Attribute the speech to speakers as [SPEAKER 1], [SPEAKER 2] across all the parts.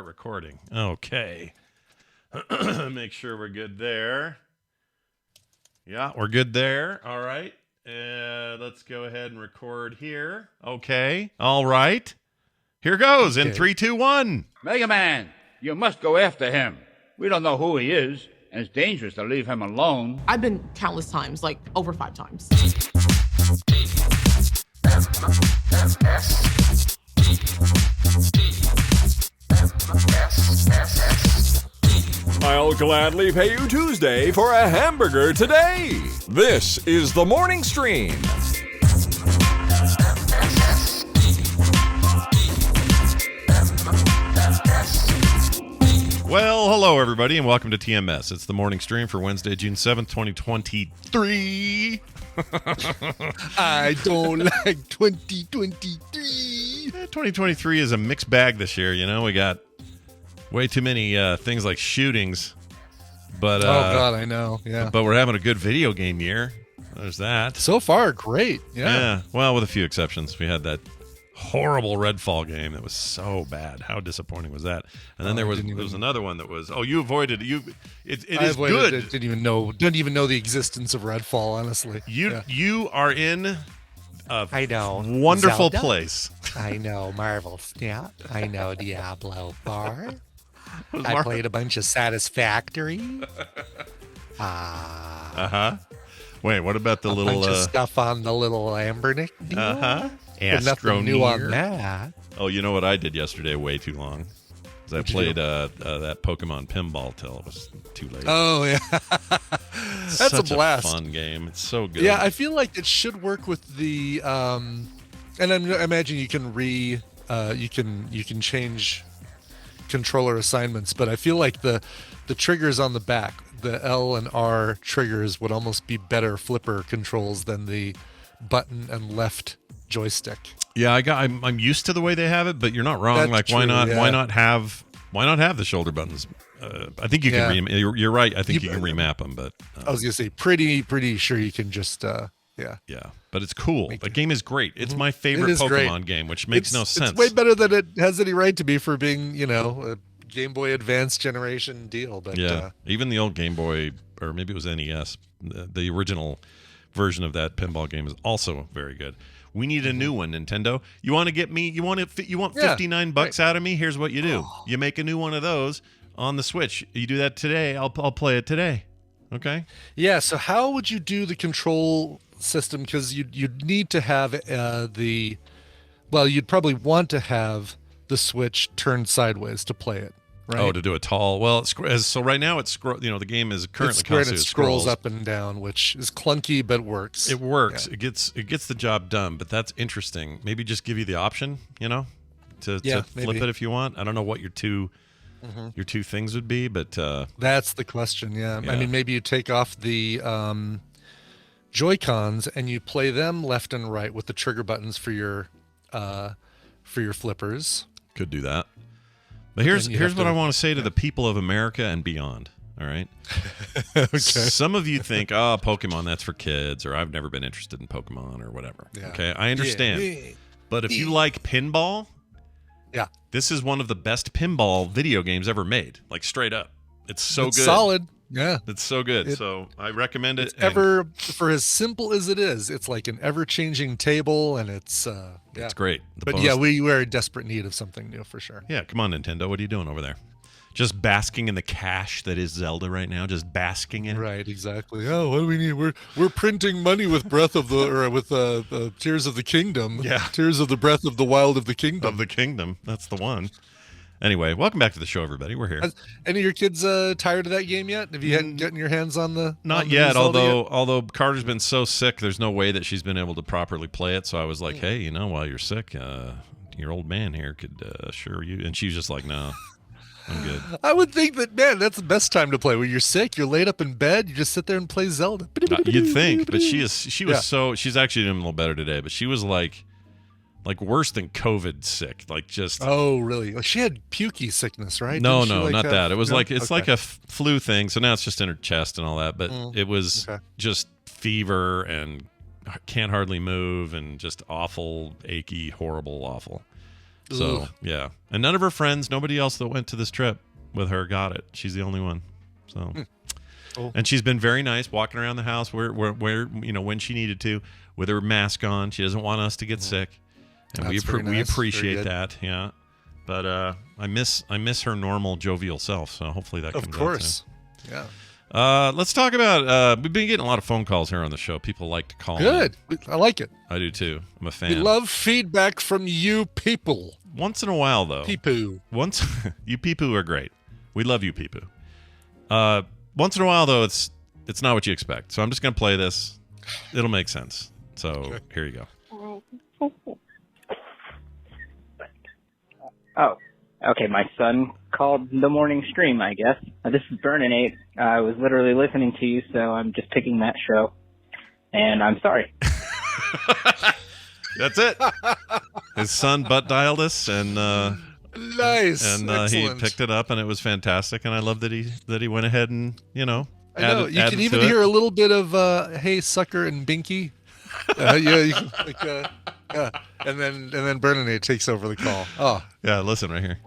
[SPEAKER 1] start recording. Okay. Make sure we're good there. Yeah, we're good there. All right. Let's go ahead and record here. Okay. All right. Here goes in 3, 2, 1.
[SPEAKER 2] Mega Man, you must go after him. We don't know who he is, and it's dangerous to leave him alone.
[SPEAKER 3] I've been countless times, like over 5 times.
[SPEAKER 4] I'll gladly pay you Tuesday for a hamburger today. This is the morning stream.
[SPEAKER 1] Well, hello, everybody, and welcome to TMS. It's the morning stream for Wednesday, June 7th, 2023.
[SPEAKER 5] I don't like 2023.
[SPEAKER 1] 2023 is a mixed bag this year, you know. We got way too many things like shootings. But
[SPEAKER 5] oh, God, I know, yeah.
[SPEAKER 1] But we're having a good video game year. There's that.
[SPEAKER 5] So far, great, yeah.
[SPEAKER 1] Well, with a few exceptions. We had that horrible Redfall game that was so bad. How disappointing was that? And then there was another one that was you avoided it is good.
[SPEAKER 5] Didn't even know the existence of Redfall, honestly.
[SPEAKER 1] You are in
[SPEAKER 6] I know
[SPEAKER 1] wonderful
[SPEAKER 6] Zelda.
[SPEAKER 1] place.
[SPEAKER 6] I know Marvel Snap. I know Diablo 4. I played a bunch of Satisfactory.
[SPEAKER 1] Wait, what about the little
[SPEAKER 6] bunch of stuff on the little Ambernick deal? Nothing new on that.
[SPEAKER 1] Oh, you know what I did yesterday way too long? I played that Pokemon Pinball till it was too late.
[SPEAKER 5] Oh, yeah. That's
[SPEAKER 1] such
[SPEAKER 5] a blast.
[SPEAKER 1] Fun game. It's so good.
[SPEAKER 5] Yeah, I feel like it should work with the and I imagine you can you can change controller assignments, but I feel like the triggers on the back, the L and R triggers would almost be better flipper controls than the button and left joystick.
[SPEAKER 1] Yeah, I'm used to the way they have it, but you're not wrong.
[SPEAKER 5] That's
[SPEAKER 1] like,
[SPEAKER 5] true,
[SPEAKER 1] why not
[SPEAKER 5] yeah.
[SPEAKER 1] why not have the shoulder buttons? I think you can. You're right. I think you can remap them, but
[SPEAKER 5] I was gonna say pretty sure you can just yeah.
[SPEAKER 1] But it's cool. The game is great. It's my favorite Pokemon game, which makes no sense.
[SPEAKER 5] It's way better than it has any right to be for being, a Game Boy Advance generation deal. But
[SPEAKER 1] even the old Game Boy, or maybe it was NES, the original version of that pinball game is also very good. We need a new one, Nintendo. You want to get me? You want $59 out of me? Here's what you do: you make a new one of those on the Switch. You do that today. I'll play it today. Okay.
[SPEAKER 5] Yeah. So how would you do the control system? Because you'd need to have you'd probably want to have the Switch turned sideways to play it. Right?
[SPEAKER 1] Oh, to do a tall. Well, so right now it's the game is currently
[SPEAKER 5] it scrolls up and down, which is clunky but works.
[SPEAKER 1] It works.
[SPEAKER 5] Yeah.
[SPEAKER 1] It gets the job done. But that's interesting. Maybe just give you the option, to flip it if you want. I don't know what your two things would be, but
[SPEAKER 5] that's the question. Yeah. I mean, maybe you take off the Joy-Cons and you play them left and right with the trigger buttons for your flippers.
[SPEAKER 1] Could do that. But here's what I want to say to the people of America and beyond. All right.
[SPEAKER 5] Okay.
[SPEAKER 1] Some of you think, Pokemon, that's for kids, or I've never been interested in Pokemon, or whatever. Yeah. Okay, I understand. Yeah. But if you like pinball, this is one of the best pinball video games ever made. Like straight up, it's good.
[SPEAKER 5] Solid. Yeah,
[SPEAKER 1] it's so good. So I recommend it.
[SPEAKER 5] For as simple as it is, it's like an ever-changing table, and it's
[SPEAKER 1] it's great.
[SPEAKER 5] We are in desperate need of something new for sure.
[SPEAKER 1] Yeah, come on, Nintendo, what are you doing over there? Just basking in the cash that is Zelda right now. Just basking in it.
[SPEAKER 5] Right, exactly. Oh, what do we need? We're printing money with Tears of the Kingdom.
[SPEAKER 1] Yeah,
[SPEAKER 5] Tears of the Breath of the Wild of the Kingdom.
[SPEAKER 1] Of the Kingdom. That's the one. Anyway, welcome back to the show, everybody. We're here.
[SPEAKER 5] Any of your kids tired of that game yet? Have you gotten your hands on the?
[SPEAKER 1] Not yet. Although Carter's been so sick, there's no way that she's been able to properly play it. So I was like, hey, while you're sick, your old man here could assure you. And she was just like, no, I'm good.
[SPEAKER 5] I would think that, man, that's the best time to play. When you're sick, you're laid up in bed, you just sit there and play Zelda.
[SPEAKER 1] You'd think, but she's actually doing a little better today. But she was like worse than COVID sick, like just.
[SPEAKER 5] Oh, really? Like she had pukey sickness, right?
[SPEAKER 1] No, not that. It was like a flu thing. So now it's just in her chest and all that. But it was just fever and can't hardly move and just awful, achy, horrible, awful. So,
[SPEAKER 5] Ugh.
[SPEAKER 1] yeah. And none of her friends, nobody else that went to this trip with her got it. She's the only one. So,
[SPEAKER 5] Oh.
[SPEAKER 1] and she's been very nice walking around the house where when she needed to with her mask on. She doesn't want us to get sick. And
[SPEAKER 5] That's very
[SPEAKER 1] we
[SPEAKER 5] nice.
[SPEAKER 1] appreciate
[SPEAKER 5] Very good.
[SPEAKER 1] that. Yeah. But I miss her normal jovial self. So hopefully that comes
[SPEAKER 5] Of
[SPEAKER 1] out
[SPEAKER 5] course. Yeah.
[SPEAKER 1] soon. Let's talk about we've been getting a lot of phone calls here on the show. People like to call in.
[SPEAKER 5] Good. I like it.
[SPEAKER 1] I do too. I'm a
[SPEAKER 5] We
[SPEAKER 1] fan.
[SPEAKER 5] love feedback from you people.
[SPEAKER 1] Once in a while though.
[SPEAKER 5] Peepoo.
[SPEAKER 1] Once you peepoo are great. We love you peepoo. Once in a while though, it's not what you expect. So I'm just gonna play this. It'll make sense. So here you go.
[SPEAKER 7] Oh, okay. My son called the morning stream, I guess. This is Burninator. I was literally listening to you, so I'm just picking that show. And I'm sorry.
[SPEAKER 1] That's it. His son butt dialed us, and
[SPEAKER 5] Nice.
[SPEAKER 1] he
[SPEAKER 5] Excellent.
[SPEAKER 1] picked it up, and it was fantastic. And I love that he went ahead and
[SPEAKER 5] I know.
[SPEAKER 1] added
[SPEAKER 5] You can even
[SPEAKER 1] to it.
[SPEAKER 5] hear a little bit of "Hey, sucker" and Binky. Yeah, you can, yeah. And then Burninator takes over the call. Oh,
[SPEAKER 1] Yeah, listen right here.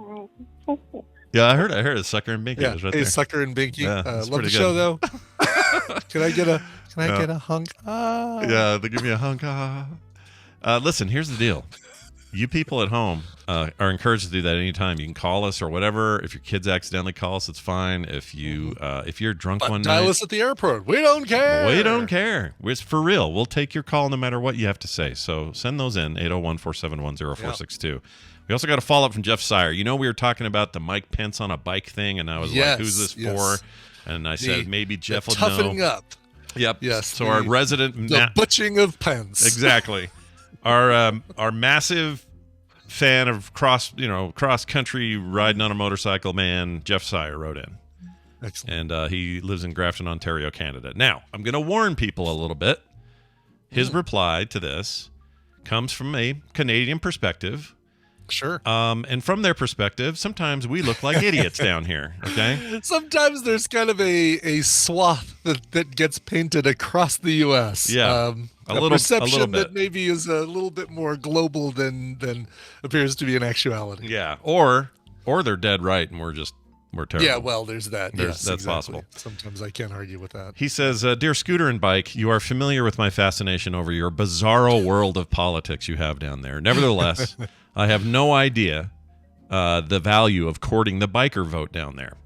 [SPEAKER 1] Yeah, I heard it. Sucker and Binky
[SPEAKER 5] yeah.
[SPEAKER 1] was right
[SPEAKER 5] Hey,
[SPEAKER 1] there.
[SPEAKER 5] sucker and Binky.
[SPEAKER 1] Yeah,
[SPEAKER 5] Love
[SPEAKER 1] it's
[SPEAKER 5] the
[SPEAKER 1] pretty
[SPEAKER 5] show,
[SPEAKER 1] good.
[SPEAKER 5] though. Can I get a hunk? Ah.
[SPEAKER 1] Yeah, they give me a hunk. Listen, here's the deal. You people at home are encouraged to do that anytime. You can call us or whatever. If your kids accidentally call us, it's fine. If you're drunk one
[SPEAKER 5] Dial
[SPEAKER 1] night,
[SPEAKER 5] us at the airport. We don't care.
[SPEAKER 1] we don't care. It's for real. We'll take your call no matter what you have to say. So send those in, 801-471-0462. We also got a follow-up from Jeff Sire. You know, we were talking about the Mike Pence on a bike thing, and I was like, who's this
[SPEAKER 5] Yes.
[SPEAKER 1] for? And I said, maybe Jeff will
[SPEAKER 5] toughening
[SPEAKER 1] know.
[SPEAKER 5] up.
[SPEAKER 1] Yep.
[SPEAKER 5] Yes,
[SPEAKER 1] So our resident...
[SPEAKER 5] The butching of Pence.
[SPEAKER 1] Exactly. Our massive fan of cross country riding on a motorcycle man, Jeff Sire, wrote in.
[SPEAKER 5] Excellent.
[SPEAKER 1] And he lives in Grafton, Ontario, Canada. Now, I'm going to warn people a little bit. His reply to this comes from a Canadian perspective.
[SPEAKER 5] Sure.
[SPEAKER 1] And from their perspective, sometimes we look like idiots down here. Okay.
[SPEAKER 5] Sometimes there's kind of a swath that gets painted across the U.S.
[SPEAKER 1] Yeah.
[SPEAKER 5] A perception
[SPEAKER 1] bit.
[SPEAKER 5] that maybe is a little bit more global than appears to be in actuality.
[SPEAKER 1] Yeah. Or they're dead right, and we're terrible.
[SPEAKER 5] Yeah, well, there's that. Yes,
[SPEAKER 1] that's
[SPEAKER 5] exactly.
[SPEAKER 1] possible.
[SPEAKER 5] Sometimes I can't argue with that.
[SPEAKER 1] He says, Dear Scooter and Bike, you are familiar with my fascination over your bizarro world of politics you have down there. Nevertheless, I have no idea the value of courting the biker vote down there.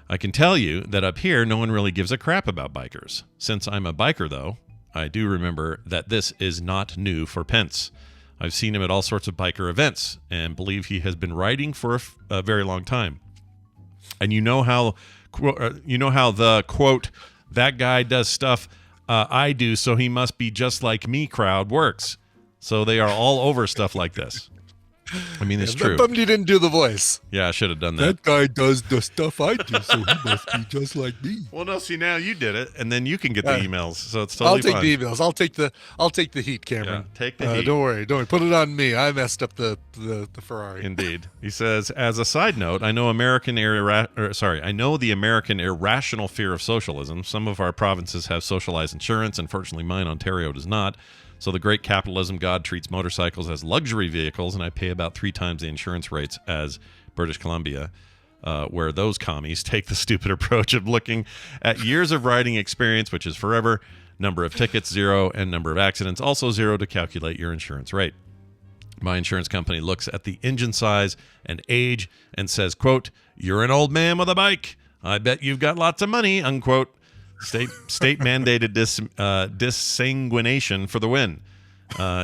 [SPEAKER 1] I can tell you that up here, no one really gives a crap about bikers. Since I'm a biker, though, I do remember that this is not new for Pence. I've seen him at all sorts of biker events and believe he has been riding for a very long time. And you know how the quote, that guy does stuff I do, so he must be just like me crowd works. So they are all over stuff like this. I mean, it's true.
[SPEAKER 5] Bummed you didn't do the voice.
[SPEAKER 1] Yeah, I should have done that.
[SPEAKER 5] That guy does the stuff I do, so he must be just like me.
[SPEAKER 1] Well, no, see, now you did it, and then you can get the emails, so it's totally
[SPEAKER 5] I'll take
[SPEAKER 1] fine.
[SPEAKER 5] the emails. I'll take the heat, Cameron.
[SPEAKER 1] Yeah, take the heat.
[SPEAKER 5] Don't worry. Put it on me. I messed up the Ferrari.
[SPEAKER 1] Indeed. He says, as a side note, I know I know the American irrational fear of socialism. Some of our provinces have socialized insurance. Unfortunately, mine, Ontario, does not. So the great capitalism god treats motorcycles as luxury vehicles, and I pay about 3 times the insurance rates as British Columbia, where those commies take the stupid approach of looking at years of riding experience, which is forever, number of tickets 0, and number of accidents also 0 to calculate your insurance rate. My insurance company looks at the engine size and age and says, quote, you're an old man with a bike. I bet you've got lots of money, unquote. State mandated disanguination for the win.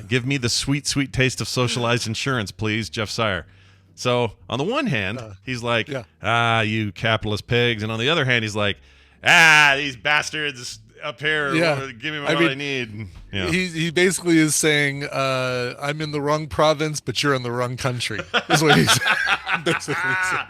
[SPEAKER 1] Give me the sweet, sweet taste of socialized insurance, please, Jeff Sire. So on the one hand, he's like, you capitalist pigs. And on the other hand, he's like, these bastards up here, give me what I need. Yeah.
[SPEAKER 5] He basically is saying, I'm in the wrong province, but you're in the wrong country, is what he's basically saying.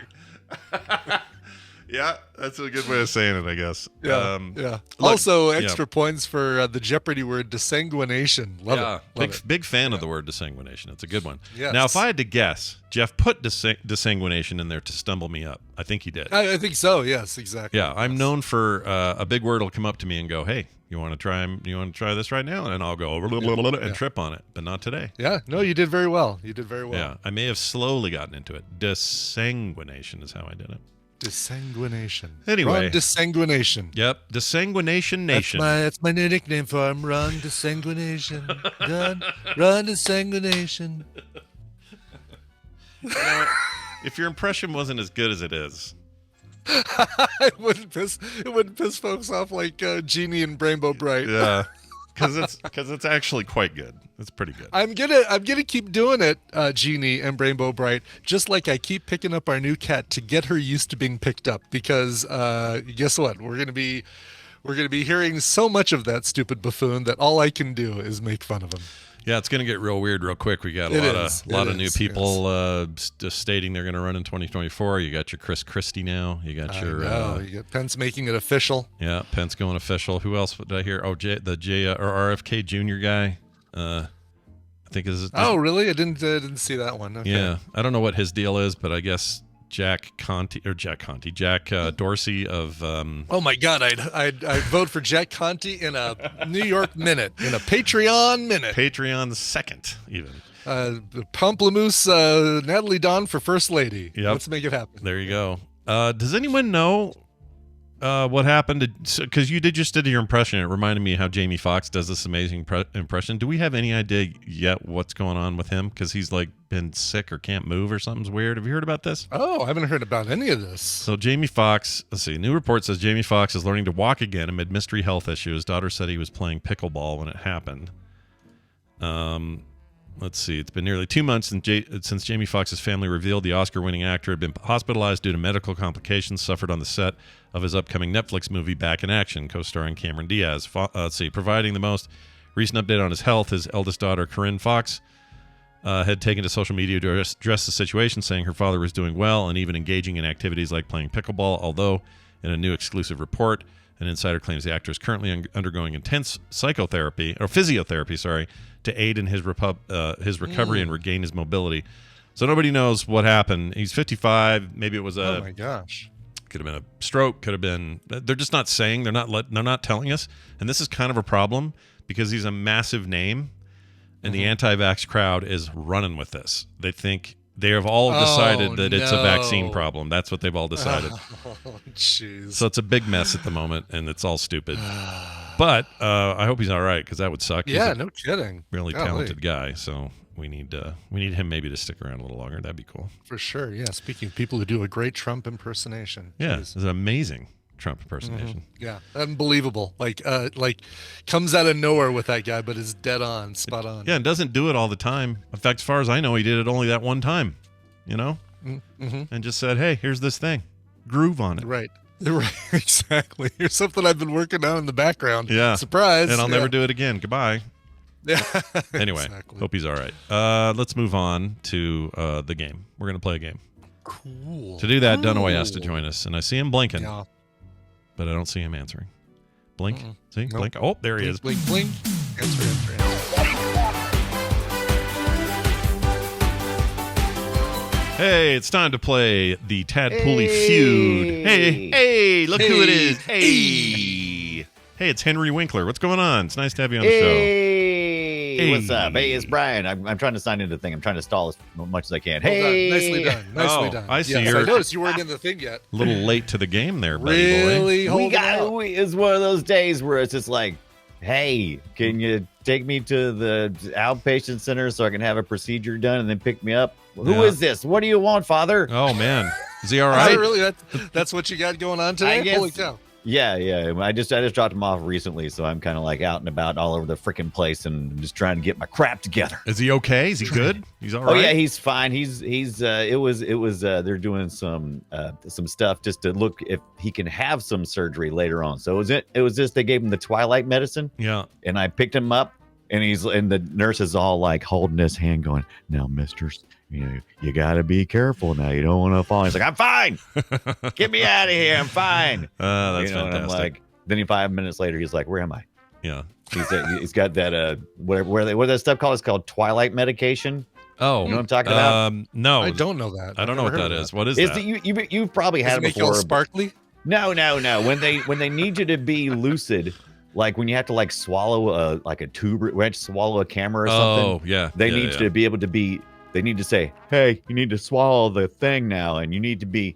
[SPEAKER 1] Yeah, that's a good way of saying it, I guess.
[SPEAKER 5] Yeah.
[SPEAKER 1] Look,
[SPEAKER 5] also, extra points for the Jeopardy word disanguination. Love it.
[SPEAKER 1] Big fan of the word disanguination. It's a good one.
[SPEAKER 5] Yes.
[SPEAKER 1] Now, if I had to guess, Jeff put disanguination in there to stumble me up. I think he did.
[SPEAKER 5] I think so. Yes, exactly.
[SPEAKER 1] Yeah, I'm known for a big word will come up to me and go, hey, You want to try this right now? And I'll go and trip on it, but not today.
[SPEAKER 5] Yeah, no, you did very well.
[SPEAKER 1] Yeah, I may have slowly gotten into it. Desanguination is how I did it.
[SPEAKER 5] Desanguination.
[SPEAKER 1] Anyway.
[SPEAKER 5] Ron Desanguination.
[SPEAKER 1] Yep, Desanguination Nation.
[SPEAKER 5] That's my new nickname for him. Ron Desanguination. Ron Desanguination.
[SPEAKER 1] If your impression wasn't as good as it is.
[SPEAKER 5] It wouldn't piss folks off like Jeri and Rainbow Bright.
[SPEAKER 1] Yeah. Because it's actually quite good. It's pretty good.
[SPEAKER 5] I'm gonna keep doing it, Jeri and Rainbow Bright, just like I keep picking up our new cat to get her used to being picked up. Because guess what? We're gonna be hearing so much of that stupid buffoon that all I can do is make fun of him.
[SPEAKER 1] Yeah, it's going to get real weird real quick. We got a lot of new people just stating they're going to run in 2024. You got your Chris Christie now. You got you
[SPEAKER 5] got Pence making it official.
[SPEAKER 1] Yeah, Pence going official. Who else did I hear? Oh, the RFK Jr. guy. I think is.
[SPEAKER 5] Oh, really? I didn't see that one. Okay.
[SPEAKER 1] Yeah, I don't know what his deal is, but I guess Jack Dorsey of.
[SPEAKER 5] Oh my God! I'd vote for Jack Conte in a New York minute, in a Patreon minute.
[SPEAKER 1] Patreon second, even.
[SPEAKER 5] Pamplemousse, Natalie Dawn for First Lady.
[SPEAKER 1] Yep.
[SPEAKER 5] Let's make it happen.
[SPEAKER 1] There you go. Does anyone know what happened? Because you just did your impression. It reminded me how Jamie Foxx does this amazing impression. Do we have any idea yet what's going on with him? Because he's like been sick or can't move or something's weird. Have you heard about this?
[SPEAKER 5] Oh, I haven't heard about any of this.
[SPEAKER 1] So Jamie Foxx, let's see. New report says Jamie Foxx is learning to walk again amid mystery health issues. His daughter said he was playing pickleball when it happened. Let's see. It's been nearly 2 months since Jamie Foxx's family revealed the Oscar-winning actor had been hospitalized due to medical complications suffered on the set of his upcoming Netflix movie Back in Action, co-starring Cameron Diaz. Providing the most recent update on his health, his eldest daughter, Corinne Foxx, had taken to social media to address the situation, saying her father was doing well and even engaging in activities like playing pickleball, although in a new exclusive report, an insider claims the actor is currently undergoing intense physiotherapy, to aid in his recovery and regain his mobility. So nobody knows what happened. He's 55. Maybe it was
[SPEAKER 5] oh my gosh.
[SPEAKER 1] Could have been a stroke. Could have been. They're just not saying. They're not telling us. And this is kind of a problem because he's a massive name, and the anti-vax crowd is running with this. They think they have all decided that it's a vaccine problem. That's what they've all decided.
[SPEAKER 5] Oh, jeez.
[SPEAKER 1] So it's a big mess at the moment, and it's all stupid. But I hope he's all right because that would suck.
[SPEAKER 5] Yeah, no kidding.
[SPEAKER 1] Really talented guy. So we need him maybe to stick around a little longer. That'd be cool.
[SPEAKER 5] For sure. Yeah. Speaking of people who do a great Trump impersonation.
[SPEAKER 1] Yeah, it's an amazing Trump impersonation.
[SPEAKER 5] Yeah, unbelievable. Like comes out of nowhere with that guy, but is dead on, spot on.
[SPEAKER 1] Yeah, and doesn't do it all the time. In fact, as far as I know, he did it only that one time. And just said, "Hey, here's this thing, groove on it."
[SPEAKER 5] Right, exactly. Here's something I've been working on in the background.
[SPEAKER 1] Yeah,
[SPEAKER 5] surprise.
[SPEAKER 1] And I'll never do it again. Goodbye.
[SPEAKER 5] Yeah.
[SPEAKER 1] Anyway, hope he's all right. Let's move on to the game. We're gonna play a game.
[SPEAKER 5] Cool.
[SPEAKER 1] To do that, Dunaway has to join us, and I see him blinking.
[SPEAKER 5] Yeah.
[SPEAKER 1] But I don't see him answering. Blink. See? Nope. Blink. Oh, there he is.
[SPEAKER 5] Blink, blink. Answer.
[SPEAKER 1] Hey, it's time to play the Tadpooley feud. Hey, look who it is. Hey, it's Henry Winkler. What's going on? It's nice to have you on the show.
[SPEAKER 8] What's up? Hey, it's Brian. I'm trying to sign into the thing. I'm trying to stall as much as I can. Hey,
[SPEAKER 5] nicely done. Nicely done.
[SPEAKER 1] I see.
[SPEAKER 5] Yes, I noticed you weren't in the thing yet.
[SPEAKER 1] A little late to the game there, buddy
[SPEAKER 5] really
[SPEAKER 1] boy.
[SPEAKER 8] It's one of those days where it's just like, hey, can you take me to the outpatient center so I can have a procedure done and then pick me up? Who is this? What do you want, Father?
[SPEAKER 1] Oh man, is he all right?
[SPEAKER 5] Really? That's what you got going on today?
[SPEAKER 8] Guess,
[SPEAKER 5] Holy cow!
[SPEAKER 8] Yeah. I just dropped him off recently, so I'm kind of like out and about all over the freaking place and just trying to get my crap together.
[SPEAKER 1] Is he okay? Is he good? He's all right.
[SPEAKER 8] Oh yeah, he's fine. It was they're doing some stuff just to look if he can have some surgery later on. So it was just they gave him the Twilight medicine.
[SPEAKER 1] Yeah.
[SPEAKER 8] And I picked him up and the nurse is all like holding his hand going, "Now, misters, you got to be careful now. You don't want to fall." He's like, "I'm fine. Get me out of here. I'm fine."
[SPEAKER 1] That's fantastic.
[SPEAKER 8] And I'm like, then 5 minutes later, he's like, "Where am I?"
[SPEAKER 1] Yeah.
[SPEAKER 8] He's got that what that stuff called? It's called Twilight medication.
[SPEAKER 1] Oh,
[SPEAKER 8] you know what I'm talking about?
[SPEAKER 1] No,
[SPEAKER 5] I don't know that.
[SPEAKER 1] I don't know what that is. What is
[SPEAKER 8] that?
[SPEAKER 1] that?
[SPEAKER 8] You've probably had it
[SPEAKER 5] make
[SPEAKER 8] before.
[SPEAKER 5] You all sparkly?
[SPEAKER 8] No. When they need you to be lucid, like when you have to like swallow a tube, we have to swallow a camera or something.
[SPEAKER 1] Oh, yeah.
[SPEAKER 8] They need to be able to be. They need to say, "Hey, you need to swallow the thing now, and you need to be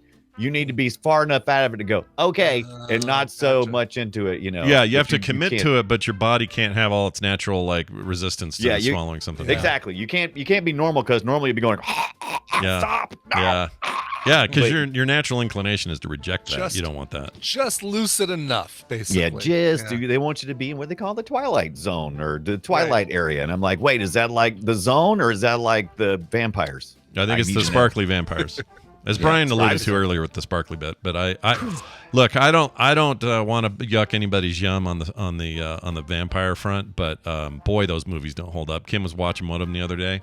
[SPEAKER 8] far enough out of it to go okay, and not so much into it."
[SPEAKER 1] Yeah, you have to commit to it, but your body can't have all its natural like resistance to swallowing something.
[SPEAKER 8] Exactly. You can't be normal because normally you'd be going, stop. No.
[SPEAKER 1] Yeah, because your natural inclination is to reject that. You don't want that.
[SPEAKER 5] Just lucid enough, basically.
[SPEAKER 8] They want you to be in what they call the Twilight Zone or the Twilight area. And I'm like, wait, is that like the zone or is that like the vampires?
[SPEAKER 1] I think it's the sparkly vampires. As Brian alluded to earlier with the sparkly bit, but I look, I don't want to yuck anybody's yum on the vampire front, but boy, those movies don't hold up. Kim was watching one of them the other day.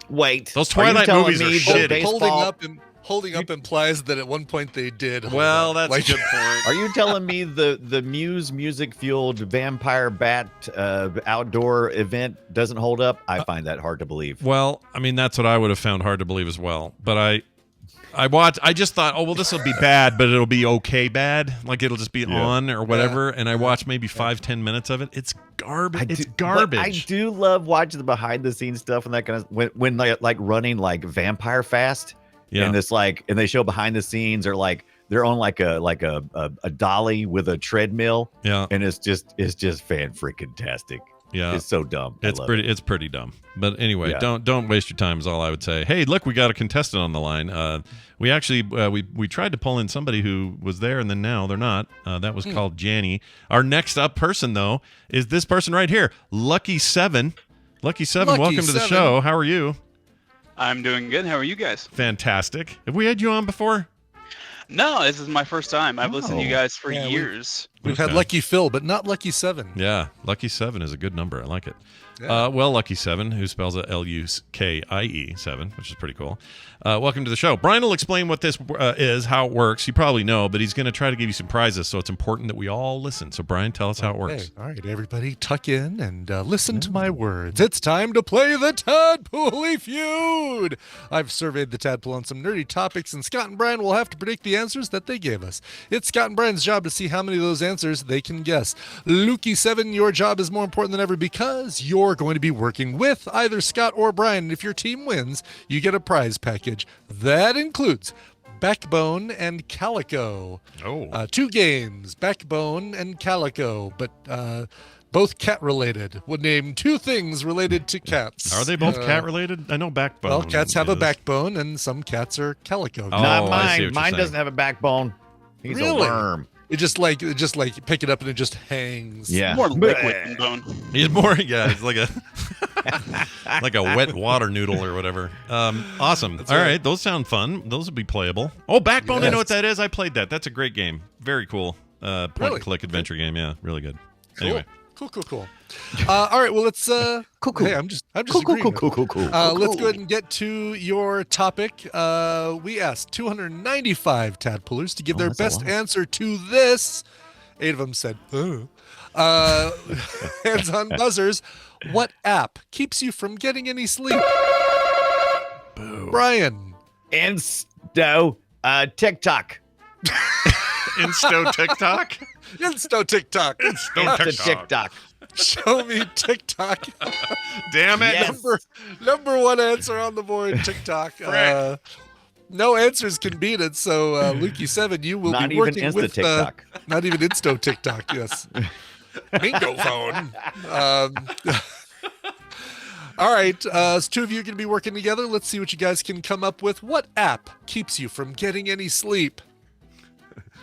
[SPEAKER 8] Wait,
[SPEAKER 1] those Twilight movies are shitty.
[SPEAKER 5] Holding up implies that at one point they did.
[SPEAKER 1] Well, that's a good point.
[SPEAKER 8] Are you telling me the Muse music-fueled vampire bat outdoor event doesn't hold up? I find that hard to believe.
[SPEAKER 1] Well, I mean, that's what I would have found hard to believe as well. But I just thought, oh, well, this will be bad, but it'll be okay bad. Like it'll just be on or whatever. And I watched maybe 5-10 minutes of it. It's garbage. It's garbage.
[SPEAKER 8] I do love watching the behind-the-scenes stuff and that kind of when they like running like vampire fast. Yeah. And this and they show behind the scenes or like they're on like a dolly with a treadmill.
[SPEAKER 1] Yeah.
[SPEAKER 8] And it's just fan freaking tastic.
[SPEAKER 1] Yeah.
[SPEAKER 8] It's so dumb.
[SPEAKER 1] It's pretty dumb. But anyway, don't waste your time is all I would say. Hey, look, we got a contestant on the line. We actually we tried to pull in somebody who was there and then now they're not. That was called Jeri. Our next up person though is this person right here, Lucky 7. Lucky 7, welcome to the show. How are you?
[SPEAKER 9] I'm doing good. How are you guys?
[SPEAKER 1] Fantastic. Have we had you on before?
[SPEAKER 9] No, this is my first time. I've listened to you guys for years.
[SPEAKER 5] We've had Lucky Phil, but not Lucky 7.
[SPEAKER 1] Yeah, Lucky 7 is a good number. I like it. Yeah. Well, Lucky 7, who spells it Lukie 7, which is pretty cool. Welcome to the show. Brian will explain what this is, how it works. You probably know, but he's going to try to give you some prizes, so it's important that we all listen. So, Brian, tell us how it works.
[SPEAKER 5] All right, everybody, tuck in and listen to my words. It's time to play the Tadpooley Feud. I've surveyed the Tadpool on some nerdy topics, and Scott and Brian will have to predict the answers that they gave us. It's Scott and Brian's job to see how many of those answers they can guess. Lukey 7, your job is more important than ever because you're going to be working with either Scott or Brian. And if your team wins, you get a prize package. That includes Backbone and Calico. 2 games, Backbone and Calico, but both cat-related. Would name 2 things related to cats.
[SPEAKER 1] Are they both cat-related? I know Backbone.
[SPEAKER 5] Well, cats have a backbone, and some cats are calico.
[SPEAKER 8] Not mine. Mine doesn't have a backbone. He's a worm.
[SPEAKER 5] It just like pick it up and it just hangs.
[SPEAKER 8] Yeah,
[SPEAKER 9] more liquid than bone.
[SPEAKER 1] He's more. Yeah, it's like a like a wet water noodle or whatever. Awesome. All right, those sound fun. Those would be playable. Oh, Backbone. I know what that is. I played that. That's a great game. Very cool. Point and click adventure game. Yeah, really good. Anyway.
[SPEAKER 5] Cool. All right, well, let's cool. Hey, I'm just agreeing.
[SPEAKER 8] Cool.
[SPEAKER 5] Let's go ahead and get to your topic. We asked 295 tadpoolers to give their best answer to this. 8 of them said, hands on buzzers. What app keeps you from getting any sleep?
[SPEAKER 1] Boo.
[SPEAKER 5] Brian.
[SPEAKER 8] Insto TikTok.
[SPEAKER 1] Insto TikTok?
[SPEAKER 5] Insto TikTok.
[SPEAKER 8] Insto TikTok.
[SPEAKER 5] Show me TikTok.
[SPEAKER 1] Damn it.
[SPEAKER 8] Yes.
[SPEAKER 5] Number 1 answer on the board, TikTok. No answers can beat it. So, Lukey 7, you will be working with
[SPEAKER 8] TikTok.
[SPEAKER 5] Not even Insto TikTok. Yes. Bingo phone. All right. So 2 of you are going to be working together. Let's see what you guys can come up with. What app keeps you from getting any sleep?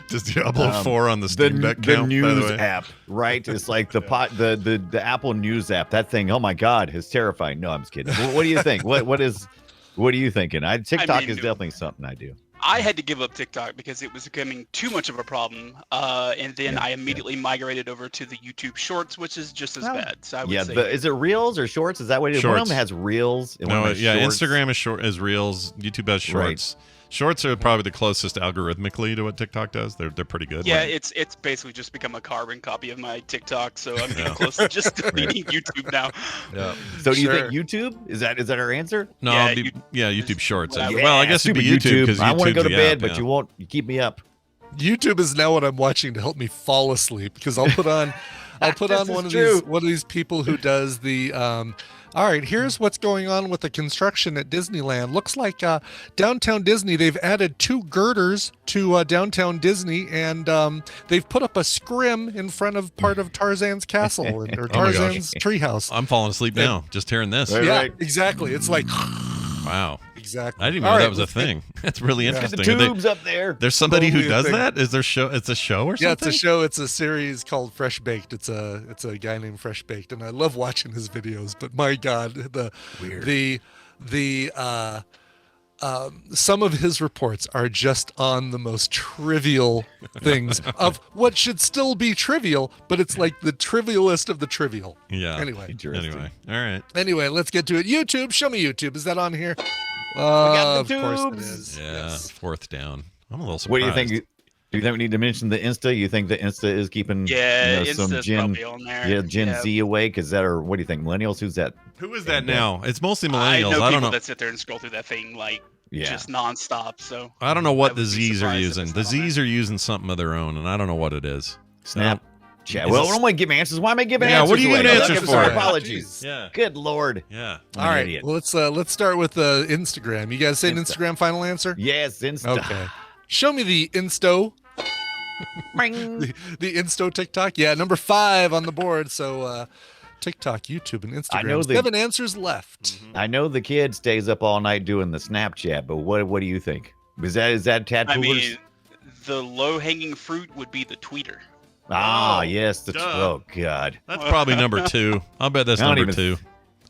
[SPEAKER 1] Does Diablo 4 on the Steam Deck count,
[SPEAKER 8] the news
[SPEAKER 1] by the way?
[SPEAKER 8] app, right? It's like the Apple News app. That thing, oh my God, is terrifying. No, I'm just kidding. What do you think? What are you thinking? TikTok is definitely something I do.
[SPEAKER 9] I had to give up TikTok because it was becoming too much of a problem, and then I immediately migrated over to the YouTube Shorts, which is just as bad. So I would say,
[SPEAKER 8] is it Reels or Shorts? Is that what it is? One of them has Reels. And one of them has Shorts.
[SPEAKER 1] Instagram is Reels. YouTube has Shorts. Right. Shorts are probably the closest algorithmically to what TikTok does. They're pretty good.
[SPEAKER 9] Yeah, it's basically just become a carbon copy of my TikTok, so I'm getting close to just deleting YouTube now.
[SPEAKER 8] Yeah. So do you think YouTube? Is that our answer?
[SPEAKER 1] No, YouTube Shorts. Well, I guess it'd be YouTube because
[SPEAKER 8] I want to go to bed,
[SPEAKER 1] app,
[SPEAKER 8] but you keep me up.
[SPEAKER 5] YouTube is now what I'm watching to help me fall asleep because I'll put on I'll put
[SPEAKER 8] This
[SPEAKER 5] on
[SPEAKER 8] is
[SPEAKER 5] one of
[SPEAKER 8] true.
[SPEAKER 5] these people who does the all right, here's what's going on with the construction at Disneyland. Looks like downtown Disney, they've added 2 girders to downtown Disney, and they've put up a scrim in front of part of Tarzan's castle or
[SPEAKER 1] Oh my
[SPEAKER 5] Tarzan's treehouse.
[SPEAKER 1] I'm falling asleep now just hearing this.
[SPEAKER 8] Right,
[SPEAKER 5] Yeah,
[SPEAKER 8] right.
[SPEAKER 5] exactly. It's like
[SPEAKER 1] Wow.
[SPEAKER 5] exactly.
[SPEAKER 1] I didn't even know that was a thing. That's really
[SPEAKER 8] There's the
[SPEAKER 1] interesting.
[SPEAKER 8] tubes up there.
[SPEAKER 1] There's somebody who
[SPEAKER 5] Totally a
[SPEAKER 1] does
[SPEAKER 5] thing.
[SPEAKER 1] that? Is there show? It's a show or something?
[SPEAKER 5] Yeah, it's a show. It's a series called Fresh Baked. It's a guy named Fresh Baked, and I love watching his videos. But my God, some of his reports are just on the most trivial things of what should still be trivial, but it's like the trivialist of the trivial.
[SPEAKER 1] Yeah.
[SPEAKER 5] Anyway,
[SPEAKER 1] Anyway. All right.
[SPEAKER 5] let's get to it. YouTube, show me YouTube. Is that on here?
[SPEAKER 8] got the
[SPEAKER 5] of course it
[SPEAKER 8] tubes.
[SPEAKER 5] is.
[SPEAKER 1] Yeah.
[SPEAKER 5] Yes.
[SPEAKER 1] Fourth down. I'm a little surprised.
[SPEAKER 8] What do you think? Do you think we need to mention the Insta? You think the Insta is keeping
[SPEAKER 9] Yeah,
[SPEAKER 8] some
[SPEAKER 9] Insta's
[SPEAKER 8] Gen,
[SPEAKER 9] probably on there.
[SPEAKER 8] Gen Z awake? Is that, or what do you think? Millennials? Who's that?
[SPEAKER 1] Who is that now? It's mostly
[SPEAKER 9] I
[SPEAKER 1] millennials.
[SPEAKER 9] know
[SPEAKER 1] I don't
[SPEAKER 9] people
[SPEAKER 1] know.
[SPEAKER 9] that sit there and scroll through that thing like
[SPEAKER 8] Yeah.
[SPEAKER 9] just nonstop. So
[SPEAKER 1] I don't know what
[SPEAKER 9] I
[SPEAKER 1] the
[SPEAKER 9] would be
[SPEAKER 1] Z's are
[SPEAKER 9] surprised if
[SPEAKER 1] using.
[SPEAKER 9] it's
[SPEAKER 1] The
[SPEAKER 9] not on
[SPEAKER 1] Z's are using something of their own, and I don't know what it is.
[SPEAKER 8] Snap. Chat.
[SPEAKER 1] Is
[SPEAKER 8] Well,
[SPEAKER 1] this-
[SPEAKER 8] I don't want to give answers. Why am I giving
[SPEAKER 1] Yeah,
[SPEAKER 8] answers?
[SPEAKER 1] what are you
[SPEAKER 8] away?
[SPEAKER 1] giving
[SPEAKER 8] I'm
[SPEAKER 1] answers
[SPEAKER 8] looking
[SPEAKER 1] for?
[SPEAKER 8] Apologies.
[SPEAKER 1] Yeah.
[SPEAKER 8] Good Lord.
[SPEAKER 1] Yeah.
[SPEAKER 8] I'm
[SPEAKER 5] All
[SPEAKER 8] an
[SPEAKER 5] right.
[SPEAKER 8] idiot.
[SPEAKER 5] Well, let's start with Instagram. You guys say an
[SPEAKER 8] Insta.
[SPEAKER 5] Instagram final answer?
[SPEAKER 8] Yes, Insta.
[SPEAKER 5] Okay. Show me the Insto.
[SPEAKER 8] Ring.
[SPEAKER 5] The Insto TikTok. Yeah, number 5 on the board. So TikTok, YouTube, and Instagram.
[SPEAKER 8] I know the-
[SPEAKER 5] 7 answers left.
[SPEAKER 8] I know the kid stays up all night doing the Snapchat, but what do you think? Is that
[SPEAKER 9] I
[SPEAKER 8] Tadpoolers?
[SPEAKER 9] mean, the low-hanging fruit would be the tweeter.
[SPEAKER 8] Ah,
[SPEAKER 1] Oh,
[SPEAKER 8] yes.
[SPEAKER 1] duh.
[SPEAKER 8] Oh God.
[SPEAKER 1] That's probably number 2. I'll bet that's
[SPEAKER 8] I don't
[SPEAKER 1] number
[SPEAKER 8] even-
[SPEAKER 1] 2.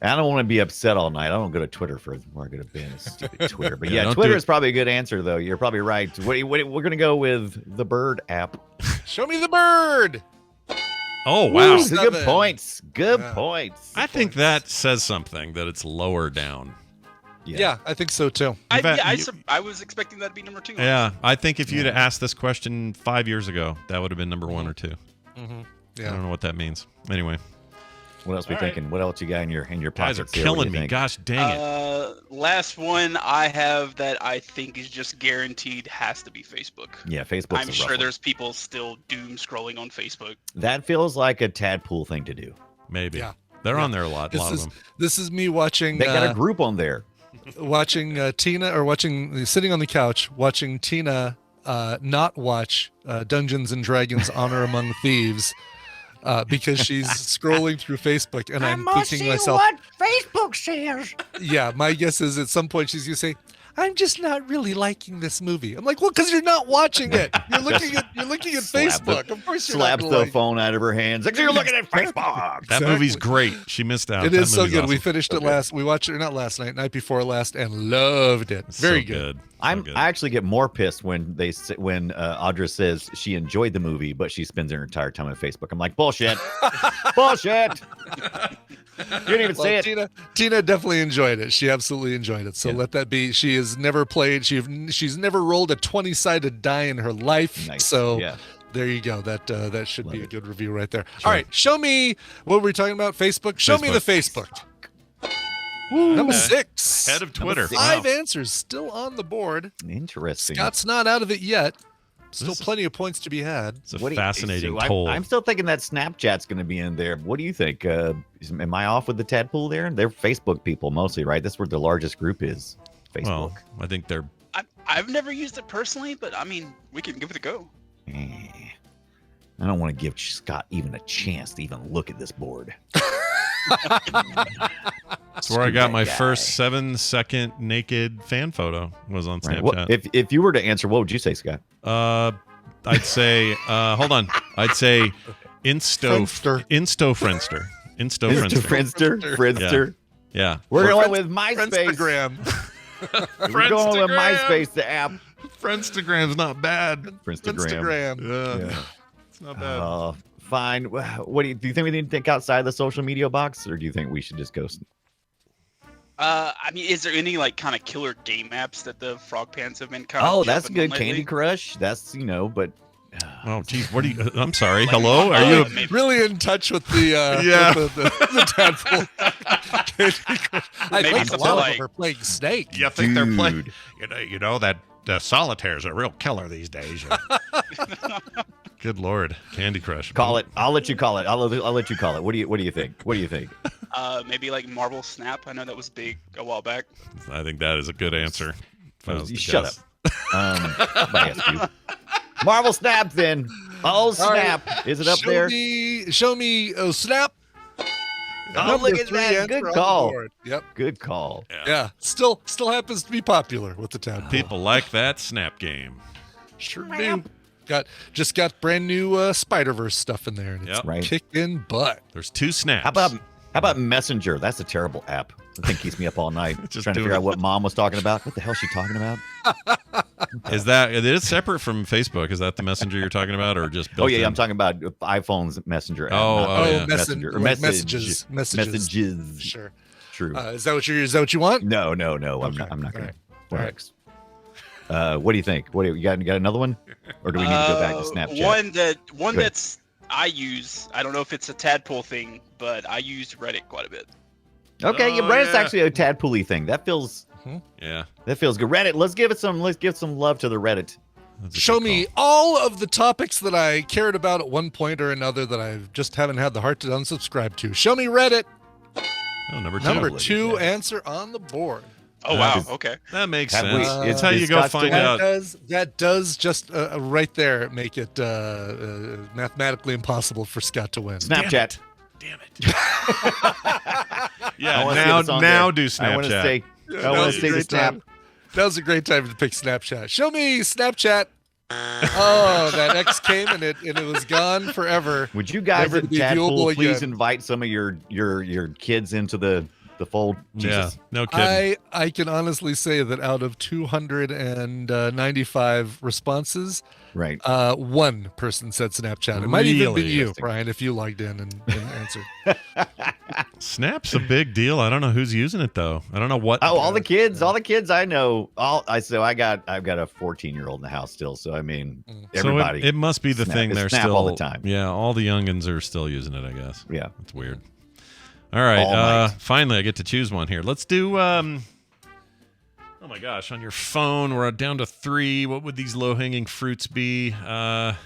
[SPEAKER 8] I don't want to be upset all night. I don't go to Twitter for where I go to bed. It's stupid Twitter. But
[SPEAKER 1] Yeah,
[SPEAKER 8] yeah,
[SPEAKER 1] don't
[SPEAKER 8] Twitter
[SPEAKER 1] do
[SPEAKER 8] is probably a good answer, though. You're probably right. We're gonna go with the Bird app.
[SPEAKER 5] Show me the bird.
[SPEAKER 1] Oh, wow.
[SPEAKER 5] Ooh,
[SPEAKER 8] Good
[SPEAKER 5] 7.
[SPEAKER 8] points. Good
[SPEAKER 5] Yeah.
[SPEAKER 8] points.
[SPEAKER 1] I think that says something that it's lower down.
[SPEAKER 5] Yeah, I think so too.
[SPEAKER 1] In fact,
[SPEAKER 9] I was expecting that to be number 2.
[SPEAKER 1] Yeah, I think if you'd have asked this question 5 years ago, that would have been number 1 or 2.
[SPEAKER 5] Mm-hmm.
[SPEAKER 1] I
[SPEAKER 5] Yeah.
[SPEAKER 1] don't know what that means. Anyway,
[SPEAKER 8] What else we
[SPEAKER 1] All right.
[SPEAKER 8] thinking? What else you got in your
[SPEAKER 1] guys
[SPEAKER 8] pockets?
[SPEAKER 1] are
[SPEAKER 8] there? What do
[SPEAKER 1] killing
[SPEAKER 8] you
[SPEAKER 1] me.
[SPEAKER 8] think?
[SPEAKER 1] Gosh dang it.
[SPEAKER 9] Last one I have that I think is just guaranteed has to be Facebook.
[SPEAKER 8] Yeah, Facebook's
[SPEAKER 9] I'm
[SPEAKER 8] a rough
[SPEAKER 9] sure
[SPEAKER 8] one.
[SPEAKER 9] there's people still doom scrolling on Facebook.
[SPEAKER 8] That feels like a Tadpool thing to do.
[SPEAKER 1] Maybe.
[SPEAKER 5] Yeah.
[SPEAKER 1] They're
[SPEAKER 5] Yeah.
[SPEAKER 1] on there a lot of them.
[SPEAKER 5] This is me watching
[SPEAKER 8] They got a group on there.
[SPEAKER 5] Tina, or sitting on the couch watching Tina not watch Dungeons and Dragons Honor Among Thieves because she's scrolling through Facebook, and I'm thinking to myself,
[SPEAKER 6] Facebook shares.
[SPEAKER 5] yeah, my guess is at some point she's gonna say, I'm just not really liking this movie. I'm like, well, because you're not watching it. You're looking at
[SPEAKER 8] Slap the-
[SPEAKER 5] Facebook. Of course, you're
[SPEAKER 8] Slaps
[SPEAKER 5] not
[SPEAKER 8] the
[SPEAKER 5] gonna like it.
[SPEAKER 8] phone out of her hands. Like, you're looking at Facebook.
[SPEAKER 1] That
[SPEAKER 5] Exactly.
[SPEAKER 1] movie's great. She missed out.
[SPEAKER 5] It
[SPEAKER 1] That
[SPEAKER 5] is so
[SPEAKER 1] movie's
[SPEAKER 5] good. We
[SPEAKER 1] awesome.
[SPEAKER 5] finished it last. We watched it not last night before last, and loved it.
[SPEAKER 1] It's
[SPEAKER 5] Very
[SPEAKER 1] so
[SPEAKER 5] good.
[SPEAKER 1] So
[SPEAKER 8] I
[SPEAKER 1] good.
[SPEAKER 8] actually get more pissed when Audra says she enjoyed the movie, but she spends her entire time on Facebook. I'm like, bullshit, bullshit. You didn't even say it.
[SPEAKER 5] Tina definitely enjoyed it. She absolutely enjoyed it. So
[SPEAKER 8] Yeah.
[SPEAKER 5] let that be. She has never played. She's never rolled a 20-sided die in her life.
[SPEAKER 8] Nice.
[SPEAKER 5] So
[SPEAKER 8] Yeah.
[SPEAKER 5] there you go. That should
[SPEAKER 8] Love
[SPEAKER 5] be a
[SPEAKER 8] it.
[SPEAKER 5] good review right there.
[SPEAKER 1] Sure.
[SPEAKER 5] All right, show me what were we talking about? Facebook. Show me the Facebook. Number 6.
[SPEAKER 1] Head of Twitter.
[SPEAKER 5] 5 answers still on the board.
[SPEAKER 8] Interesting.
[SPEAKER 5] Scott's not out of it yet. Still
[SPEAKER 1] This is-
[SPEAKER 5] plenty of points to be had.
[SPEAKER 1] It's a
[SPEAKER 8] What do you-
[SPEAKER 1] fascinating
[SPEAKER 8] so
[SPEAKER 1] toll.
[SPEAKER 8] I'm still thinking that Snapchat's going to be in there. What do you think? Am I off with the Tadpool there? They're Facebook people mostly, right? That's where the largest group is. Facebook.
[SPEAKER 1] Well, I think they're.
[SPEAKER 9] I've never used it personally, but I mean, we can give it a go.
[SPEAKER 8] Eh. I don't want to give Scott even a chance to even look at this board.
[SPEAKER 1] That's where I got my first 7-second naked fan photo. Was on
[SPEAKER 8] Right.
[SPEAKER 1] Snapchat.
[SPEAKER 8] What, if you were to answer, what would you say, Scott?
[SPEAKER 1] I'd say. Hold on. I'd say Friendster. Friendster.
[SPEAKER 8] Friendster.
[SPEAKER 1] Yeah.
[SPEAKER 8] We're going with MySpace.
[SPEAKER 5] Instagram.
[SPEAKER 8] We're going with MySpace, the app.
[SPEAKER 1] Friendstagram's not bad.
[SPEAKER 5] Instagram.
[SPEAKER 8] Yeah.
[SPEAKER 1] It's not bad.
[SPEAKER 8] Fine. What do you think we need to think outside the social media box, or do you think we should just go?
[SPEAKER 9] I mean, is there any like kind of killer game apps that the Frog Pants have been kind of?
[SPEAKER 8] Oh, that's
[SPEAKER 9] jumping on
[SPEAKER 8] good. Candy
[SPEAKER 9] lately?
[SPEAKER 8] Crush. That's but.
[SPEAKER 1] Oh, geez. What are you? I'm sorry. Hello? Are you?
[SPEAKER 9] Maybe-
[SPEAKER 5] Really in touch with the
[SPEAKER 1] Yeah.
[SPEAKER 5] with the tadpole. I
[SPEAKER 9] Maybe
[SPEAKER 5] think a
[SPEAKER 9] something
[SPEAKER 5] lot
[SPEAKER 9] like-
[SPEAKER 5] of them are playing Snake.
[SPEAKER 1] You
[SPEAKER 8] think they're playing-
[SPEAKER 1] You know that solitaire's a real killer these days. Good Lord, Candy Crush.
[SPEAKER 8] Call it. I'll let you call it. I'll let you call it. What do you think? What do you think?
[SPEAKER 9] Maybe like Marvel Snap. I know that was big a while back.
[SPEAKER 1] I think that is a good answer. If I was to
[SPEAKER 8] Shut
[SPEAKER 1] guess.
[SPEAKER 8] up. Somebody asked you. Marvel Snap then. Oh snap!
[SPEAKER 5] Right.
[SPEAKER 8] Is it up there?
[SPEAKER 5] Show me. Oh snap!
[SPEAKER 8] Oh, look at that! Good call.
[SPEAKER 5] Yep.
[SPEAKER 8] Good call.
[SPEAKER 5] Yeah. Still happens to be popular with the tadpole.
[SPEAKER 1] People like that Snap game.
[SPEAKER 5] Sure do. Just got brand new Spider-Verse stuff in there, and it's
[SPEAKER 8] Right.
[SPEAKER 5] kicking butt.
[SPEAKER 1] There's 2 snaps.
[SPEAKER 8] How about Messenger? That's a terrible app. The thing keeps me up all night
[SPEAKER 1] Just
[SPEAKER 8] trying to
[SPEAKER 1] doing
[SPEAKER 8] figure
[SPEAKER 1] it.
[SPEAKER 8] out what Mom was talking about. What the hell is she talking about?
[SPEAKER 1] Is that it is separate from Facebook? Is that the Messenger you're talking about, or just?
[SPEAKER 8] Oh yeah,
[SPEAKER 1] built-in?
[SPEAKER 8] I'm talking about iPhone's Messenger app.
[SPEAKER 1] Oh,
[SPEAKER 8] not
[SPEAKER 1] oh, yeah.
[SPEAKER 8] Messenger or
[SPEAKER 5] like
[SPEAKER 8] messages.
[SPEAKER 5] messages. Sure.
[SPEAKER 8] True.
[SPEAKER 5] Is that what you want?
[SPEAKER 8] No. I'm
[SPEAKER 5] Okay.
[SPEAKER 8] not. I'm not going
[SPEAKER 5] All
[SPEAKER 8] to.
[SPEAKER 5] right.
[SPEAKER 8] What do you think? You got another one, or do we need to go back to Snapchat?
[SPEAKER 9] One
[SPEAKER 8] Good.
[SPEAKER 9] that's I use. I don't know if it's a tadpole thing, but I used Reddit quite a bit.
[SPEAKER 8] Okay,
[SPEAKER 1] Oh,
[SPEAKER 8] Reddit's
[SPEAKER 1] yeah.
[SPEAKER 8] actually a tadpole thing. That feels
[SPEAKER 1] Yeah.
[SPEAKER 8] good. Reddit. Let's give some love to the Reddit.
[SPEAKER 1] That's a
[SPEAKER 5] Show
[SPEAKER 1] good
[SPEAKER 5] me
[SPEAKER 1] call.
[SPEAKER 5] all of the topics that I cared about at one point or another that I just haven't had the heart to unsubscribe to. Show me Reddit.
[SPEAKER 1] Oh, number 2.
[SPEAKER 5] Number 2 answer on the board.
[SPEAKER 9] Oh wow.
[SPEAKER 8] Is-
[SPEAKER 9] Okay.
[SPEAKER 1] That makes
[SPEAKER 8] Have we-
[SPEAKER 1] sense.
[SPEAKER 8] is-
[SPEAKER 1] It's how
[SPEAKER 8] is
[SPEAKER 1] you go
[SPEAKER 8] Scott
[SPEAKER 1] find
[SPEAKER 8] still
[SPEAKER 1] out.
[SPEAKER 5] That does just right there make it mathematically impossible for Scott to win.
[SPEAKER 8] Snapchat.
[SPEAKER 1] Damn it. Yeah.
[SPEAKER 8] I wanna see
[SPEAKER 1] Now
[SPEAKER 8] this on
[SPEAKER 1] do
[SPEAKER 8] there.
[SPEAKER 1] Snapchat.
[SPEAKER 8] I want to say. I
[SPEAKER 5] That
[SPEAKER 8] want
[SPEAKER 5] was
[SPEAKER 8] to
[SPEAKER 5] a
[SPEAKER 8] say the
[SPEAKER 5] great
[SPEAKER 8] snap.
[SPEAKER 5] time. That was a great time to pick Snapchat. Show me Snapchat. Oh, that X came and it was gone forever.
[SPEAKER 8] Would you guys
[SPEAKER 5] Never
[SPEAKER 8] at
[SPEAKER 5] to be viewable
[SPEAKER 8] Tadpool please
[SPEAKER 5] again.
[SPEAKER 8] invite some of your kids into the fold?
[SPEAKER 1] Yeah.
[SPEAKER 8] Jesus.
[SPEAKER 1] No kidding.
[SPEAKER 5] I can honestly say that out of 295 responses,
[SPEAKER 8] Right.
[SPEAKER 5] one person said Snapchat. It might even be
[SPEAKER 1] Really?
[SPEAKER 5] you, Brian, if you logged in and answered.
[SPEAKER 1] Snap's a big deal. I don't know who's using it though. I don't know what.
[SPEAKER 8] Oh, all the kids I know. I've got a 14-year-old in the house still. So I mean, everybody.
[SPEAKER 1] So it must be the
[SPEAKER 8] Snap.
[SPEAKER 1] thing
[SPEAKER 8] It's
[SPEAKER 1] they're
[SPEAKER 8] Snap
[SPEAKER 1] still
[SPEAKER 8] all the time.
[SPEAKER 1] Yeah, all the youngins are still using it. I guess.
[SPEAKER 8] Yeah.
[SPEAKER 1] That's weird. All right.
[SPEAKER 8] All night.
[SPEAKER 1] Finally, I get to choose one here. Let's do. Oh my gosh! On your phone, we're down to 3. What would these low-hanging fruits be?
[SPEAKER 5] They're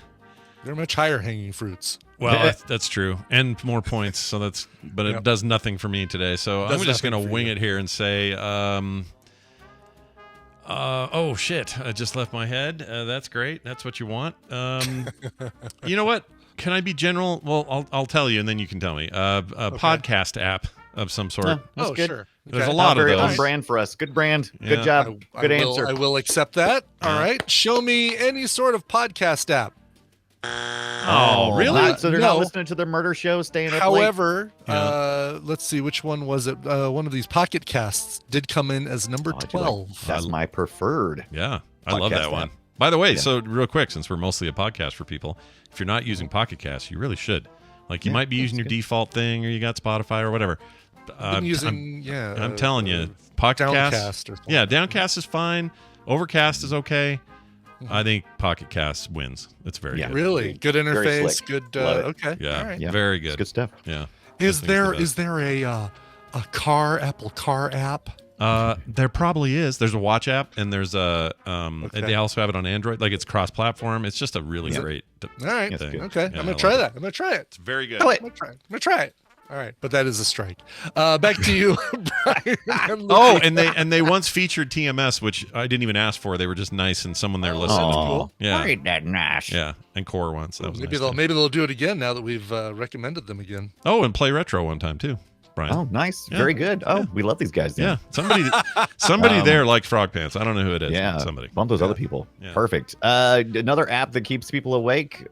[SPEAKER 5] much higher hanging fruits.
[SPEAKER 1] Well, that's true, and more points. So but it
[SPEAKER 5] Yep.
[SPEAKER 1] does nothing for me today. So
[SPEAKER 5] Does
[SPEAKER 1] I'm just
[SPEAKER 5] nothing
[SPEAKER 1] gonna
[SPEAKER 5] for
[SPEAKER 1] wing
[SPEAKER 5] you.
[SPEAKER 1] it here and say, oh shit! I just left my head. That's great. That's what you want. You know what? Can I be general? Well, I'll tell you, and then you can tell me. A podcast app of some sort.
[SPEAKER 8] That's good.
[SPEAKER 5] Sure.
[SPEAKER 1] There's
[SPEAKER 5] Okay.
[SPEAKER 1] a lot of
[SPEAKER 8] Very
[SPEAKER 1] those.
[SPEAKER 8] on brand for us. Good brand.
[SPEAKER 1] Yeah.
[SPEAKER 8] Good job. Good answer.
[SPEAKER 5] I will accept that. All
[SPEAKER 1] Yeah.
[SPEAKER 5] right. Show me any sort of podcast app.
[SPEAKER 1] Oh, really?
[SPEAKER 8] So they're not
[SPEAKER 5] No.
[SPEAKER 8] listening to the murder show, staying up late?
[SPEAKER 5] However,
[SPEAKER 1] Yeah.
[SPEAKER 5] let's see, which one was it? One of these Pocket Casts did come in as number
[SPEAKER 8] Oh, I do like-
[SPEAKER 5] 12.
[SPEAKER 8] That's my preferred.
[SPEAKER 1] Yeah, I love
[SPEAKER 8] Podcast
[SPEAKER 1] that one.
[SPEAKER 8] app.
[SPEAKER 1] By the way,
[SPEAKER 8] Yeah.
[SPEAKER 1] so real quick, since we're mostly a podcast for people, if you're not using Pocket Cast, you really should. Like, you
[SPEAKER 8] Yeah,
[SPEAKER 1] might be using your
[SPEAKER 8] that's good.
[SPEAKER 1] default thing, or you got Spotify or whatever.
[SPEAKER 5] Been using,
[SPEAKER 1] I'm telling you, Pocket Cast.
[SPEAKER 5] Downcast or something.
[SPEAKER 1] Yeah, Downcast is fine. Overcast is okay. I think Pocket Cast wins. It's very
[SPEAKER 8] Yeah.
[SPEAKER 1] good.
[SPEAKER 5] Really good
[SPEAKER 8] Very
[SPEAKER 5] interface.
[SPEAKER 8] slick.
[SPEAKER 5] Good.
[SPEAKER 8] Love it.
[SPEAKER 5] Okay.
[SPEAKER 1] Yeah,
[SPEAKER 5] All right.
[SPEAKER 8] Yeah.
[SPEAKER 1] very
[SPEAKER 8] It's
[SPEAKER 1] good.
[SPEAKER 8] good stuff.
[SPEAKER 1] Yeah.
[SPEAKER 5] Is
[SPEAKER 1] I think
[SPEAKER 5] there
[SPEAKER 1] it's the
[SPEAKER 5] a Apple Car app?
[SPEAKER 1] There probably is. There's a watch app, and there's a
[SPEAKER 5] Okay.
[SPEAKER 1] they also have it on Android. Like, it's cross-platform. It's just a really
[SPEAKER 8] Yeah.
[SPEAKER 1] great.
[SPEAKER 5] All right.
[SPEAKER 8] Yes,
[SPEAKER 1] thing.
[SPEAKER 8] good.
[SPEAKER 5] Okay.
[SPEAKER 1] Yeah,
[SPEAKER 5] I'm
[SPEAKER 1] I
[SPEAKER 5] gonna
[SPEAKER 1] like
[SPEAKER 5] try
[SPEAKER 1] it.
[SPEAKER 5] that. I'm gonna try it.
[SPEAKER 1] It's very good.
[SPEAKER 8] Do it.
[SPEAKER 5] I'm gonna try it. All right, but that is a strike. Back to you, Brian. and
[SPEAKER 1] Oh,
[SPEAKER 5] Lucy.
[SPEAKER 1] and they once featured TMS, which I didn't even ask for. They were just nice, and someone there listened.
[SPEAKER 8] Oh,
[SPEAKER 1] Yeah.
[SPEAKER 8] ain't that nice?
[SPEAKER 1] Yeah, and Core once. That was
[SPEAKER 5] maybe
[SPEAKER 1] nice
[SPEAKER 5] they'll
[SPEAKER 1] too.
[SPEAKER 5] maybe they'll do it again now that we've recommended them again.
[SPEAKER 1] Oh, and Play Retro one time too, Brian.
[SPEAKER 8] Oh, nice.
[SPEAKER 1] Yeah.
[SPEAKER 8] Very good. Oh, we love these guys.
[SPEAKER 1] Yeah,
[SPEAKER 8] Then.
[SPEAKER 1] somebody there likes Frog Pants. I don't know who it is.
[SPEAKER 8] Yeah.
[SPEAKER 1] but somebody.
[SPEAKER 8] Bump those other people.
[SPEAKER 1] Yeah.
[SPEAKER 8] Perfect. Another app that keeps people awake.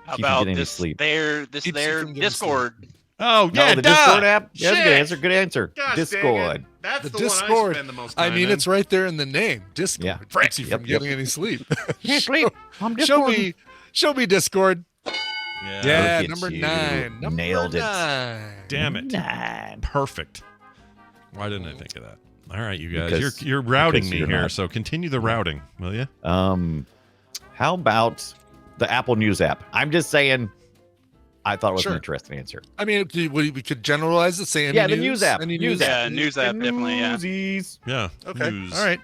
[SPEAKER 9] How
[SPEAKER 8] Keep you
[SPEAKER 9] about
[SPEAKER 8] getting any
[SPEAKER 9] this?
[SPEAKER 8] sleep.
[SPEAKER 5] Keeps you from getting
[SPEAKER 9] Discord.
[SPEAKER 1] Oh yeah,
[SPEAKER 8] the
[SPEAKER 1] duh!
[SPEAKER 8] Discord app. Yeah, that's a good
[SPEAKER 1] Shit!
[SPEAKER 8] answer. Good answer.
[SPEAKER 1] Gosh, dang
[SPEAKER 8] Discord.
[SPEAKER 1] it. That's
[SPEAKER 5] The
[SPEAKER 1] the,
[SPEAKER 5] Discord.
[SPEAKER 1] one I spend the most
[SPEAKER 5] I
[SPEAKER 1] time
[SPEAKER 5] mean,
[SPEAKER 1] in.
[SPEAKER 5] it's right there in the name. Discord.
[SPEAKER 8] Yeah.
[SPEAKER 5] Keeps you
[SPEAKER 8] Yep,
[SPEAKER 5] from
[SPEAKER 8] yep.
[SPEAKER 5] getting any sleep.
[SPEAKER 8] Can't sleep. I'm
[SPEAKER 5] Show me Discord.
[SPEAKER 1] Yeah.
[SPEAKER 5] Yeah,
[SPEAKER 8] Look at
[SPEAKER 5] number
[SPEAKER 8] you.
[SPEAKER 5] 9. Number
[SPEAKER 8] Nailed it.
[SPEAKER 5] 9.
[SPEAKER 1] Damn it.
[SPEAKER 8] 9.
[SPEAKER 1] Perfect. Why didn't I think of that? All right, you guys,
[SPEAKER 8] Because-
[SPEAKER 1] you're routing
[SPEAKER 8] because
[SPEAKER 1] me
[SPEAKER 8] you're
[SPEAKER 1] here.
[SPEAKER 8] not.
[SPEAKER 1] So continue the routing, will you?
[SPEAKER 8] How about the Apple News app? I'm just saying. I thought it was
[SPEAKER 5] Sure.
[SPEAKER 8] an interesting answer.
[SPEAKER 5] I mean, we could generalize it. Say any
[SPEAKER 8] Yeah, the
[SPEAKER 5] news,
[SPEAKER 8] news app.
[SPEAKER 5] Any
[SPEAKER 8] News
[SPEAKER 5] news
[SPEAKER 8] app.
[SPEAKER 9] Yeah, news app definitely. Yeah.
[SPEAKER 8] Newsies.
[SPEAKER 1] Yeah.
[SPEAKER 5] Okay.
[SPEAKER 1] News.
[SPEAKER 5] All right.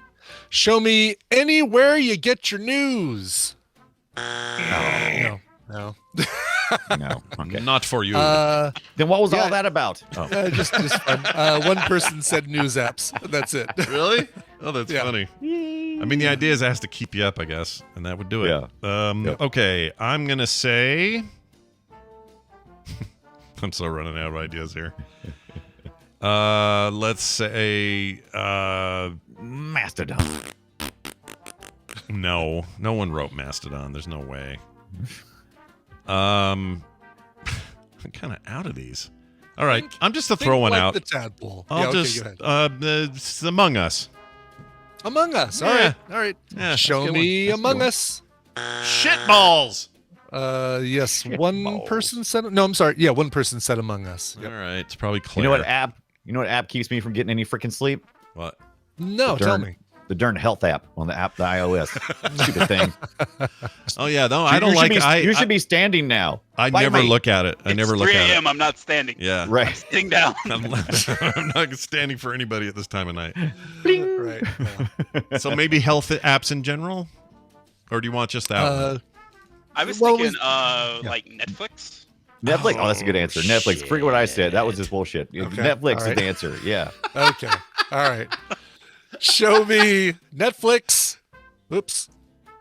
[SPEAKER 5] Show me anywhere you get your news. No.
[SPEAKER 8] No. Okay.
[SPEAKER 1] Not for you.
[SPEAKER 8] Then what was all that about? Oh.
[SPEAKER 5] Just fun. One person said news apps. That's it.
[SPEAKER 1] Really? Oh, that's
[SPEAKER 5] Yeah.
[SPEAKER 1] funny. I mean, the idea is it has to keep you up, I guess, and that would do it.
[SPEAKER 8] Yeah. Yep.
[SPEAKER 1] Okay, I'm going to say... I'm so running out of ideas here. Let's say...
[SPEAKER 8] Mastodon.
[SPEAKER 1] No one wrote Mastodon. There's no way. I'm kind of out of these. All right, I'm just to throw one
[SPEAKER 5] like
[SPEAKER 1] out.
[SPEAKER 5] the tadpole.
[SPEAKER 1] I'll
[SPEAKER 5] go
[SPEAKER 1] just
[SPEAKER 5] ahead.
[SPEAKER 1] it's Among Us.
[SPEAKER 5] Among Us. All
[SPEAKER 1] Yeah.
[SPEAKER 5] right.
[SPEAKER 1] Yeah,
[SPEAKER 5] Show me Among Us.
[SPEAKER 1] Shitballs.
[SPEAKER 5] Yes. One person said. No, I'm sorry. Yeah, one person said Among Us. Yep.
[SPEAKER 1] All right, it's probably Claire.
[SPEAKER 8] You know what app keeps me from getting any freaking sleep?
[SPEAKER 1] What?
[SPEAKER 5] No, tell me.
[SPEAKER 8] The darn health app on the iOS. Stupid thing.
[SPEAKER 1] Oh yeah, no, I don't like.
[SPEAKER 8] You should be standing now.
[SPEAKER 1] I never look at it. I never look
[SPEAKER 9] 3
[SPEAKER 1] at it.
[SPEAKER 9] a.m. I'm not standing.
[SPEAKER 1] Yeah,
[SPEAKER 8] right.
[SPEAKER 9] Sitting down.
[SPEAKER 1] I'm not standing for anybody at this time of night.
[SPEAKER 5] Right. Yeah.
[SPEAKER 1] So maybe health apps in general, or do you want just that one?
[SPEAKER 9] I was
[SPEAKER 5] Well,
[SPEAKER 9] thinking like Netflix.
[SPEAKER 8] Netflix. Oh, that's a good answer. Netflix.
[SPEAKER 1] Shit.
[SPEAKER 8] Forget what I said. That was just bullshit.
[SPEAKER 5] Okay.
[SPEAKER 8] Netflix
[SPEAKER 5] All right.
[SPEAKER 8] is the answer. Yeah.
[SPEAKER 5] Okay. All right. Show me Netflix. Oops.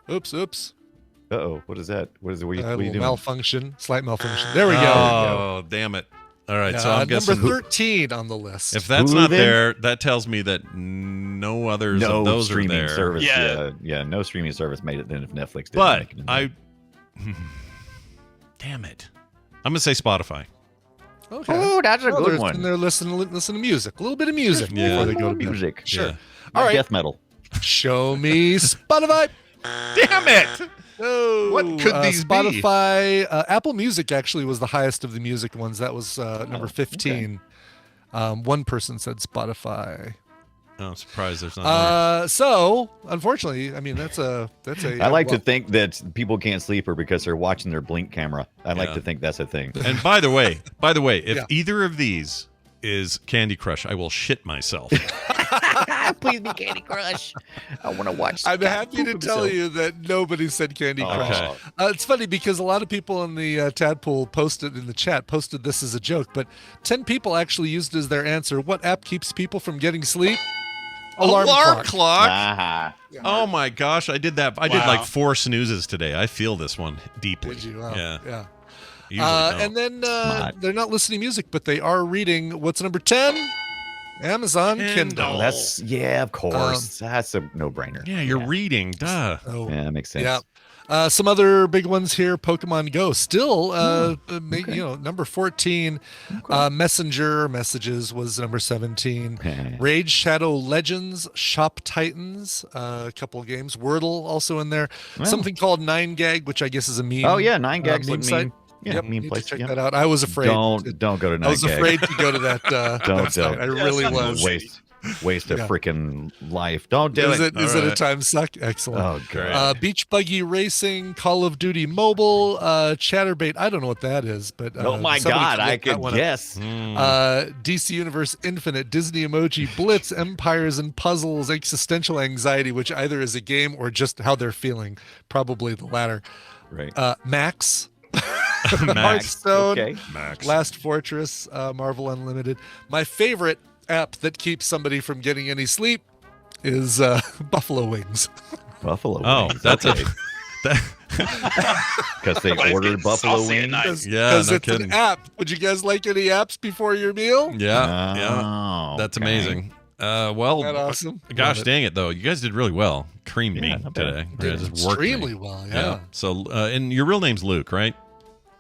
[SPEAKER 8] Uh-oh. What is that? What is it? What are you
[SPEAKER 5] Little
[SPEAKER 8] doing?
[SPEAKER 5] malfunction. Slight malfunction. There we go.
[SPEAKER 1] Oh, damn it! All right, so I'm guessing
[SPEAKER 5] number 13 on the list.
[SPEAKER 1] if that's
[SPEAKER 8] Hulu
[SPEAKER 1] not
[SPEAKER 8] then?
[SPEAKER 1] there, that tells me that no others
[SPEAKER 8] No
[SPEAKER 1] of those are
[SPEAKER 8] streaming
[SPEAKER 1] there.
[SPEAKER 8] service.
[SPEAKER 9] Yeah.
[SPEAKER 8] Yeah. No streaming service made it then if Netflix didn't
[SPEAKER 1] But
[SPEAKER 8] make it.
[SPEAKER 1] I, damn it, I'm gonna say Spotify.
[SPEAKER 5] Okay.
[SPEAKER 8] Oh, that's a
[SPEAKER 5] Well,
[SPEAKER 8] good
[SPEAKER 5] they're
[SPEAKER 8] one.
[SPEAKER 5] sitting there listening to music. A little bit of music
[SPEAKER 1] Yeah.
[SPEAKER 5] before they go to bed.
[SPEAKER 8] Music.
[SPEAKER 5] Sure.
[SPEAKER 1] Yeah.
[SPEAKER 5] All right.
[SPEAKER 8] Death metal.
[SPEAKER 5] Show me Spotify.
[SPEAKER 1] Damn it!
[SPEAKER 5] Oh,
[SPEAKER 1] What could these be?
[SPEAKER 5] Spotify, Apple Music actually was the highest of the music ones. That was number 15. One person said Spotify.
[SPEAKER 1] Oh, I'm surprised there's not.
[SPEAKER 5] So unfortunately, I mean that's a.
[SPEAKER 8] I like to think that people can't sleep or because they're watching their Blink camera. I like
[SPEAKER 1] Yeah.
[SPEAKER 8] to think that's a thing.
[SPEAKER 1] And by the way, if
[SPEAKER 5] Yeah.
[SPEAKER 1] either of these is Candy Crush, I will shit myself.
[SPEAKER 8] Please be Candy Crush. I want to watch.
[SPEAKER 5] I'm happy to tell you that nobody said Candy Crush.
[SPEAKER 1] Okay.
[SPEAKER 5] It's funny because a lot of people in the Tadpole posted in the chat this as a joke, but 10 people actually used as their answer. What app keeps people from getting sleep? Alarm clock.
[SPEAKER 8] Ah.
[SPEAKER 1] Oh my gosh, I did that. I did like 4 snoozes today. I feel this one deeply.
[SPEAKER 5] Did you? Wow.
[SPEAKER 1] Yeah. Usually don't.
[SPEAKER 5] And then
[SPEAKER 8] Smart.
[SPEAKER 5] they're not listening to music, but they are reading. What's number 10? Amazon Kindle.
[SPEAKER 8] That's of course. That's a no-brainer.
[SPEAKER 1] Yeah, you're reading. Duh.
[SPEAKER 5] Oh,
[SPEAKER 8] Yeah, that makes sense.
[SPEAKER 5] yeah. Some other big ones here. Pokemon Go, still, number 14. Messenger Messages was number 17. Raid Shadow Legends, Shop Titans, a couple of games. Wordle also in there.
[SPEAKER 8] Wow.
[SPEAKER 5] Something called 9gag, which I guess is a meme.
[SPEAKER 8] Oh yeah, 9gag's
[SPEAKER 5] meme
[SPEAKER 8] like
[SPEAKER 5] site.
[SPEAKER 8] meme. Yeah,
[SPEAKER 5] Yep,
[SPEAKER 8] meme
[SPEAKER 5] need to
[SPEAKER 8] place.
[SPEAKER 5] check
[SPEAKER 8] Yeah.
[SPEAKER 5] that out. I was afraid.
[SPEAKER 8] Don't go to 9gag.
[SPEAKER 5] I was afraid to go to that
[SPEAKER 8] Don't
[SPEAKER 5] website.
[SPEAKER 8] do it.
[SPEAKER 5] I really
[SPEAKER 9] sounds
[SPEAKER 5] was.
[SPEAKER 8] Waste a
[SPEAKER 5] Yeah.
[SPEAKER 8] freaking life. Don't do
[SPEAKER 5] Is
[SPEAKER 8] it.
[SPEAKER 5] it
[SPEAKER 1] All
[SPEAKER 5] a
[SPEAKER 1] right.
[SPEAKER 5] time suck? Excellent.
[SPEAKER 8] Oh god.
[SPEAKER 5] Beach Buggy Racing, Call of Duty Mobile, Chatterbait. I don't know what that is, but
[SPEAKER 8] Oh my
[SPEAKER 5] somebody
[SPEAKER 8] god,
[SPEAKER 5] can
[SPEAKER 8] I
[SPEAKER 5] look that
[SPEAKER 8] could
[SPEAKER 5] one up.
[SPEAKER 8] guess.
[SPEAKER 5] DC Universe Infinite, Disney Emoji, Blitz, Empires and Puzzles, Existential Anxiety, which either is a game or just how they're feeling. Probably the latter.
[SPEAKER 8] Right.
[SPEAKER 5] Max.
[SPEAKER 1] Max.
[SPEAKER 5] Hearthstone,
[SPEAKER 8] Okay.
[SPEAKER 1] Max.
[SPEAKER 5] Last Fortress, Marvel Unlimited. My favorite app that keeps somebody from getting any sleep is Buffalo Wings.
[SPEAKER 8] Buffalo
[SPEAKER 1] Oh,
[SPEAKER 8] wings.
[SPEAKER 1] that's
[SPEAKER 8] okay.
[SPEAKER 1] a.
[SPEAKER 8] Because they
[SPEAKER 9] Everybody's
[SPEAKER 8] ordered
[SPEAKER 9] getting
[SPEAKER 8] Buffalo
[SPEAKER 9] saucy at
[SPEAKER 8] wings.
[SPEAKER 9] night.
[SPEAKER 1] Yeah,
[SPEAKER 5] Because
[SPEAKER 1] no
[SPEAKER 5] it's
[SPEAKER 1] kidding.
[SPEAKER 5] an app. Would you guys like any apps before your meal?
[SPEAKER 1] Yeah, yeah.
[SPEAKER 8] Oh,
[SPEAKER 1] That's
[SPEAKER 8] okay.
[SPEAKER 1] amazing. Well,
[SPEAKER 5] Isn't that awesome?
[SPEAKER 1] gosh
[SPEAKER 5] Love it.
[SPEAKER 1] dang it, though. You guys did really well. Creamed me
[SPEAKER 8] not bad.
[SPEAKER 1] today.
[SPEAKER 5] Did
[SPEAKER 1] Yeah, just worked me.
[SPEAKER 5] extremely well. Yeah.
[SPEAKER 1] So, and your real name's Luke, right?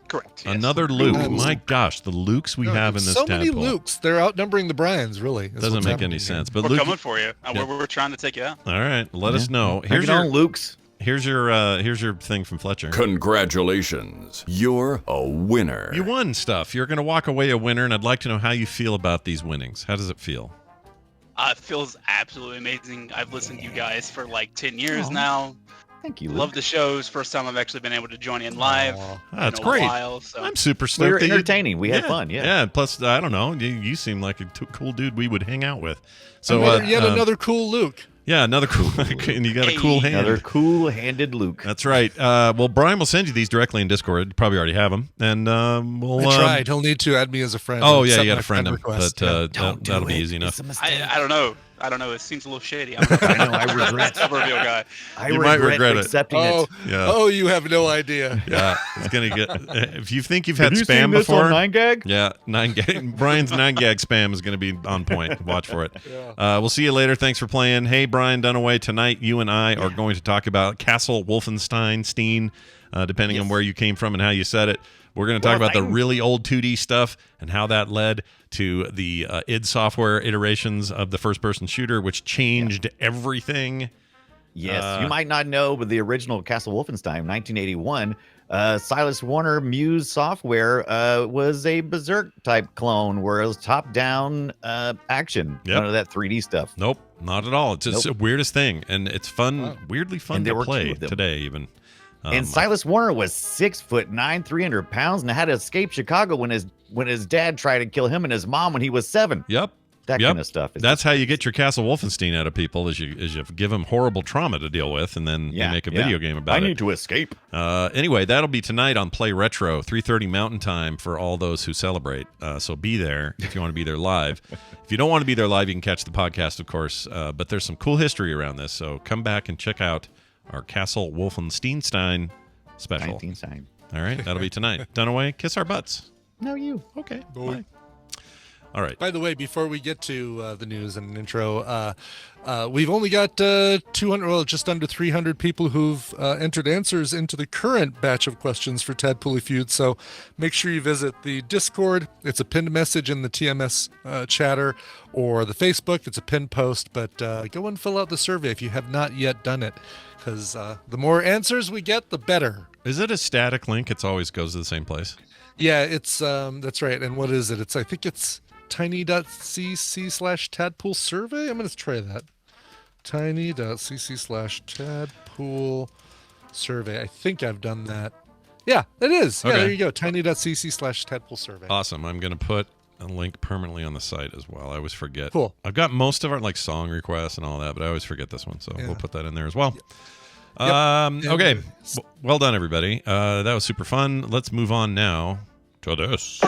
[SPEAKER 9] Correct. Yes.
[SPEAKER 1] Another Luke.
[SPEAKER 5] Nice.
[SPEAKER 1] My gosh, the Lukes we
[SPEAKER 5] No,
[SPEAKER 1] have in this
[SPEAKER 5] so many
[SPEAKER 1] tadpole.
[SPEAKER 5] Lukes. They're outnumbering the Bryans. Really, is
[SPEAKER 1] Doesn't
[SPEAKER 5] what's
[SPEAKER 1] make
[SPEAKER 5] happening
[SPEAKER 1] any
[SPEAKER 5] here.
[SPEAKER 1] sense. But
[SPEAKER 9] We're
[SPEAKER 1] Luke,
[SPEAKER 9] coming for you.
[SPEAKER 1] Yeah.
[SPEAKER 9] We're trying to take you out.
[SPEAKER 1] all right, let us know.
[SPEAKER 8] Here's your Luke's.
[SPEAKER 1] Here's your thing from Fletcher.
[SPEAKER 4] Congratulations, you're a winner.
[SPEAKER 1] You won stuff. You're going to walk away a winner, and I'd like to know how you feel about these winnings. How does it feel?
[SPEAKER 9] It feels absolutely amazing. I've listened to you guys for like 10 years now.
[SPEAKER 8] Thank you, Luke.
[SPEAKER 9] Love the shows. First time I've actually been able to join in live.
[SPEAKER 1] That's
[SPEAKER 9] in a
[SPEAKER 1] great.
[SPEAKER 9] While, so.
[SPEAKER 1] I'm super
[SPEAKER 8] We
[SPEAKER 1] stoked.
[SPEAKER 8] were
[SPEAKER 1] that you-
[SPEAKER 8] entertaining. We had fun. Yeah.
[SPEAKER 1] Yeah. Plus, I don't know. You seem like a cool dude we would hang out with. So
[SPEAKER 5] Yet another cool Luke.
[SPEAKER 1] Yeah, another cool. And you got a cool hand.
[SPEAKER 8] Another cool-handed Luke.
[SPEAKER 1] That's right. Well, Brian will send you these directly in Discord. You probably already have them, and we'll.
[SPEAKER 5] I tried. He'll need to add me as a friend.
[SPEAKER 1] Oh
[SPEAKER 5] and
[SPEAKER 1] yeah,
[SPEAKER 5] accept
[SPEAKER 1] you got
[SPEAKER 5] my
[SPEAKER 1] to friend him,
[SPEAKER 5] request.
[SPEAKER 1] but
[SPEAKER 5] Yeah.
[SPEAKER 1] that'll be easy enough.
[SPEAKER 9] I don't know. I don't know. It seems a little shady. I'm
[SPEAKER 8] I know. I regret.
[SPEAKER 9] proverbial guy.
[SPEAKER 1] You might regret it.
[SPEAKER 8] accepting
[SPEAKER 5] Oh,
[SPEAKER 8] it.
[SPEAKER 1] Yeah.
[SPEAKER 5] oh, you have no idea.
[SPEAKER 1] Yeah, it's gonna get. If you think you've had
[SPEAKER 8] Have you
[SPEAKER 1] spam
[SPEAKER 8] seen this
[SPEAKER 1] before,
[SPEAKER 8] on 9gag?
[SPEAKER 1] yeah, 9gag. Brian's 9gag spam is gonna be on point. Watch for it. We'll see you later. Thanks for playing. Hey, Brian Dunaway. Tonight, you and I are going to talk about Castle Wolfenstein, depending on where you came from and how you said it. We're going to talk about the really old 2D stuff and how that led to the id Software iterations of the first-person shooter, which changed everything.
[SPEAKER 8] Yes, you might not know, but the original Castle Wolfenstein, 1981, Silas Warner Muse Software was a Berserk-type clone where it was top-down action.
[SPEAKER 1] Yep.
[SPEAKER 8] None of that 3D stuff.
[SPEAKER 1] Nope, not at all. It's just the weirdest thing, and it's fun, weirdly fun
[SPEAKER 8] And there
[SPEAKER 1] to
[SPEAKER 8] were two
[SPEAKER 1] play
[SPEAKER 8] of them.
[SPEAKER 1] today even.
[SPEAKER 8] And Silas Warner was 6'9", 300 pounds, and had to escape Chicago when his dad tried to kill him and his mom when he was 7.
[SPEAKER 1] Yep.
[SPEAKER 8] That kind of stuff.
[SPEAKER 1] That's how you get your Castle Wolfenstein out of people is you give them horrible trauma to deal with, and then you make a video game about it.
[SPEAKER 8] I need to escape.
[SPEAKER 1] Anyway, that'll be tonight on Play Retro, 3:30 Mountain Time for all those who celebrate. So be there if you want to be there live. If you don't want to be there live, you can catch the podcast, of course. But there's some cool history around this, so come back and check out our Castle Wolfenstein special.
[SPEAKER 8] 19 sign.
[SPEAKER 1] All right, that'll be tonight. Dunaway, kiss our butts.
[SPEAKER 8] No, you.
[SPEAKER 1] Okay, bye. All right.
[SPEAKER 5] By the way, before we get to the news and an intro, we've only got 200, well, just under 300 people who've entered answers into the current batch of questions for Tadpooley Feud. So make sure you visit the Discord. It's a pinned message in the TMS chatter, or the Facebook. It's a pinned post. But go and fill out the survey if you have not yet done it, because the more answers we get, the better.
[SPEAKER 1] Is it a static link? It always goes to the same place.
[SPEAKER 5] Yeah, it's that's right. And what is it? I think it's tiny.cc/tadpool survey. I'm going to try that. Tiny.cc/tadpool survey. I think I've done that. Yeah, it is.
[SPEAKER 1] Okay.
[SPEAKER 5] Yeah, there you go. Tiny.cc/tadpool survey.
[SPEAKER 1] Awesome. I'm going to put a link permanently on the site as well. I always forget.
[SPEAKER 5] Cool.
[SPEAKER 1] I've got most of our song requests and all that, but I always forget this one, so we'll put that in there as well. Okay. Well done, everybody. That was super fun. Let's move on now to this.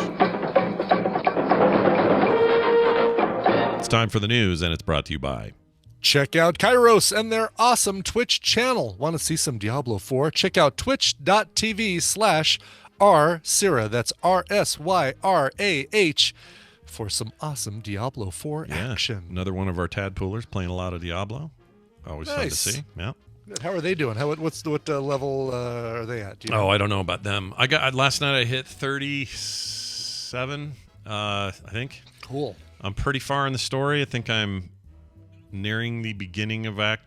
[SPEAKER 1] It's time for the news, and it's brought to you by...
[SPEAKER 5] Check out Kairos and their awesome Twitch channel. Want to see some Diablo 4? Check out twitch.tv/rsyra. That's RSYRAH for some awesome Diablo 4 action.
[SPEAKER 1] Another one of our Tadpoolers playing a lot of Diablo. Always fun to
[SPEAKER 5] Nice.
[SPEAKER 1] see. Yeah.
[SPEAKER 5] Good. How are they doing? What level are they at? Do you know?
[SPEAKER 1] Oh, I don't know about them. I got last night. I hit 37. I think.
[SPEAKER 5] Cool.
[SPEAKER 1] I'm pretty far in the story. I think I'm nearing the beginning of am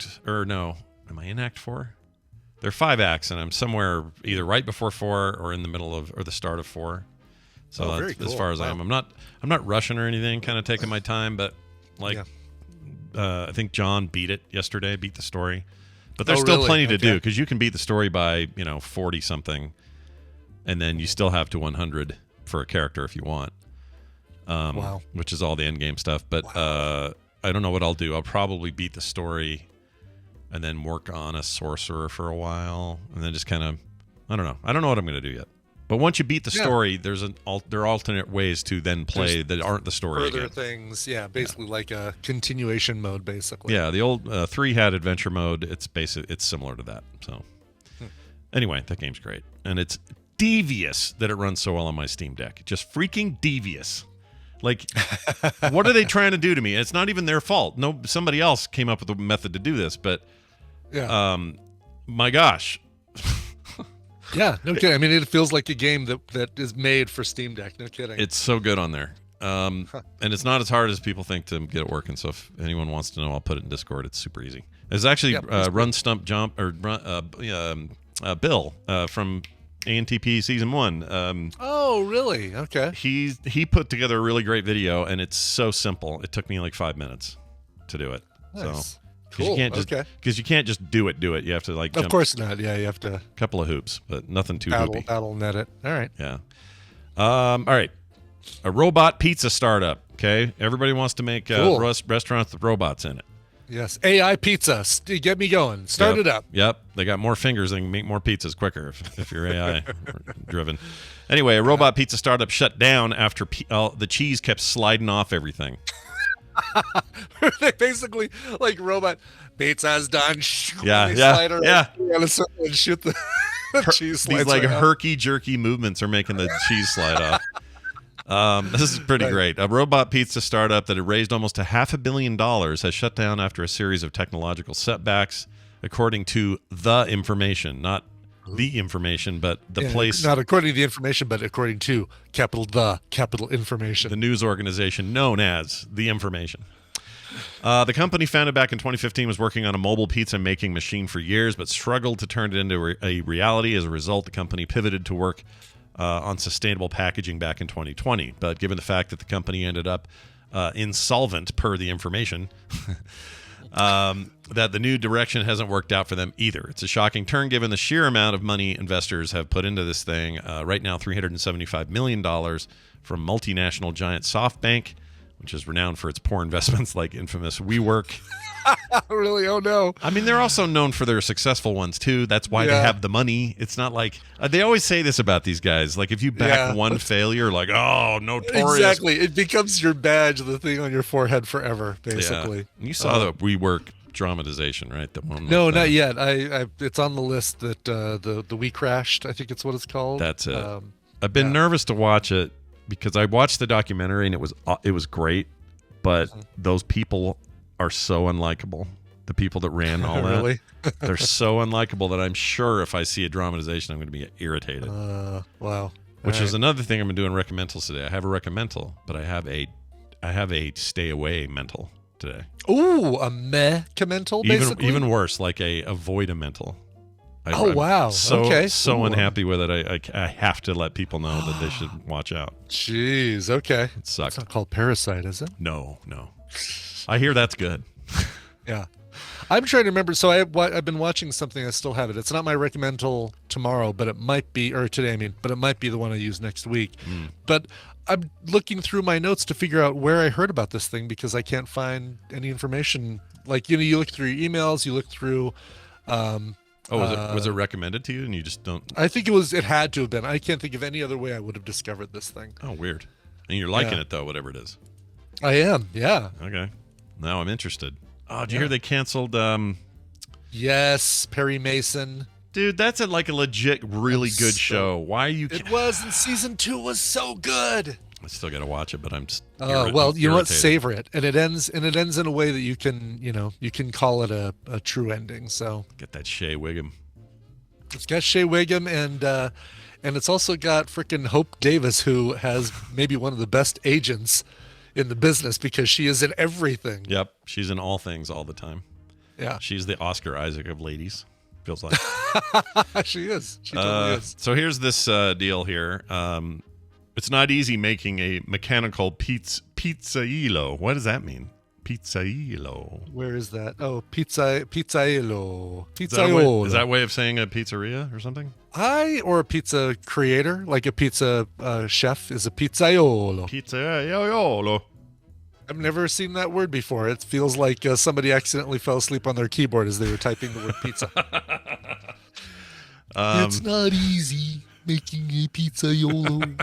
[SPEAKER 1] I in Act 4? There are 5 acts, and I'm somewhere either right before 4 or in the middle of, or the start of 4. So
[SPEAKER 5] very
[SPEAKER 1] that's
[SPEAKER 5] cool.
[SPEAKER 1] as far as I am. I'm not rushing or anything, kind of taking my time, but I think John beat the story. But there's still plenty to do, because you can beat the story by, 40 something, and then you still have to 100 for a character if you want.
[SPEAKER 5] Wow.
[SPEAKER 1] Which is all the end game stuff. But I don't know what I'll do. I'll probably beat the story and then work on a sorcerer for a while, and then just kind of, I don't know. I don't know what I'm going to do yet. But once you beat the story, there are alternate ways to then play that aren't the story
[SPEAKER 5] further
[SPEAKER 1] again.
[SPEAKER 5] things, basically like a continuation mode, basically.
[SPEAKER 1] Yeah, the old 3 had adventure mode. It's similar to that. So anyway, that game's great, and it's devious that it runs so well on my Steam Deck. Just freaking devious. Like, what are they trying to do to me? It's not even their fault. No, somebody else came up with a method to do this, but my gosh.
[SPEAKER 5] Yeah, no kidding. I mean, it feels like a game that is made for Steam Deck. No kidding.
[SPEAKER 1] It's so good on there. And it's not as hard as people think to get it working. So if anyone wants to know, I'll put it in Discord. It's super easy. It's actually Run Stump Jump, or Bill from ANTP Season 1.
[SPEAKER 5] Oh, really? Okay.
[SPEAKER 1] He put together a really great video, and it's so simple. It took me like 5 minutes to do it.
[SPEAKER 5] Nice.
[SPEAKER 1] So,
[SPEAKER 5] cool.
[SPEAKER 1] Because you can't just do it. You have to
[SPEAKER 5] Of
[SPEAKER 1] jump
[SPEAKER 5] course not. Yeah, you have to
[SPEAKER 1] a couple of hoops, but nothing too hoopy.
[SPEAKER 5] battle net it. All right.
[SPEAKER 1] Yeah. All right. A robot pizza startup. Okay. Everybody wants to make restaurants with robots in it.
[SPEAKER 5] Yes, AI pizza. Get me going. Start
[SPEAKER 1] Yep.
[SPEAKER 5] it up.
[SPEAKER 1] Yep, they got more fingers and can make more pizzas quicker if you're AI driven. Anyway, a robot pizza startup shut down after the cheese kept sliding off everything.
[SPEAKER 5] They basically like robot pizza's done.
[SPEAKER 1] Yeah,
[SPEAKER 5] They
[SPEAKER 1] yeah,
[SPEAKER 5] slide around
[SPEAKER 1] yeah.
[SPEAKER 5] on a circle and shoot the cheese.
[SPEAKER 1] These
[SPEAKER 5] slides
[SPEAKER 1] like
[SPEAKER 5] right off.
[SPEAKER 1] herky jerky movements are making the cheese slide off. This is pretty great. A robot pizza startup that had raised almost $500 million has shut down after a series of technological setbacks, according to The Information. Not the information, but the place.
[SPEAKER 5] Not according to the information, but according to capital information.
[SPEAKER 1] The news organization known as The Information. The company, founded back in 2015, was working on a mobile pizza making machine for years, but struggled to turn it into a reality. As a result, the company pivoted to work on sustainable packaging back in 2020. But given the fact that the company ended up insolvent, per The Information, that the new direction hasn't worked out for them either. It's a shocking turn given the sheer amount of money investors have put into this thing. Right now, $375 million from multinational giant SoftBank, which is renowned for its poor investments like infamous WeWork.
[SPEAKER 5] Really? Oh, no.
[SPEAKER 1] I mean, they're also known for their successful ones, too. That's why they have the money. It's not like they always say this about these guys. Like, if you back one failure, like, oh, notorious.
[SPEAKER 5] Exactly. It becomes your badge, the thing on your forehead forever, basically.
[SPEAKER 1] Yeah. You saw the WeWork dramatization, right? The one.
[SPEAKER 5] No, not yet. I it's on the list that the We Crashed, I think it's what it's called.
[SPEAKER 1] That's it. I've been nervous to watch it because I watched the documentary and it was great, but those people are so unlikable. The people that ran all that,
[SPEAKER 5] really?
[SPEAKER 1] They're so unlikable that I'm sure if I see a dramatization, I'm going to be irritated.
[SPEAKER 5] Wow.
[SPEAKER 1] Which is another thing I've been doing recommendals today. I have a recommendal, but I have a stay away mental today.
[SPEAKER 5] Ooh, a meh-commental, basically?
[SPEAKER 1] Even worse, like a avoid-a-mental.
[SPEAKER 5] Wow.
[SPEAKER 1] So unhappy with it. I have to let people know that they should watch out.
[SPEAKER 5] Jeez, okay.
[SPEAKER 1] It sucks.
[SPEAKER 5] It's not called Parasite, is it?
[SPEAKER 1] No. I hear that's good.
[SPEAKER 5] Yeah. I'm trying to remember. So I've been watching something. I still have it. It's not my recommendal tomorrow, but it might be, or today, but it might be the one I use next week. But I'm looking through my notes to figure out where I heard about this thing because I can't find any information. Like, you look through your emails, you look through.
[SPEAKER 1] Was it recommended to you and you just don't?
[SPEAKER 5] I think it had to have been. I can't think of any other way I would have discovered this thing.
[SPEAKER 1] Oh, weird. And you're liking it though, whatever it is.
[SPEAKER 5] I am. Yeah.
[SPEAKER 1] Okay. Now I'm interested. Oh, did you hear they canceled?
[SPEAKER 5] Yes, Perry Mason.
[SPEAKER 1] Dude, that's a legit, really good show. Why are you?
[SPEAKER 5] It was, and season 2 was so good.
[SPEAKER 1] I still got to watch it, but I'm.
[SPEAKER 5] Well, you know what? Savor it, and it ends in a way that you can call it a true ending. So
[SPEAKER 1] get that Shea Wiggum.
[SPEAKER 5] It's got Shea Wiggum, and it's also got frickin' Hope Davis, who has maybe one of the best agents in the business because she is in everything.
[SPEAKER 1] Yep, she's in all things all the time.
[SPEAKER 5] Yeah,
[SPEAKER 1] she's the Oscar Isaac of ladies. Feels like
[SPEAKER 5] she is. She totally is.
[SPEAKER 1] So here's this deal here. It's not easy making a mechanical pizzailo. What does that mean? Pizzailo.
[SPEAKER 5] Where is that? Oh, pizzailo.
[SPEAKER 1] Is that a way of saying a pizzeria or something?
[SPEAKER 5] Or a pizza creator, like a pizza chef, is a pizzaiolo.
[SPEAKER 1] Pizzaiolo.
[SPEAKER 5] I've never seen that word before. It feels like somebody accidentally fell asleep on their keyboard as they were typing the word pizza. It's not easy making a pizzaiolo.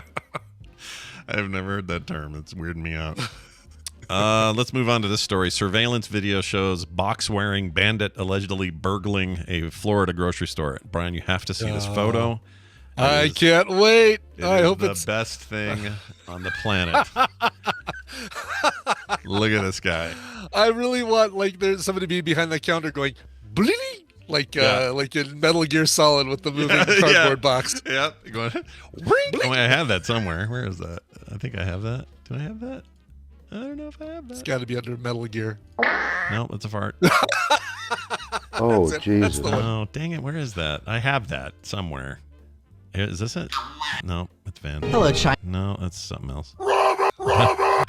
[SPEAKER 1] I've never heard that term. It's weirding me out. Let's move on to this story. Surveillance video shows box-wearing bandit allegedly burgling a Florida grocery store. Brian, you have to see this photo.
[SPEAKER 5] I can't wait. I hope
[SPEAKER 1] it's the best thing on the planet. Look at this guy.
[SPEAKER 5] I really want there's somebody be behind the counter going bling, like in Metal Gear Solid with the moving cardboard box.
[SPEAKER 1] Yeah, going. Oh, I have that somewhere. Where is that? I think I have that. Do I have that? I don't know if I have that.
[SPEAKER 5] It's got to be under Metal Gear.
[SPEAKER 1] No, that's a fart.
[SPEAKER 10] Oh, Jesus.
[SPEAKER 1] Oh, dang it. Where is that? I have that somewhere. Is this it? No, it's Van.
[SPEAKER 3] Hello, China.
[SPEAKER 1] No, that's something else.